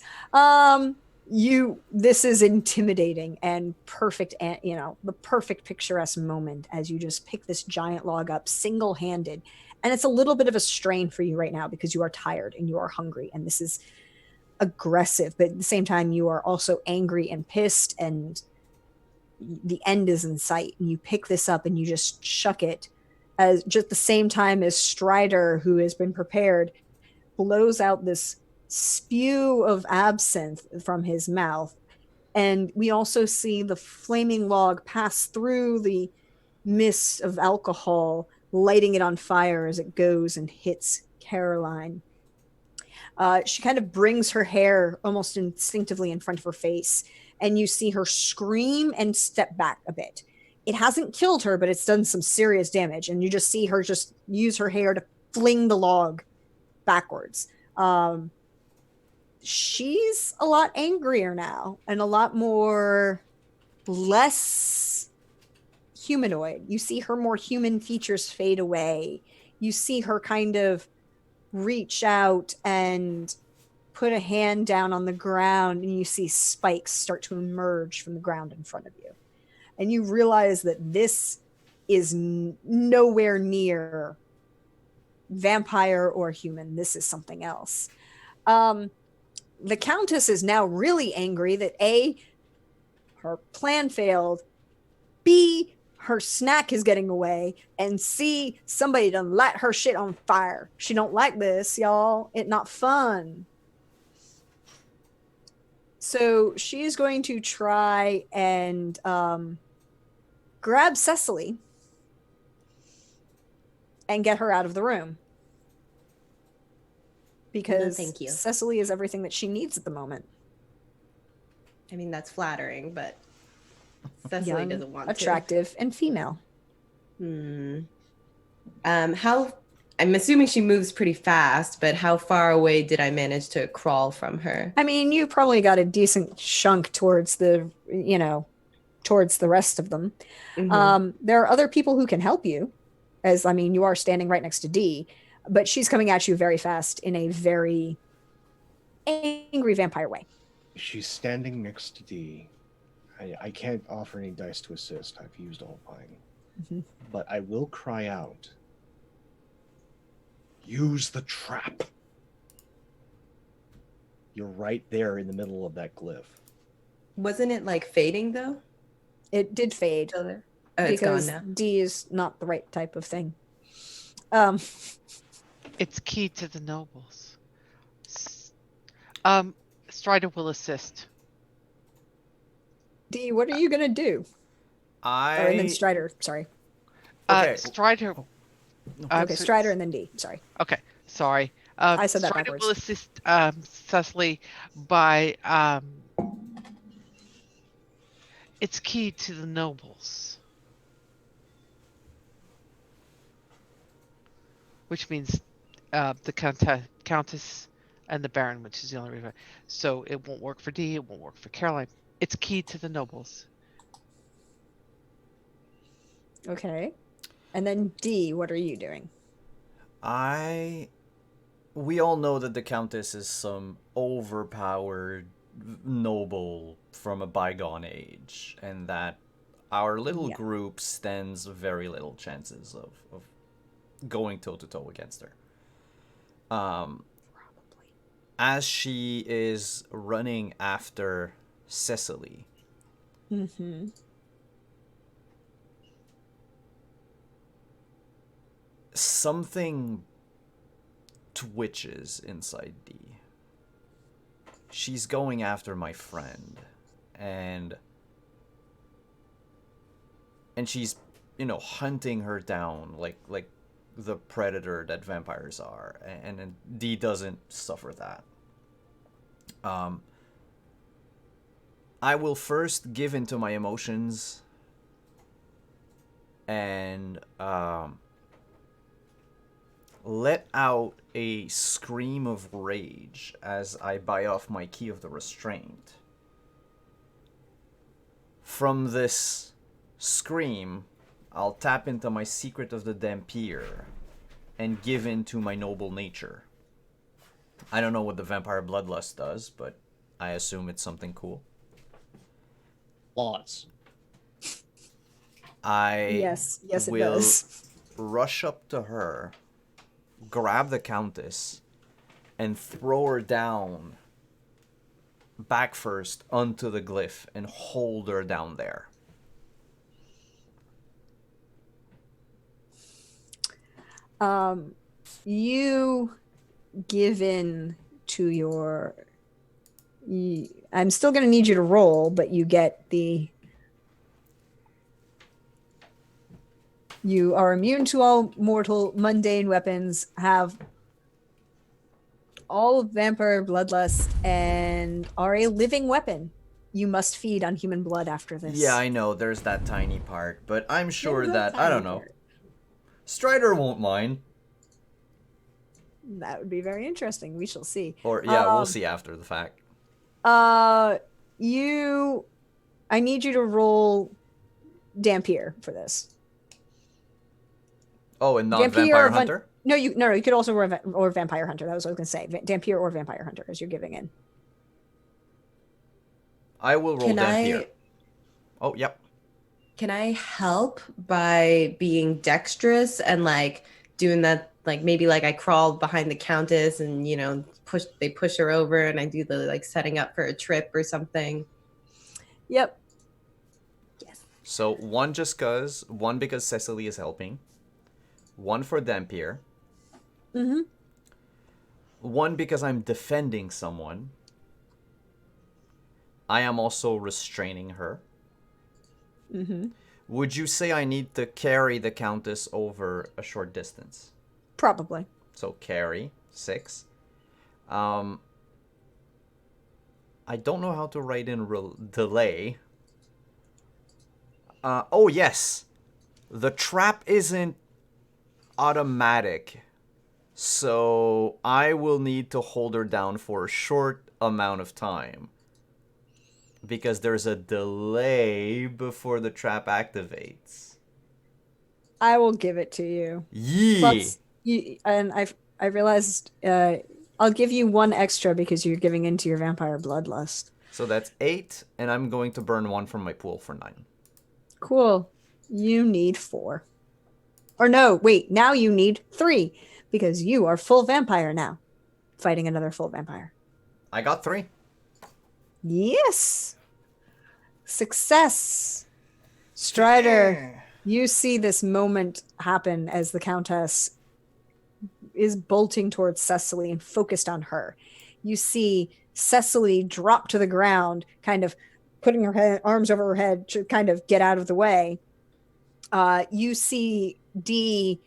This is intimidating and perfect, and the perfect picturesque moment as you just pick this giant log up single-handed. And it's a little bit of a strain for you right now because you are tired and you are hungry, and this is aggressive, but at the same time you are also angry and pissed, and the end is in sight. And you pick this up and you just chuck it as just the same time as Strider, who has been prepared, blows out this spew of absinthe from his mouth. And we also see the flaming log pass through the mist of alcohol, lighting it on fire as it goes and hits Caroline. She kind of brings her hair almost instinctively in front of her face, and you see her scream and step back a bit. It hasn't killed her, but it's done some serious damage, and you just see her just use her hair to fling the log backwards. She's a lot angrier now and a lot more less humanoid. You see her more human features fade away. You see her kind of reach out and put a hand down on the ground, and you see spikes start to emerge from the ground in front of you. And you realize that this is nowhere near vampire or human. This is something else. The Countess is now really angry that A, her plan failed, B, her snack is getting away, and C, somebody done light her shit on fire. She don't like this, y'all. It not fun. So she's going to try and grab Cecily and get her out of the room. Because No, thank you. Cecily is everything that she needs at the moment. I mean, that's flattering, but Cecily Young, doesn't want attractive, and female. to. How? I'm assuming she moves pretty fast, but how far away did I manage to crawl from her? I mean, you probably got a decent chunk towards the rest of them. Mhm. There are other people who can help you, you are standing right next to Dee, but she's coming at you very fast in a very angry vampire way. She's standing next to D. I can't offer any dice to assist. I've used all mine. Mm-hmm. But I will cry out. Use the trap. You're right there in the middle of that glyph. Wasn't it like fading though? It did fade. Still there? Oh, it's gone because now. D is not the right type of thing. It's key to the nobles. Strider will assist. D, what are you gonna do? And then Strider, sorry. Okay. Strider. Okay, Strider and then D. Sorry. Okay, sorry. I said that Strider backwards. will assist Cecily by it's key to the nobles, which means the Countess and the Baron, which is the only reason. So it won't work for D. It won't work for Caroline. It's key to the nobles. Okay. And then D, what are you doing? We all know that the Countess is some overpowered noble from a bygone age, and that our little group stands very little chances of going toe-to-toe against her. Probably. As she is running after Cecily, Mm-hmm. something twitches inside D. She's going after my friend, and she's, hunting her down like the predator that vampires are, and D doesn't suffer that. I will first give into my emotions and let out a scream of rage as I buy off my key of the restraint. From this scream, I'll tap into my secret of the Dhampir and give in to my noble nature. I don't know what the vampire bloodlust does, but I assume it's something cool. Lots. Yes, it will does. rush up to her, grab the Countess, and throw her down back first onto the glyph and hold her down there. You give in to your. I'm still going to need you to roll, but you get the. You are immune to all mortal, mundane weapons, have all vampire bloodlust, and are a living weapon. You must feed on human blood after this. Yeah, I know, there's that tiny part, but I'm sure that, I tiny don't know, part. Strider won't mind. That would be very interesting. We shall see. Or, yeah, we'll see after the fact. I need you to roll Dhampir for this. Oh, and not Dhampir Vampire or Hunter? No, you could also or Vampire Hunter. That was what I was going to say. Dhampir or Vampire Hunter as you're giving in. I will roll Can Dhampir. I Oh, yep. can I help by being dexterous and like doing that, like maybe like I crawl behind the Countess and they push her over and I do the like setting up for a trip or something. Yep. Yes. So one because Cecily is helping, one for Dhampir, Mm-hmm. one because I'm defending someone. I am also restraining her. Mm-hmm. Would you say I need to carry the Countess over a short distance? Probably. So carry, 6. I don't know how to write in delay. Oh, yes. The trap isn't automatic. So I will need to hold her down for a short amount of time. Because there's a delay before the trap activates. I will give it to you. Yee! Plus, I realized I'll give you 1 extra because you're giving into your vampire bloodlust. So that's 8, and I'm going to burn 1 from my pool for 9. Cool. You need 4. Or no, wait, now you need 3 because you are full vampire now. Fighting another full vampire. I got 3. Yes. Success. Strider, you see this moment happen as the Countess is bolting towards Cecily and focused on her. You see Cecily drop to the ground, kind of putting her arms over her head to kind of get out of the way. You see Dee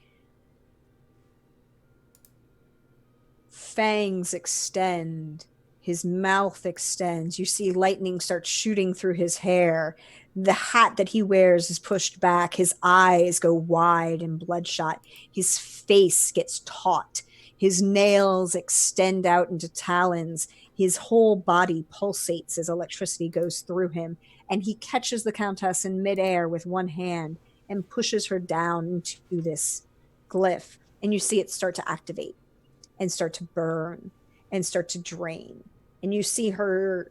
fangs extend. His mouth extends. You see lightning start shooting through his hair. The hat that he wears is pushed back. His eyes go wide and bloodshot. His face gets taut. His nails extend out into talons. His whole body pulsates as electricity goes through him. And he catches the Countess in midair with one hand and pushes her down into this glyph. And you see it start to activate and start to burn and start to drain. And you see her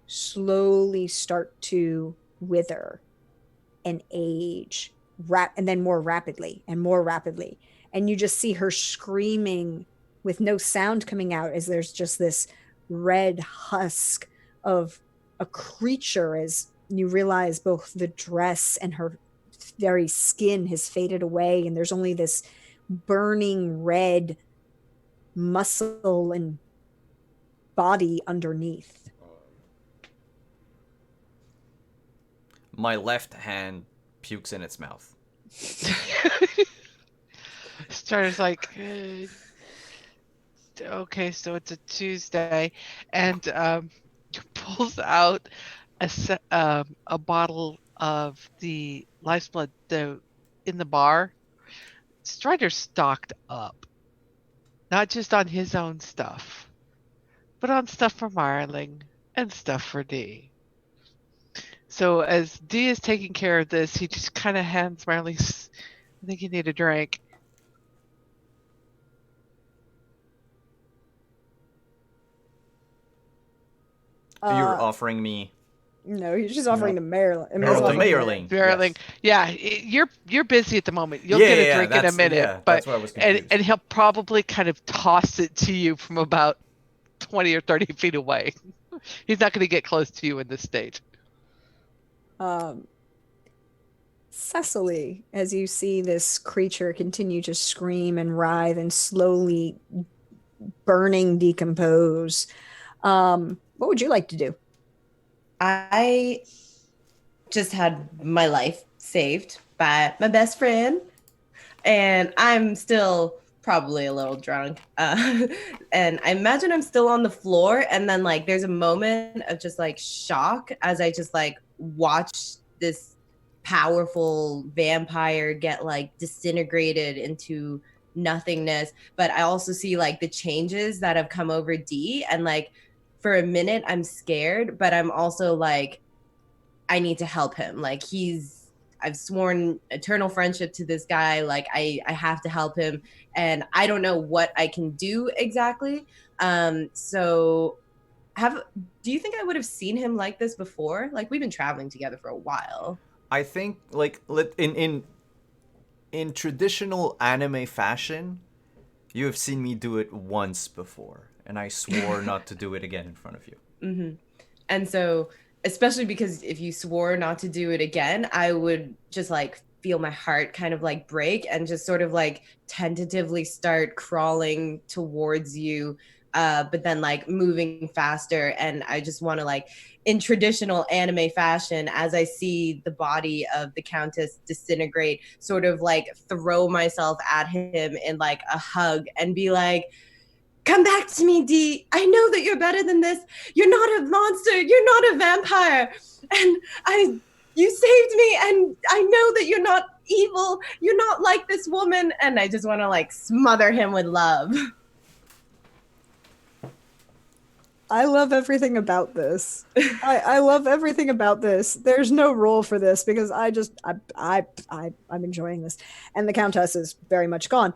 slowly start to wither and age, and then more rapidly and more rapidly. And you just see her screaming with no sound coming out as there's just this red husk of a creature as you realize both the dress and her very skin has faded away. And there's only this burning red muscle and body underneath. My left hand pukes in its mouth. Strider's like, okay, so it's a Tuesday, and pulls out a bottle of the life's blood in the bar. Strider's stocked up, not just on his own stuff, but on stuff for Marling and stuff for Dee. So as Dee is taking care of this, he just kind of hands Marley, I think you need a drink. You're offering me. No, he's just offering to Marilyn. Oh, the offering Mayorling. Verling. Yes. Yeah, you're busy at the moment. You'll Yeah, get a yeah, drink in a that's- minute, yeah, but that's why I was confused. and he'll probably kind of toss it to you from about 20 or 30 feet away. He's not going to get close to you in this state. Cecily, as you see this creature continue to scream and writhe and slowly burning decompose, what would you like to do? I just had my life saved by my best friend, and I'm still probably a little drunk. And I imagine I'm still on the floor, and then like there's a moment of just like shock as I just like watch this powerful vampire get like disintegrated into nothingness. But I also see like the changes that have come over D, and like for a minute I'm scared, but I'm also like, I need to help him. Like I've sworn eternal friendship to this guy. Like I have to help him, and I don't know what I can do exactly. So do you think I would have seen him like this before? Like we've been traveling together for a while. I think like in traditional anime fashion, you have seen me do it once before, and I swore not to do it again in front of you. Mm-hmm. And so, especially because if you swore not to do it again, I would just like feel my heart kind of like break and just sort of like tentatively start crawling towards you, but then like moving faster. And I just want to like, in traditional anime fashion, as I see the body of the Countess disintegrate, sort of like throw myself at him in like a hug and be like, come back to me, Dee. I know that you're better than this. You're not a monster. You're not a vampire. And you saved me, and I know that you're not evil. You're not like this woman. And I just want to like smother him with love. I love everything about this. I love everything about this. There's no role for this because I'm enjoying this, and the Countess is very much gone.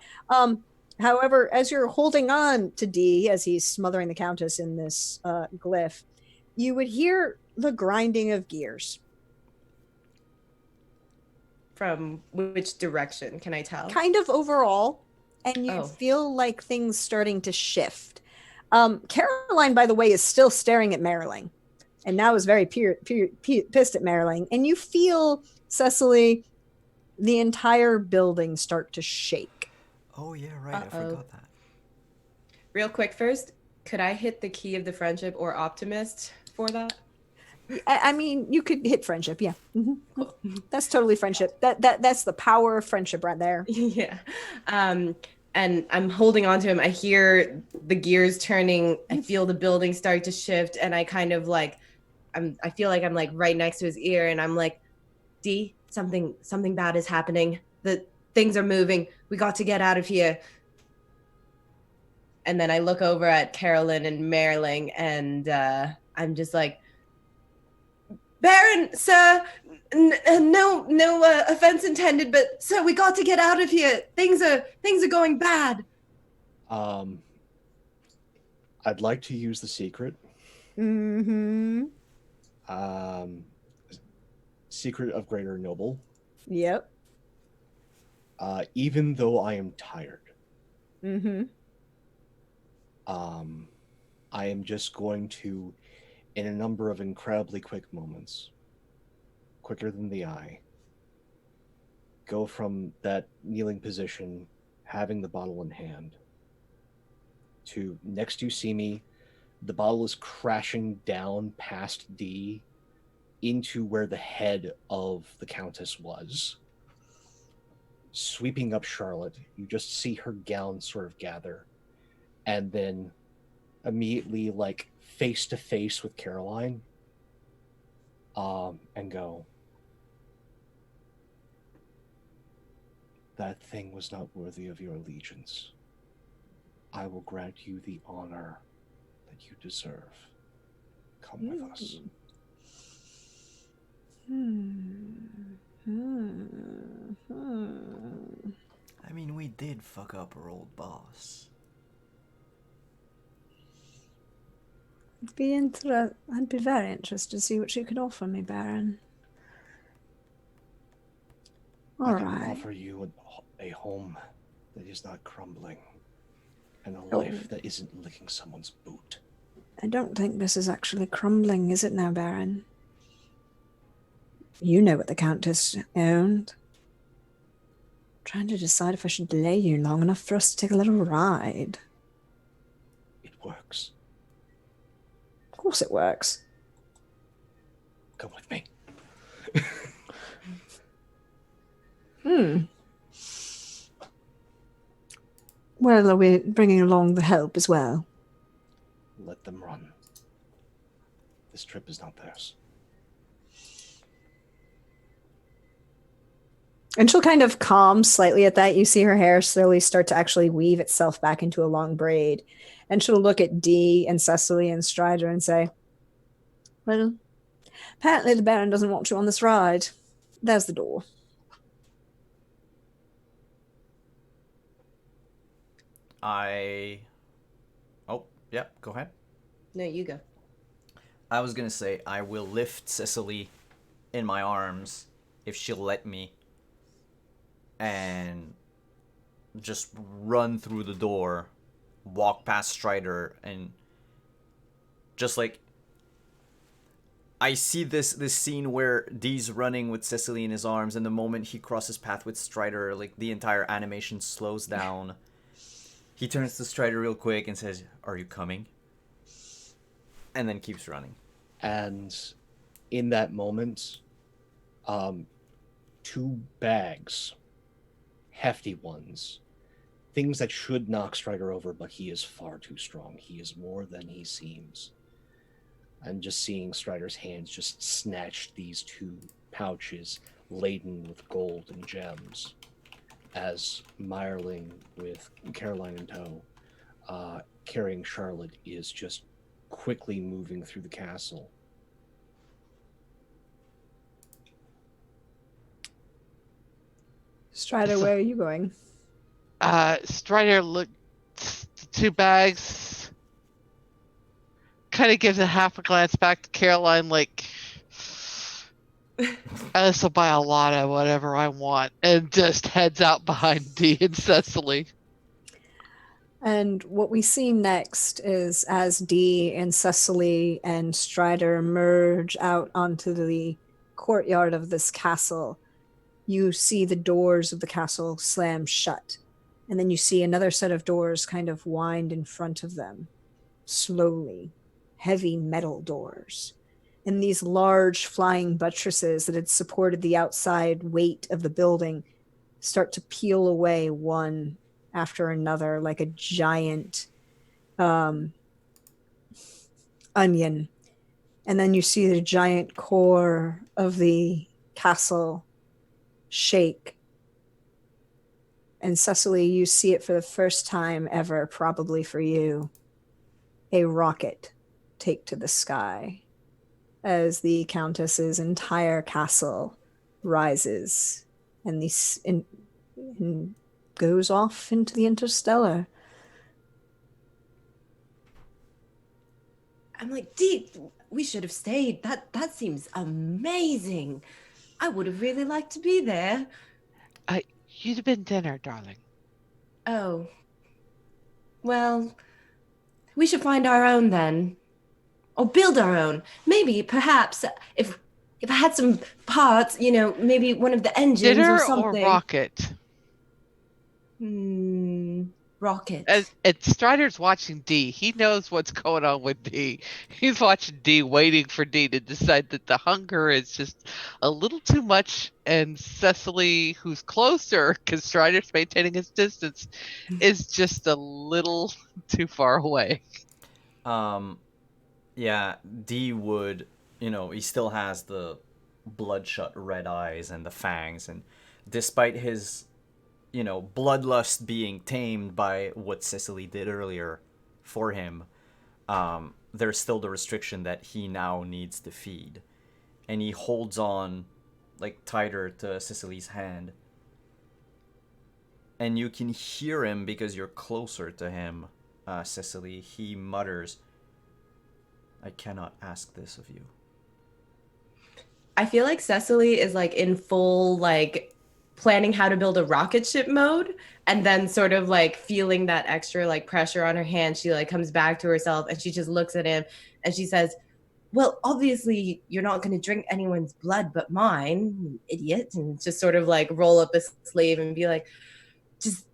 However, as you're holding on to D as he's smothering the Countess in this glyph, you would hear the grinding of gears. From which direction? Can I tell? Kind of overall, and you feel like things starting to shift. Caroline, by the way, is still staring at Marilyn, and now is very pissed at Marilyn. And you feel, Cecily, the entire building start to shake. Oh yeah, right. I forgot that. Real quick first, could I hit the key of the friendship or optimist for that? I mean, you could hit friendship, yeah. Mm-hmm. Cool. That's totally friendship. That's the power of friendship right there. Yeah. And I'm holding on to him. I hear the gears turning. I feel the building start to shift, and I kind of like, I feel like I'm like right next to his ear, and I'm like, D, something bad is happening. The things are moving. We got to get out of here. And then I look over at Carolyn and Marilyn, and I'm just like, Baron, sir, no offense intended, but sir, we got to get out of here. Things are going bad. I'd like to use the secret. Mm-hmm. Secret of Greater Noble. Yep. Even though I am tired. Mm-hmm. I am just going to, in a number of incredibly quick moments, quicker than the eye, go from that kneeling position, having the bottle in hand, to next you see me, the bottle is crashing down past D into where the head of the Countess was. Sweeping up Charlotte, you just see her gown sort of gather, and then immediately like face to face with Caroline, and go, that thing was not worthy of your allegiance. I will grant you the honor that you deserve. Come with us. did fuck up her old boss. I'd be very interested to see what she could offer me, Baron. All I can right. offer you a home that is not crumbling, and a Oh. life that isn't licking someone's boot. I don't think this is actually crumbling, is it now, Baron? You know what the Countess owned. Trying to decide if I should delay you long enough for us to take a little ride. It works. Of course it works. Come with me. Well, are we bringing along the help as well? Let them run. This trip is not theirs. And she'll kind of calm slightly at that. You see her hair slowly start to actually weave itself back into a long braid. And she'll look at Dee and Cecily and Strider and say, well, apparently the Baron doesn't want you on this ride. There's the door. Oh, yeah, go ahead. No, you go. I was gonna say I will lift Cecily in my arms if she'll let me, and just run through the door, walk past Strider, and just like I see this scene where Dee's running with Cecily in his arms, and the moment he crosses path with Strider, like the entire animation slows down. He turns to Strider real quick and says, "Are you coming?" And then keeps running. And in that moment, 2 bags, hefty ones, things that should knock Strider over, but he is far too strong. He is more than he seems. And just seeing Strider's hands just snatch these 2 pouches laden with gold and gems, as Meyerling, with Caroline in tow, carrying Charlotte, is just quickly moving through the castle. Strider, where are you going? Strider looked the 2 bags, kind of gives a half a glance back to Caroline, like, this will buy a lot of whatever I want, and just heads out behind Dee and Cecily. And what we see next is as Dee and Cecily and Strider emerge out onto the courtyard of this castle, you see the doors of the castle slam shut. And then you see another set of doors kind of wind in front of them, slowly, heavy metal doors. And these large flying buttresses that had supported the outside weight of the building start to peel away one after another like a giant onion. And then you see the giant core of the castle shake. And Cecily, you see it for the first time ever, probably for you, a rocket take to the sky as the Countess's entire castle rises and goes off into the interstellar. I'm like, Dee, we should have stayed. That seems amazing. I would have really liked to be there. You'd have been dinner, darling. Oh. Well, we should find our own then. Or build our own. Maybe, perhaps, if I had some parts, maybe one of the engines Dinner or something. or rocket? Rocket. And Strider's watching Dee. He knows what's going on with Dee. He's watching Dee, waiting for Dee to decide that the hunger is just a little too much, and Cecily, who's closer, because Strider's maintaining his distance, is just a little too far away. Yeah, Dee would, he still has the bloodshot red eyes and the fangs, and despite his bloodlust being tamed by what Cecily did earlier for him, there's still the restriction that he now needs to feed. And he holds on, like, tighter to Cecily's hand. and you can hear him because you're closer to him, Cecily. He mutters, "I cannot ask this of you." I feel like Cecily is like in full like planning how to build a rocket ship mode, and then sort of like feeling that extra like pressure on her hand, she like comes back to herself and she just looks at him and she says, "Well, obviously you're not going to drink anyone's blood but mine, you idiot." And just sort of like roll up a sleeve and be like,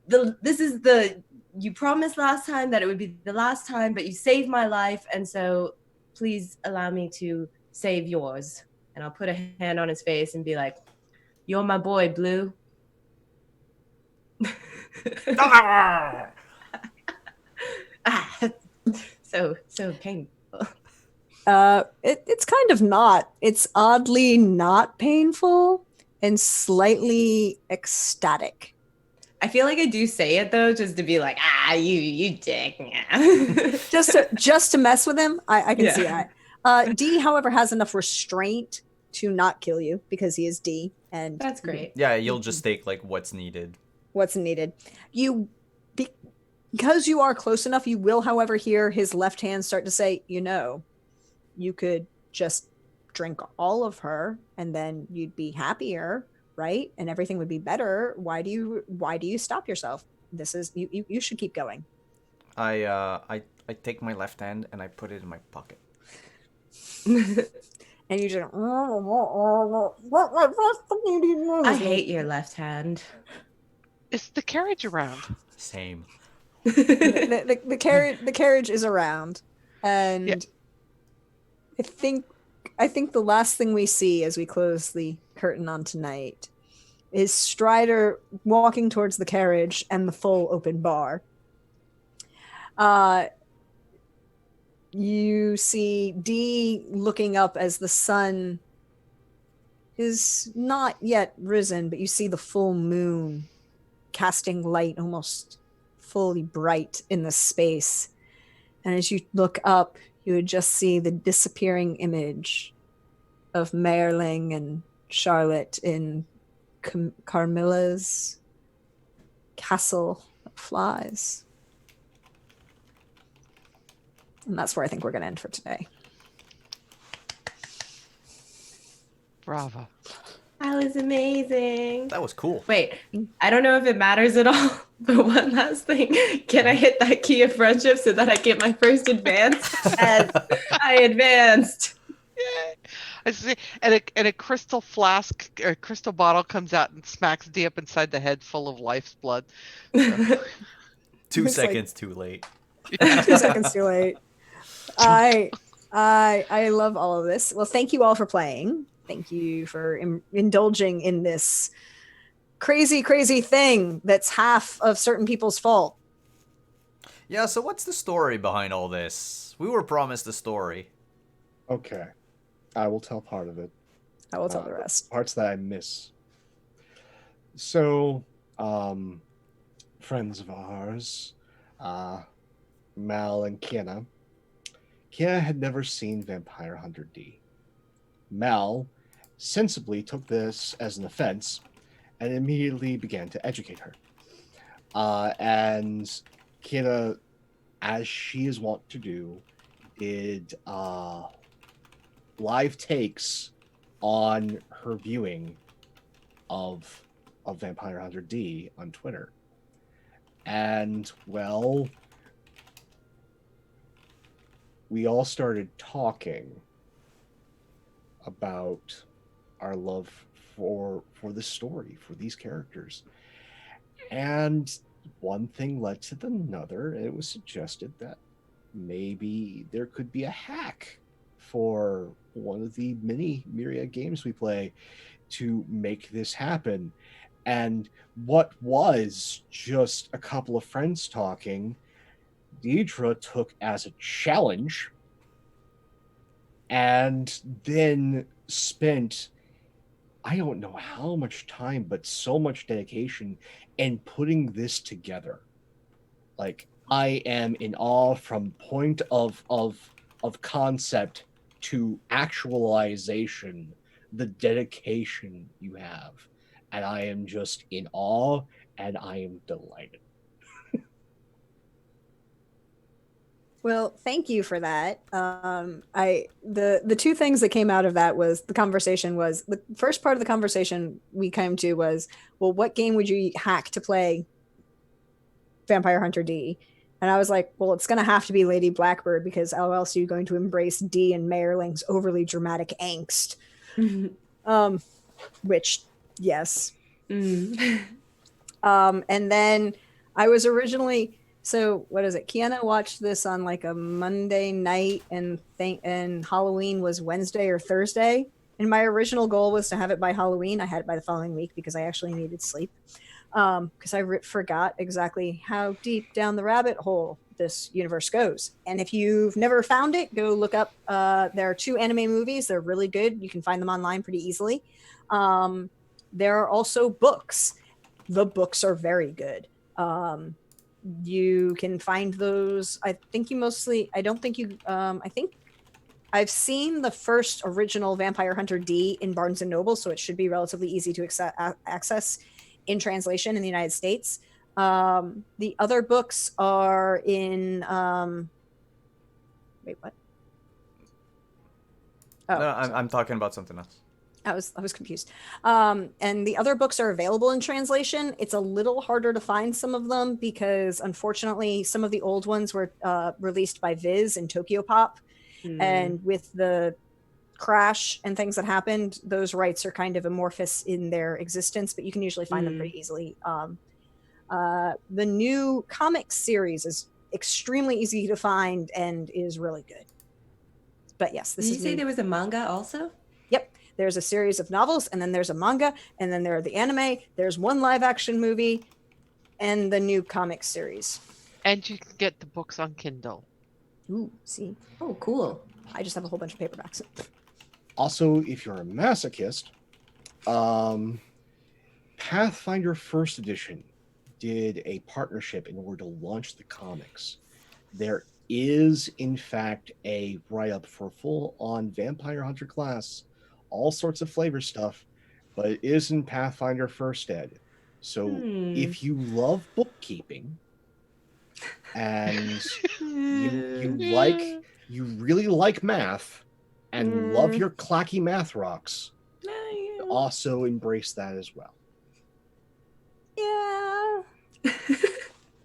this is the, you promised last time that it would be the last time, but you saved my life, and so please allow me to save yours. And I'll put a hand on his face and be like, "You're my boy, Blue." So painful. It's kind of not. It's oddly not painful and slightly ecstatic. I feel like I do say it though, just to be like, you dick. just to mess with him. I can Yeah. see that. D, however, has enough restraint to not kill you because he is D, and That's great. Yeah, you'll just take like what's needed. what's needed. Because you are close enough, you will, however, hear his left hand start to say, you could just drink all of her and then you'd be happier, right? And everything would be better. Why do you stop yourself? This is you should keep going. I take my left hand and I put it in my pocket. And you just I hate your left hand. Is the carriage around? Same. the carriage is around, and Yeah. I think the last thing we see as we close the curtain on tonight is Strider walking towards the carriage and the full open bar. You see D looking up as the sun is not yet risen, but you see the full moon casting light almost fully bright in the space. And as you look up, you would just see the disappearing image of Merling and Charlotte in Carmilla's castle of flies. And that's where I think we're going to end for today. Bravo. That was amazing. That was cool. Wait, I don't know if it matters at all, but one last thing. Can I hit that key of friendship so that I get my first advance? As I advanced. Yay. I see, and a crystal flask, a crystal bottle comes out and smacks D up inside the head, full of life's blood. So. 2 It's like- seconds too late. 2 seconds too late. I love all of this. Well, thank you all for playing. Thank you for indulging in this crazy, crazy thing that's half of certain people's fault. Yeah, so what's the story behind all this? We were promised a story. Okay, I will tell part of it. I will tell the rest. Parts that I miss. So, friends of ours, Mal and Kiana. Kiana had never seen Vampire Hunter D. Mal sensibly took this as an offense and immediately began to educate her. And Kiana, as she is wont to do, did live takes on her viewing of Vampire Hunter D on Twitter. And, well, we all started talking about our love for the story, for these characters. And one thing led to another, and it was suggested that maybe there could be a hack for one of the many myriad games we play to make this happen. And what was just a couple of friends talking, Deidre took as a challenge and then spent, I don't know how much time, but so much dedication in putting this together. Like, I am in awe from point of concept to actualization, the dedication you have. And I am just in awe and I am delighted. Well, thank you for that. The two things that came out of that was the first part of the conversation we came to was, well, what game would you hack to play Vampire Hunter D? And I was like, well, it's going to have to be Lady Blackbird, because how else are you going to embrace D and Mayerling's overly dramatic angst? Which, yes. And then I was originally, so what is it? Kiana watched this on like a Monday night, and Halloween was Wednesday or Thursday. And my original goal was to have it by Halloween. I had it by the following week because I actually needed sleep. Because I forgot exactly how deep down the rabbit hole this universe goes. And if you've never found it, go look up. There are 2 anime movies. They're really good. You can find them online pretty easily. There are also books. The books are very good. You can find those. I think I've seen the first original Vampire Hunter D in Barnes & Noble, so it should be relatively easy to access in translation in the United States. The other books are in... wait, what? Oh, no, I'm talking about something else. I was confused. And the other books are available in translation. It's a little harder to find some of them because, unfortunately, some of the old ones were released by Viz and Tokyo Pop. And with the crash and things that happened, those rights are kind of amorphous in their existence, but you can usually find them pretty easily. The new comic series is extremely easy to find and is really good. But yes, Did you say there was a manga also? Yep. There's a series of novels, and then there's a manga, and then there are the anime. There's one live action movie, and the new comic series. And you can get the books on Kindle. Ooh, see? Oh, cool. I just have a whole bunch of paperbacks. Also, if you're a masochist, Pathfinder First Edition did a partnership in order to launch the comics. There is, in fact, a write-up for full-on Vampire Hunter class, all sorts of flavor stuff, but it is in Pathfinder First Ed. So if you love bookkeeping and you really like math and love your clacky math rocks, also embrace that as well. Yeah.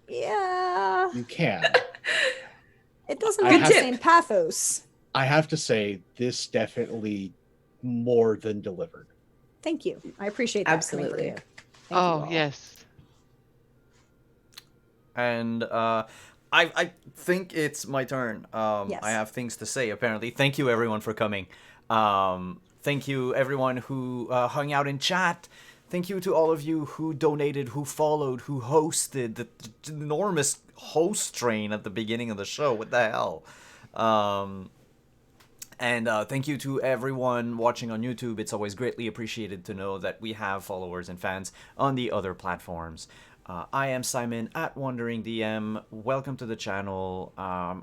Yeah. You can. It doesn't have the same pathos. I have to say, this definitely more than delivered. Thank you. I appreciate that. Absolutely. Thank Oh, yes. And I think it's my turn. Yes. I have things to say, apparently. Thank you, everyone, for coming. Thank you, everyone who hung out in chat. Thank you to all of you who donated, who followed, who hosted the enormous host train at the beginning of the show. What the hell? And thank you to everyone watching on YouTube. It's always greatly appreciated to know that we have followers and fans on the other platforms. I am Simon at Wandering DM. Welcome to the channel.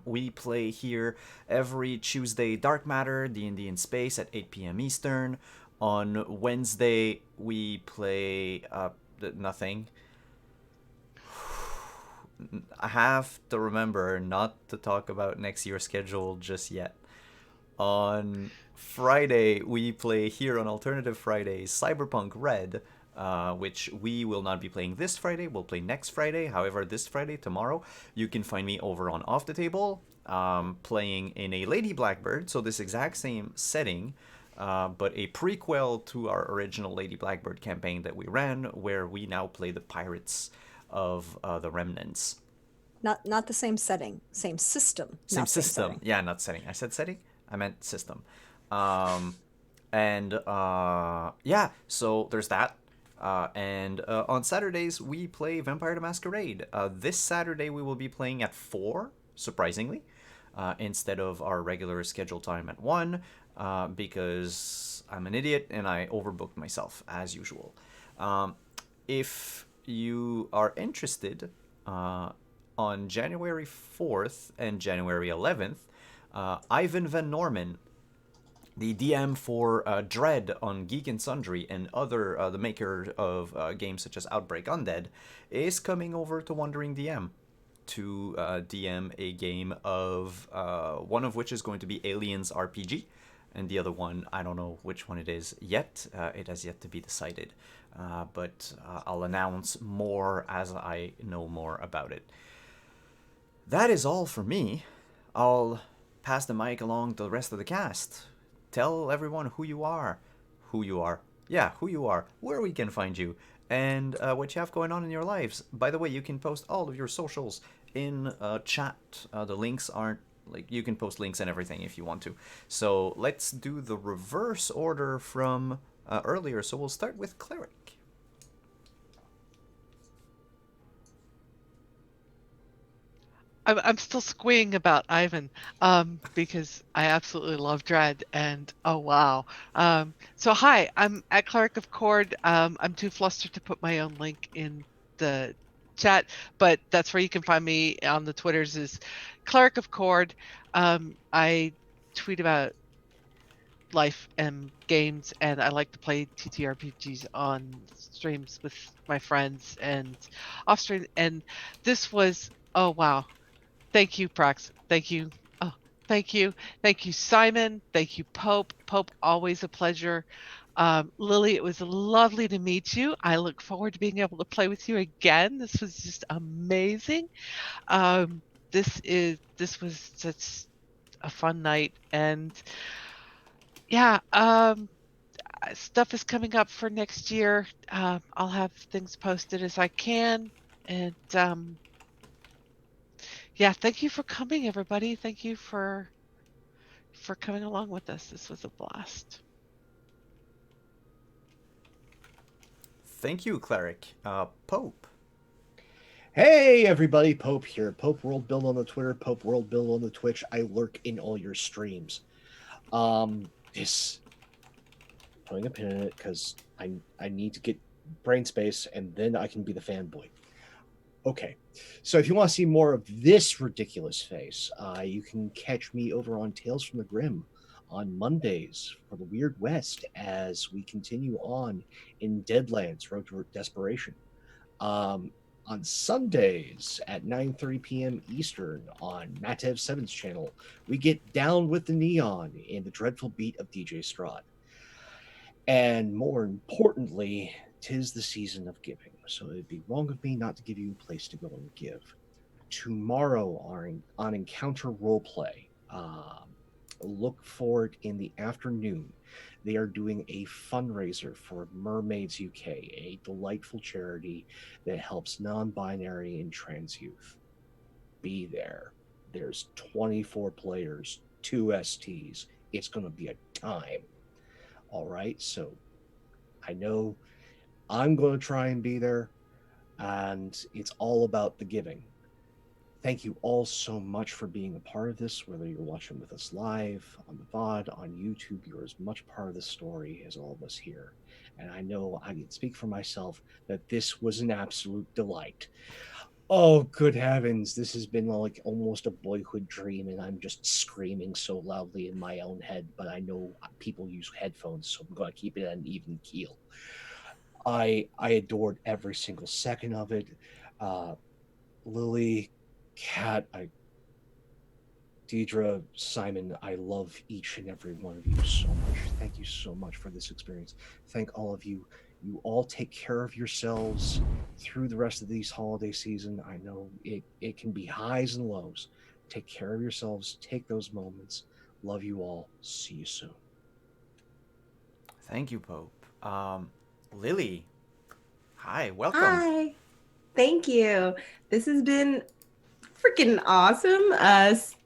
We play here every Tuesday Dark Matter, D&D in Space at 8 p.m. Eastern. On Wednesday, we play nothing. I have to remember not to talk about next year's schedule just yet. On Friday, we play here on Alternative Fridays Cyberpunk Red, which we will not be playing this Friday. We'll play next Friday. However, this Friday, tomorrow, you can find me over on Off the Table, playing in a Lady Blackbird, so this exact same setting, but a prequel to our original Lady Blackbird campaign that we ran, where we now play the pirates of the Remnants. Not the same setting, same system. Same system. Yeah, not setting. I said setting? I meant system. Yeah, so there's that. And on Saturdays, we play Vampire the Masquerade. This Saturday, we will be playing at 4, surprisingly, instead of our regular scheduled time at 1, because I'm an idiot and I overbooked myself, as usual. If you are interested, on January 4th and January 11th, Ivan Van Norman the DM for Dread on Geek and Sundry and other the maker of games such as Outbreak Undead, is coming over to Wandering DM to DM a game of one of which is going to be Aliens RPG, and the other one, I don't know which one it is yet. It has yet to be decided, but I'll announce more as I know more about it. That is all for me. I'll pass the mic along to the rest of the cast. Tell everyone who you are. Who you are. Yeah, who you are. Where we can find you. And what you have going on in your lives. By the way, you can post all of your socials in chat. The links aren't... Like, you can post links and everything if you want to. So let's do the reverse order from earlier. So we'll start with Cleric. I'm still squeeing about Ivan, because I absolutely love Dread, and oh wow. So hi, I'm at Cleric of Cord. I'm too flustered to put my own link in the chat, but that's where you can find me on the Twitters is Cleric of Cord. I tweet about life and games, and I like to play TTRPGs on streams with my friends and off stream. And this was, oh wow. Thank you, Prox. Thank you. Oh, thank you. Thank you, Simon. Thank you, Pope. Pope, always a pleasure. Lily, it was lovely to meet you. I look forward to being able to play with you again. This was just amazing. This was such a fun night, and yeah, stuff is coming up for next year. I'll have things posted as I can, and yeah, thank you for coming, everybody. Thank you for coming along with us. This was a blast. Thank you, Cleric. Pope. Hey everybody, Pope here. Pope World Build on the Twitter, Pope World Build on the Twitch. I lurk in all your streams. This putting a pin in it because I need to get brain space and then I can be the fanboy. Okay, so if you want to see more of this ridiculous face, you can catch me over on Tales from the Grim on Mondays for the Weird West as we continue on in Deadlands Road to Desperation. On Sundays at 9:30 p.m. Eastern on Matev 7's channel, we get down with the neon in the dreadful beat of DJ Strahd. And more importantly, 'tis the season of giving, so it'd be wrong of me not to give you a place to go and give. Tomorrow on Encounter Roleplay, look for it in the afternoon. They are doing a fundraiser for Mermaids UK, a delightful charity that helps non-binary and trans youth. Be there. There's 24 players, 2 STs. It's going to be a time. All right, so I know I'm going to try and be there, and it's all about the giving. Thank you all so much for being a part of this, whether you're watching with us live, on the VOD, on YouTube. You're as much part of the story as all of us here. And I know I can speak for myself that this was an absolute delight. Oh, good heavens. This has been like almost a boyhood dream, and I'm just screaming so loudly in my own head, but I know people use headphones, so I'm going to keep it at an even keel. I adored every single second of it. Lily, Kat, Deidre, Simon, I love each and every one of you so much. Thank you so much for this experience. Thank all of you. You all take care of yourselves through the rest of these holiday season. I know it can be highs and lows. Take care of yourselves. Take those moments. Love you all. See you soon. Thank you, Pope. Lily. Hi, welcome. Hi. Thank you. This has been freaking awesome.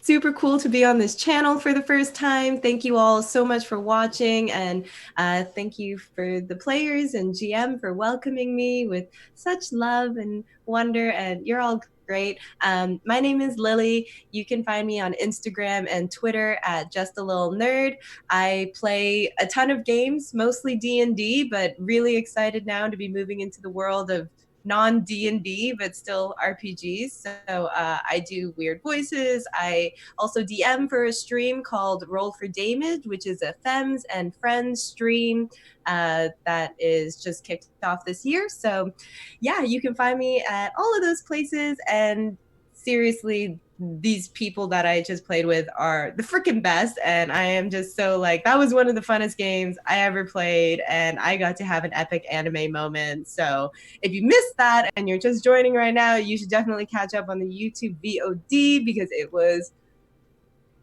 Super cool to be on this channel for the first time. Thank you all so much for watching, and thank you for the players and GM for welcoming me with such love and wonder, and you're all great. My name is Lily. You can find me on Instagram and Twitter at Just a Little Nerd. I play a ton of games, mostly D&D, but really excited now to be moving into the world of non D&D, but still RPGs. So I do weird voices. I also DM for a stream called Roll for Damage, which is a Femmes and Friends stream that is just kicked off this year. So yeah, you can find me at all of those places. And seriously, these people that I just played with are the freaking best. And I am just so like, that was one of the funnest games I ever played. And I got to have an epic anime moment. So if you missed that and you're just joining right now, you should definitely catch up on the YouTube VOD because it was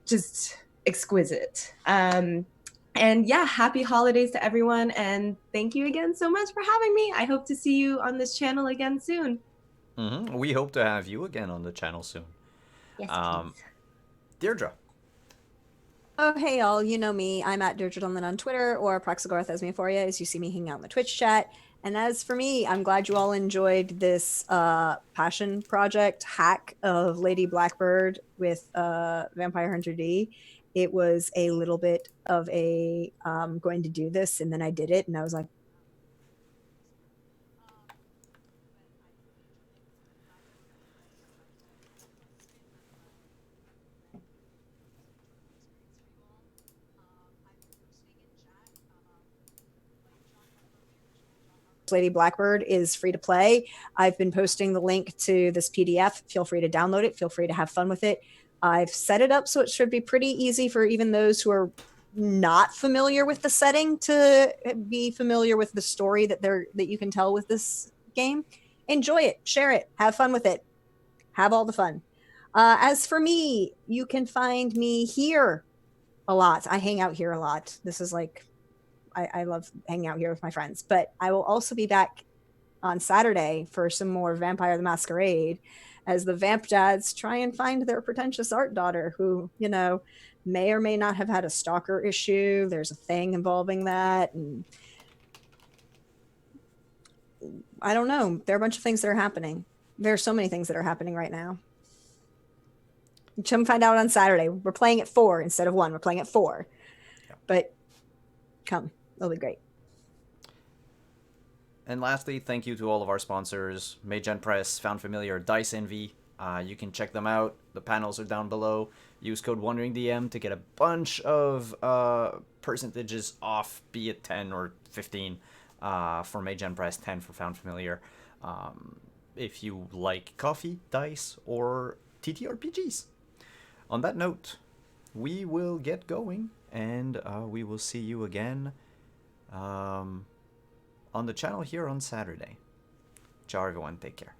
just exquisite. And yeah, happy holidays to everyone. And thank you again so much for having me. I hope to see you on this channel again soon. We hope to have you again on the channel soon. Yes, Um, please. Deirdre. Oh, hey, y'all. You know me. I'm at Deirdre Dunlin on Twitter or Proxagorth as Euphoria, as you see me hanging out in the Twitch chat. And as for me, I'm glad you all enjoyed this passion project hack of Lady Blackbird with Vampire Hunter D. It was a little bit of a going to do this, and then I did it, and I was like, Lady Blackbird is free to play. I've been posting the link to this PDF. Feel free to download it. Feel free to have fun with it. I've set it up so it should be pretty easy for even those who are not familiar with the setting to be familiar with the story that you can tell with this game. Enjoy it, share it, have fun with it, have all the fun. As for me, you can find me here a lot. I hang out here a lot. This is like I love hanging out here with my friends, but I will also be back on Saturday for some more Vampire the Masquerade as the Vamp Dads try and find their pretentious art daughter who, may or may not have had a stalker issue. There's a thing involving that. And I don't know. There are a bunch of things that are happening. There are so many things that are happening right now. Come find out on Saturday. We're playing at 4 instead of 1. We're playing at 4. Yeah. But come. It'll be great. And lastly, thank you to all of our sponsors, Magen Press, Found Familiar, Dice Envy. You can check them out. The panels are down below. Use code WanderingDM to get a bunch of percentages off, be it 10 or 15 for Magen Press, 10 for Found Familiar. If you like coffee, dice, or TTRPGs. On that note, we will get going, and we will see you again on the channel here on Saturday. Ciao everyone, take care.